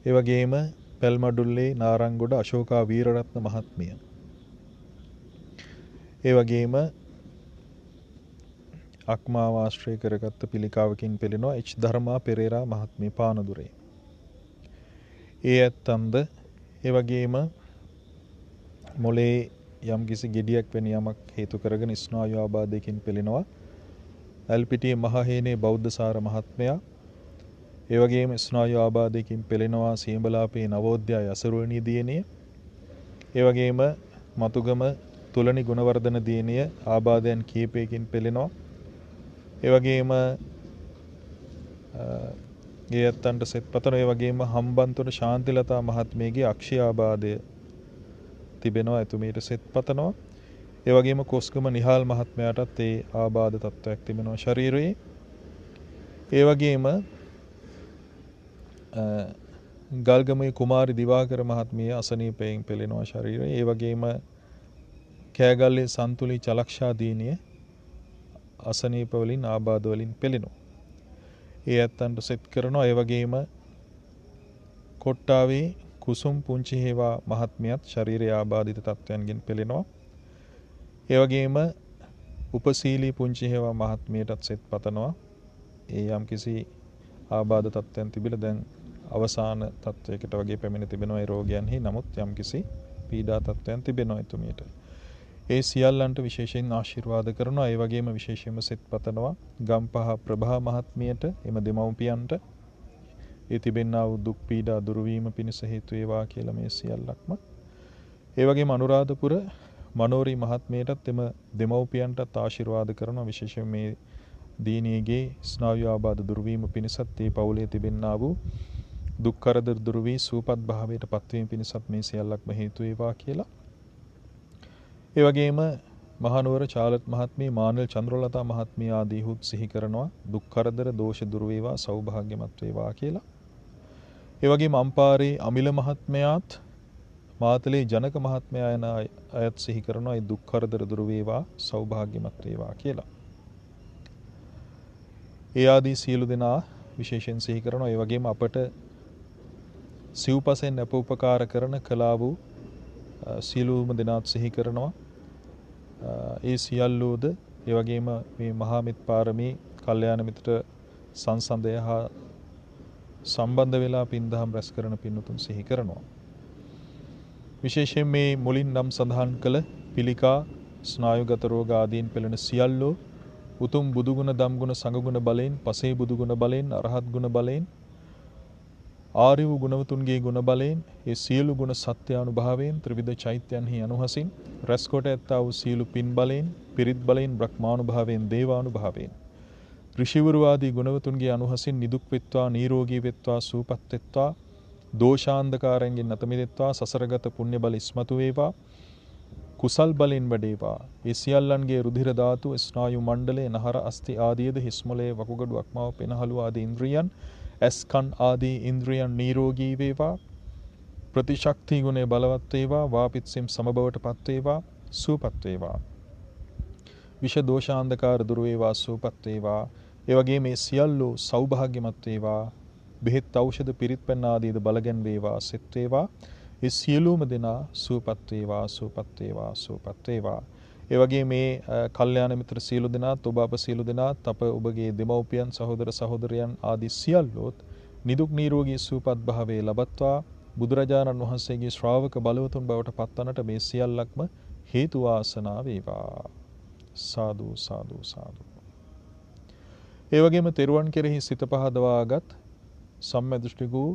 ඒ වගේම පැල්මඩුල්ලේ නාරංගොඩ අශෝකා වීරරත්න මහත්මිය. ඒ වගේම අක්මාව ආශ්‍රය කරගත්ත පිළිකාවකින් පෙළෙනවා එච් ධර්මා පෙරේරා මහත්මිය පානදුරේ. ඒ ඇත්තන්ද ඒ වගේම මොලේ යම්කිසි ගෙඩියක් වෙන යමක් හේතු කරගෙන ස්නායු ආබාධයකින් පෙළෙනවා ඇල්පිටිය මහහේනේ බෞද්ධසාර මහත්මයා. ඒ වගේම ස්නායු ආබාධයකින් පෙළෙනවා සියඹලාපේ නවෝද්‍යාය අසරුවණී දියණිය. ඒ වගේම මතුගම තුලනි ගුණවර්ධන දියණිය ආබාධයන් කීපයකින් පෙළෙනවා. ඒ වගේම ගේයත්තන්ට සෙත් පතන. ඒ වගේම හම්බන්තොට ශාන්තිලතා මහත්මියගේ අක්ෂය ආබාධය තිබෙනවා. එතුමියට සෙත් පතනවා. ඒ වගේම කොස්ගම නිහාල් මහත්මයාටත් ඒ ආබාධ තත්ත්වයක් තිබෙනවා ශරීරයේ. ඒ වගේම ගල්ගමේ කුමාරි දිවාකර මහත්මිය අසනීපයෙන් පෙළෙනවා ශරීරය. ඒ වගේම කෑගල්ලේ සන්තුලි චලක්ෂා දීනිය අසනීප වලින් ආබාධ වලින් පෙළෙනවා. ඒ ඇත්තන්ට සෙත් කරනවා. ඒ වගේම කොට්ටාවේ කුසුම් පුංචි හේවා මහත්මියත් ශරීරයේ ආබාධිත තත්ත්වයන්ගෙන් පෙළෙනවා. ඒ වගේම උපසීලී පුංචි හේවා මහත්මියටත් සෙත් පතනවා. ඒ යම්කිසි ආබාධ තත්ත්වයන් තිබිලා දැන් අවසාන තත්ත්වයකට වගේ පැමිණ තිබෙනවා ඒ රෝගයන්හි. නමුත් යම්කිසි පීඩා තත්ත්වයන් තිබෙනවා එතුමියට. ඒ සියල්ලන්ට විශේෂයෙන් ආශිර්වාද කරනවා. ඒ වගේම විශේෂයෙන්ම සෙත් පතනවා ගම්පහ ප්‍රභා මහත්මියට එම දෙමව්පියන්ට ඒ තිබෙනා වූ දුක් පීඩා දුරු වීම පිණිස හේතු වේවා කියලා මේ සියල්ලක්ම. ඒ වගේම අනුරාධපුර මනෝරි මහත්මියටත් එම දෙමව්පියන්ටත් ආශිර්වාද කරනවා. විශේෂයෙන් මේ දියණියගේ ස්නායු ආබාධ දුරු වීම පිණිසත් ඒ පවුලේ තිබෙන්නා වූ දුක් කරදර දුරු වී සුවපත් භාවයට පත්වීම පිණිසත් මේ සියල්ලක්ම හේතු වේවා කියලා. ඒ වගේම මහනුවර චාලත් මහත්මිය, මානල් චන්ද්‍රලතා මහත්මිය ආදීහුත් සිහි කරනවා දුක් කරදර දෝෂ දුරු වේවා, සෞභාග්‍යමත් වේවා කියලා. ඒ වගේම අම්පාරේ අමිල මහත්මයාත් මාතලේ ජනක මහත්මයා යන අයත් සිහි කරනවා ඒ දුක් කරදර දුරු වේවා, සෞභාග්‍යමත් වේවා කියලා. ඒ ආදී සියලු දෙනා විශේෂයෙන් සිහි කරනවා. ඒ වගේම අපට සිව්පසෙන් අප උපකාර කරන කලා වූ සියලුම දෙනාත් සිහි කරනවා. ඒ සියල්ලෝද ඒ වගේම මේ මහා මිත් පාරමී කල්යාණ මිත්‍ර සංසන්දය හා සම්බන්ධ වෙලා පින්දහම් රැස් කරන පින්වතුන් සිහි කරනවා. විශේෂයෙන් මේ මුලින් නම් සඳහන් කළ පිළිකා ස්නායුගත රෝග ආදීන් පෙළෙන සියල්ලෝ උතුම් බුදුගුණ දම්ගුණ සංගුණ බලයෙන්, පසේ බුදුගුණ බලයෙන්, අරහත් ගුණ බලයෙන්, ආර්ය වූ ගුණවතුන්ගේ ගුණ බලයෙන්, ඒ සියලු ගුණ සත්‍යානුභාවයෙන්, ත්‍රිවිධ චෛත්‍යයන්හි අනුහසින් රැස් කොට ඇත්තා වූ සියලු පින් බලයෙන්, පිරිත් බලයෙන්, බ්‍රහ්මානුභාවයෙන්, දේවානුභාවයෙන්, ඍෂිවරු ආදී ගුණවතුන්ගේ අනුහසින් නිදුක් වෙත්වා, නිරෝගී වෙත්වා, සුවපත් වෙත්වා, දෝෂාන්ධකාරයෙන් නැත මිදෙත්වා, සසරගත පුණ්‍ය බල ඉස්මතු වේවා, කුසල් බලෙන් වැඩේවා. ඒ සියල්ලන්ගේ රුධිර ධාතු, ස්නායු මණ්ඩලය, නහර අස්ථි ආදීද, හිස්මලේ, වකුගඩු, අක්මාව, පෙනහළු ආදී ඉන්ද්‍රියන්, ඇස්කන් ආදී ඉන්ද්‍රියන් නිරෝගී වේවා, ප්‍රතිශක්ති ගුණය බලවත් වේවා, වාපිත්සෙම් සමබවට පත් වේවා, සුවපත් වේවා. විෂ දෝෂාන්ධකාර දුර වේවා, සුවපත් වේවා. ඒ වගේ මේ සියල්ලෝ සෞභාග්‍යමත් වේවා. බෙහෙත් ඖෂධ පිරිත් පැන් ආදීද බලගැන් වේවා, සෙත් වේවා. ඒ සියලුම දෙනා සුවපත් වේවා, සුවපත් වේවා, සුවපත් වේවා. ඒ වගේ මේ කල්යාණ මිත්‍ර සියලු දෙනාත්, ඔබ අප සියලු දෙනාත්, අප ඔබගේ දෙමව්පියන්, සහෝදර සහෝදරයන් ආදී සියල්ලෝත් නිදුක් නිරෝගී සුවපත් භාවයේ ලබත්වා බුදුරජාණන් වහන්සේගේ ශ්‍රාවක බලවතුන් බවට පත්වන්නට මේ සියල්ලක්ම හේතු වාසනා වේවා. සාදු සාදු සාදු. ඒ වගේම තෙරුවන් කෙරෙහි සිත පහදවාගත් සම්මදෘෂ්ටික වූ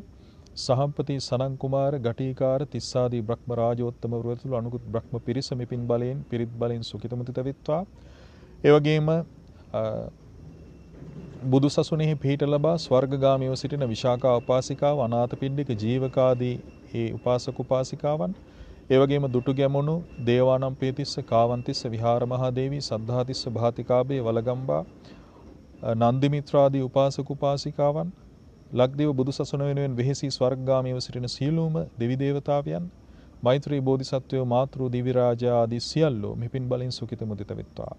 සහම්පති සනන් කුමාර ගටීකාර තිස්සාදී බ්‍රහ්ම රාජෝත්තම වරතුළු අනුකුත් බ්‍රහ්ම පිරිස මෙපින් බලයෙන්, පිරිත් බලයෙන් සුඛිත මුදිත වෙත්වා. ඒ වගේම බුදු සසුනේහි පිහිට ලබා ස්වර්ගගාමීව සිටින විශාකා උපාසිකාව, අනාථපිණ්ඩික ජීවකාදී ඒ උපාසක උපාසිකාවන්, ඒ වගේම දුටු ගැමුණු දේවානම්පියතිස්ස, කාවන්තිස්ස, විහාර මහාදේවී, සද්ධාතිස්ස, භාතිකාබේ, වලගම්බා, නන්දිමිත්‍රාදී උපාසක උපාසිකාවන්, ලක්දිව බුදු සසුන වෙනුවෙන් වෙහෙසි ස්වර්ගගාමීව සිටින සියලුම දෙවි දේවතාවයන්, මෛත්‍රී බෝධිසත්වයෝ, මාතෘ දිවි රාජා ආදී සියල්ලෝ මෙපින් බලෙන් සුඛිත මුදිත වෙත්වා.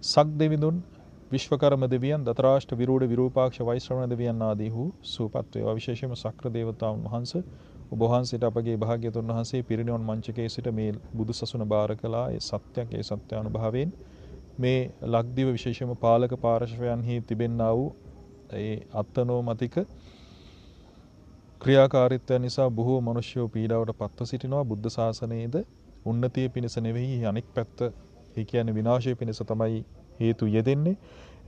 සක් දෙවිඳුන්, විශ්වකර්ම දෙවියන්, දතරාෂ්ට විරූඪ විරූපාක්ෂ වෛශ්‍රවණ දෙවියන් ආදී වූ සුවපත් වේවා. විශේෂයෙන්ම සක්‍ර දේවතාවුන් වහන්සේ ඔබ වහන්සේට අපගේ භාග්‍යතුන් වහන්සේ පිරිනිවන් මංචකයේ සිට මේ බුදු සසුන බාර කළා. ඒ සත්‍යයක්, ඒ සත්‍යානුභාවයෙන් මේ ලක්දිව විශේෂයෙන්ම පාලක පාර්ශවයන්හි තිබෙන්නා වූ ඒ අත්නෝමතික ක්‍රියාකාරීත්වය නිසා බොහෝ මිනිස්යෝ පීඩාවට පත්ව සිටිනවා. බුද්ධ ශාසනයේද උන්නතිය පිණිස නෙවෙයි, අනෙක් පැත්ත, ඒ කියන්නේ විනාශය පිණිස තමයි හේතු යෙදෙන්නේ.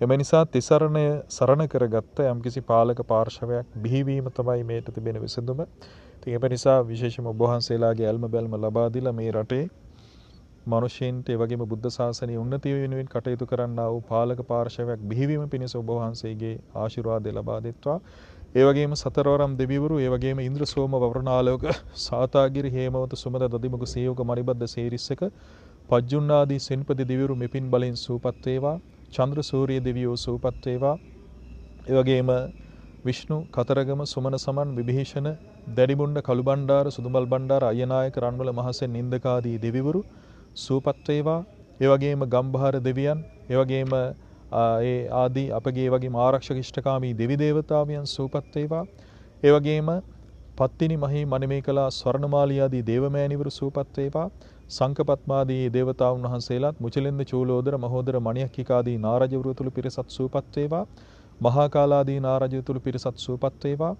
එම නිසා තිසරණය සරණ කරගත්ත යම්කිසි පාලක පාර්ශවයක් බිහිවීම තමයි මේට තිබෙන විසඳුම. ඉතින් ඒ නිසා විශේෂයෙන්ම ඔබ වහන්සේලාගේ ඇල්ම බැල්ම ලබා දීලා මේ රටේ මිනිසෙන්ට, ඒ වගේම බුද්ධ ශාසනයේ උන්නතිය වෙනුවෙන් කටයුතු කරන්නා වූ පාලක පාර්ශවයක් බිහිවීම පිණිස ඔබ වහන්සේගේ ආශිර්වාදය ලබා දෙත්වා. ඒ වගේම සතරවරම් දෙවිවරු, ඒ වගේම ඉන්ද්‍ර සෝම වවරණාලෝක සාතාගිරි හේමවත සුමද දදිමුග සේවක මණිබද්ද සේරිස්සක පජ්ජුන්නාදී සෙන්පති දෙවිවරු මෙපින් බලෙන් සූපත් වේවා. චන්ද්‍ර සූර්ය දෙවියෝ සූපත් වේවා. ඒ වගේම විෂ්ණු, කතරගම, සුමන සමන්, විභීෂණ, දැඩිමුණ්ඩ, කළුබණ්ඩාර, සුදුමල් බණ්ඩාර, අයනායක, රන්වල මහසෙන් නින්දකාදී දෙවිවරු සූපත් වේවා. ඒ වගේම ගම්භාර දෙවියන්, ඒ වගේම ඒ ආදී අපගේ වගේම ආරක්ෂක ඉෂ්ඨකාමී දෙවි දේවතාවයන් සූපත් වේවා. ඒ වගේම පත්තිනි මහී මණිමේකලා, ස්වර්ණමාලී ආදී දේවමෑණිවරු සූපත් වේවා. සංකපත්මාදී දේවතාවුන් වහන්සේලාත්, මුචලින්ද, චූලෝදර, මහෝදර, මණියක්ඛිකාදී නාරජවරු තුළු පිරිසත් සූපත් වේවා. මහා කාලාදී නාරජවරු තුළු පිරිසත් සූපත් වේවා.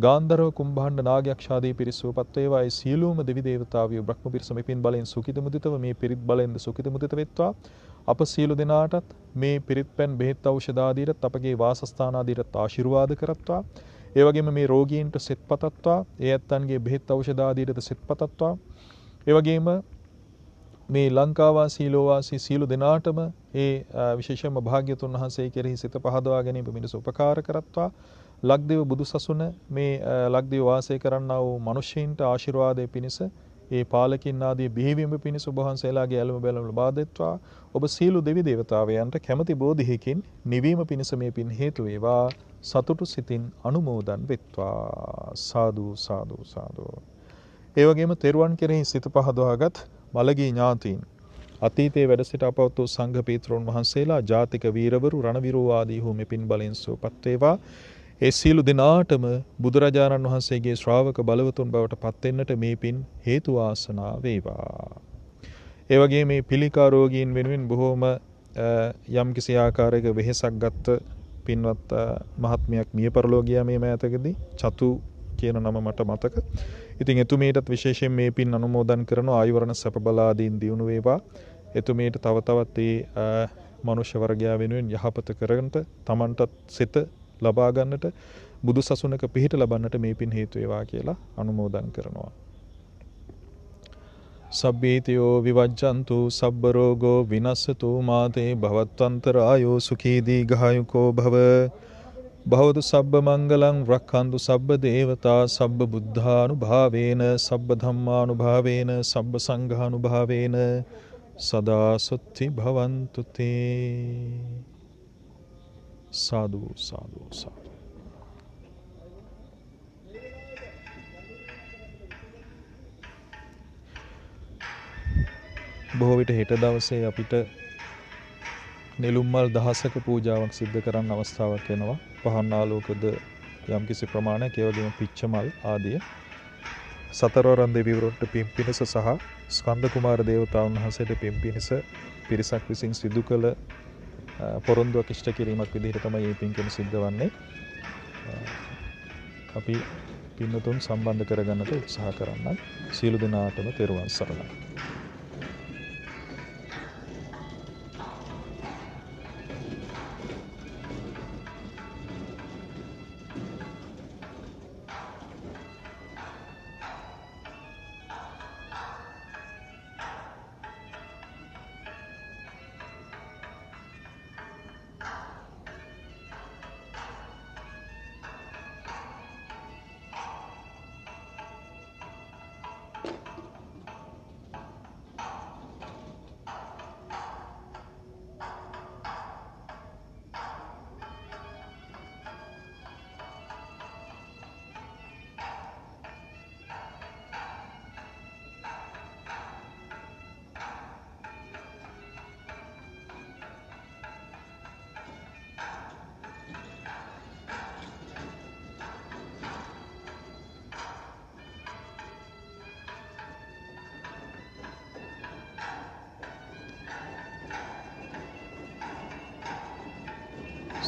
ගාන්ධර්ව, කුම්භාණ්ඩ, නාගයක්ෂාදී පිරිස සූපත් වේවා. ඒ සියලුම දෙවි දේවතාවියෝ බ්‍රහ්ම පිරිස මෙපින් බලෙන් සුඛිත මුදිතව මේ පිරිත් බලෙන්ද සුඛිත මුදිත වෙත්වා. අප සියලු දෙනාටත් මේ පිරිත් පැන්, බෙහෙත්, ඖෂධ ආදීට, අපගේ වාසස්ථාන ආදීට ආශිර්වාද කරත්වා. ඒ වගේම මේ රෝගීන්ට සෙත් පතත්වා. ඒ ඇත්තන්ගේ බෙහෙත්, ඖෂධ ආදීට සෙත් පතත්වා. ඒ වගේම මේ ලංකාවාසී ලෝවාසී සියලු දෙනාටම ඒ විශේෂයෙන්ම භාග්‍යතුන් වහන්සේ කෙරෙහි සිත පහදවා ගැනීම පිණිස උපකාර කරත්වා. ලක්දිව බුදුසසුන මේ ලක්දිව වාසය කරන්නා වූ මිනිසෙයින්ට ආශිර්වාදයේ පිණිස ඒ පාලකින් ආදී බිහිවීම පිණිස ඔබ වහන්සේලාගේ ඇලුම බැලුම ලබා දෙත්වා. ඔබ සියලු දෙවි දේවතාවයන්ට කැමැති බෝධියකින් නිවීම පිණිස මේ පින් හේතු වේවා. සතුටු සිතින් අනුමෝදන් වෙත්වා. සාදු සාදු සාදු. ඒ වගේම තෙරුවන් කෙරෙහි සිත පහදවාගත් මළගී ඥාතීන් අතීතයේ වැඩ සිට අපවත් වූ සංඝ පීත්‍රෝන් වහන්සේලා ජාතික වීරවරු රණවිරෝ ආදී වූ මෙපින් බලෙන් සුවපත් වේවා. ඒ සියලු දෙනාටම බුදුරජාණන් වහන්සේගේ ශ්‍රාවක බලවතුන් බවට පත් වෙන්නට මේ පින් හේතු වාසනා වේවා. ඒ වගේ මේ පිළිකා රෝගීන් වෙනුවෙන් බොහෝම යම් කිසි ආකාරයක වෙහෙසක් ගත්ත පින්වත් මහත්මියක් මිය පරලෝ ගියා මේ මෑතකදී. චතු කියන නම මට මතක. ඉතින් එතුමියටත් විශේෂයෙන් මේ පින් අනුමෝදන් කරන ආයුවරණ සැප බල ආදීන් දියුණු වේවා. එතුමියට තව තවත් මේ මනුෂ්‍ය වර්ගයා වෙනුවෙන් යහපත කරගන්නට තමන්ටත් සිත ලබා ගන්නට බුදු සසුනක පිහිට ලබන්නට මේ පින් හේතු වේවා කියලා අනුමෝදන් කරනවා. සබ්බීතියෝ විවජ්ජන්තු සබ්බ රෝගෝ විනස්සතු මාතේ භවත්වන්තරායෝ සුඛී දීඝායුකෝ භව. භවතු සබ්බ මංගලං රක්ඛන්තු සබ්බ දේවතා සබ්බ බුද්ධානුභාවේන සබ්බ ධම්මානුභාවේන සබ්බ සංඝානුභාවේන සදා සොත්ති භවන්තු තේ. සාදු සාදු සාදු. බොහෝ විට හෙට දවසේ අපිට නෙළුම්මල් දහසක පූජාවක් සිද්ධ කරන්න අවස්ථාවක් වෙනවා. පහන් ආලෝකද යම් කිසි ප්‍රමාණයක්, ඒ වගේම පිච්චමල් ආදිය. සතරවරන් දෙවිවරුන්ට පින් පිණිස සහ ස්කන්ධ කුමාර දේවතාවුන් වහන්සේට පින් පිණිස පිරිසක් විසින් සිදු කළ පොරොන්දුවක් ඉෂ්ට කිරීමක් විදිහට තමයි මේ පින්කම සිද්ධ වන්නේ. අපි පින්නතුන් සම්බන්ධ කරගන්නට උත්සාහ කරන්න. සියලු දෙනාටම තෙරුවන් සරණයි.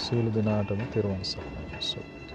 සියලු දෙනාටම තෙරුවන් සරණයි.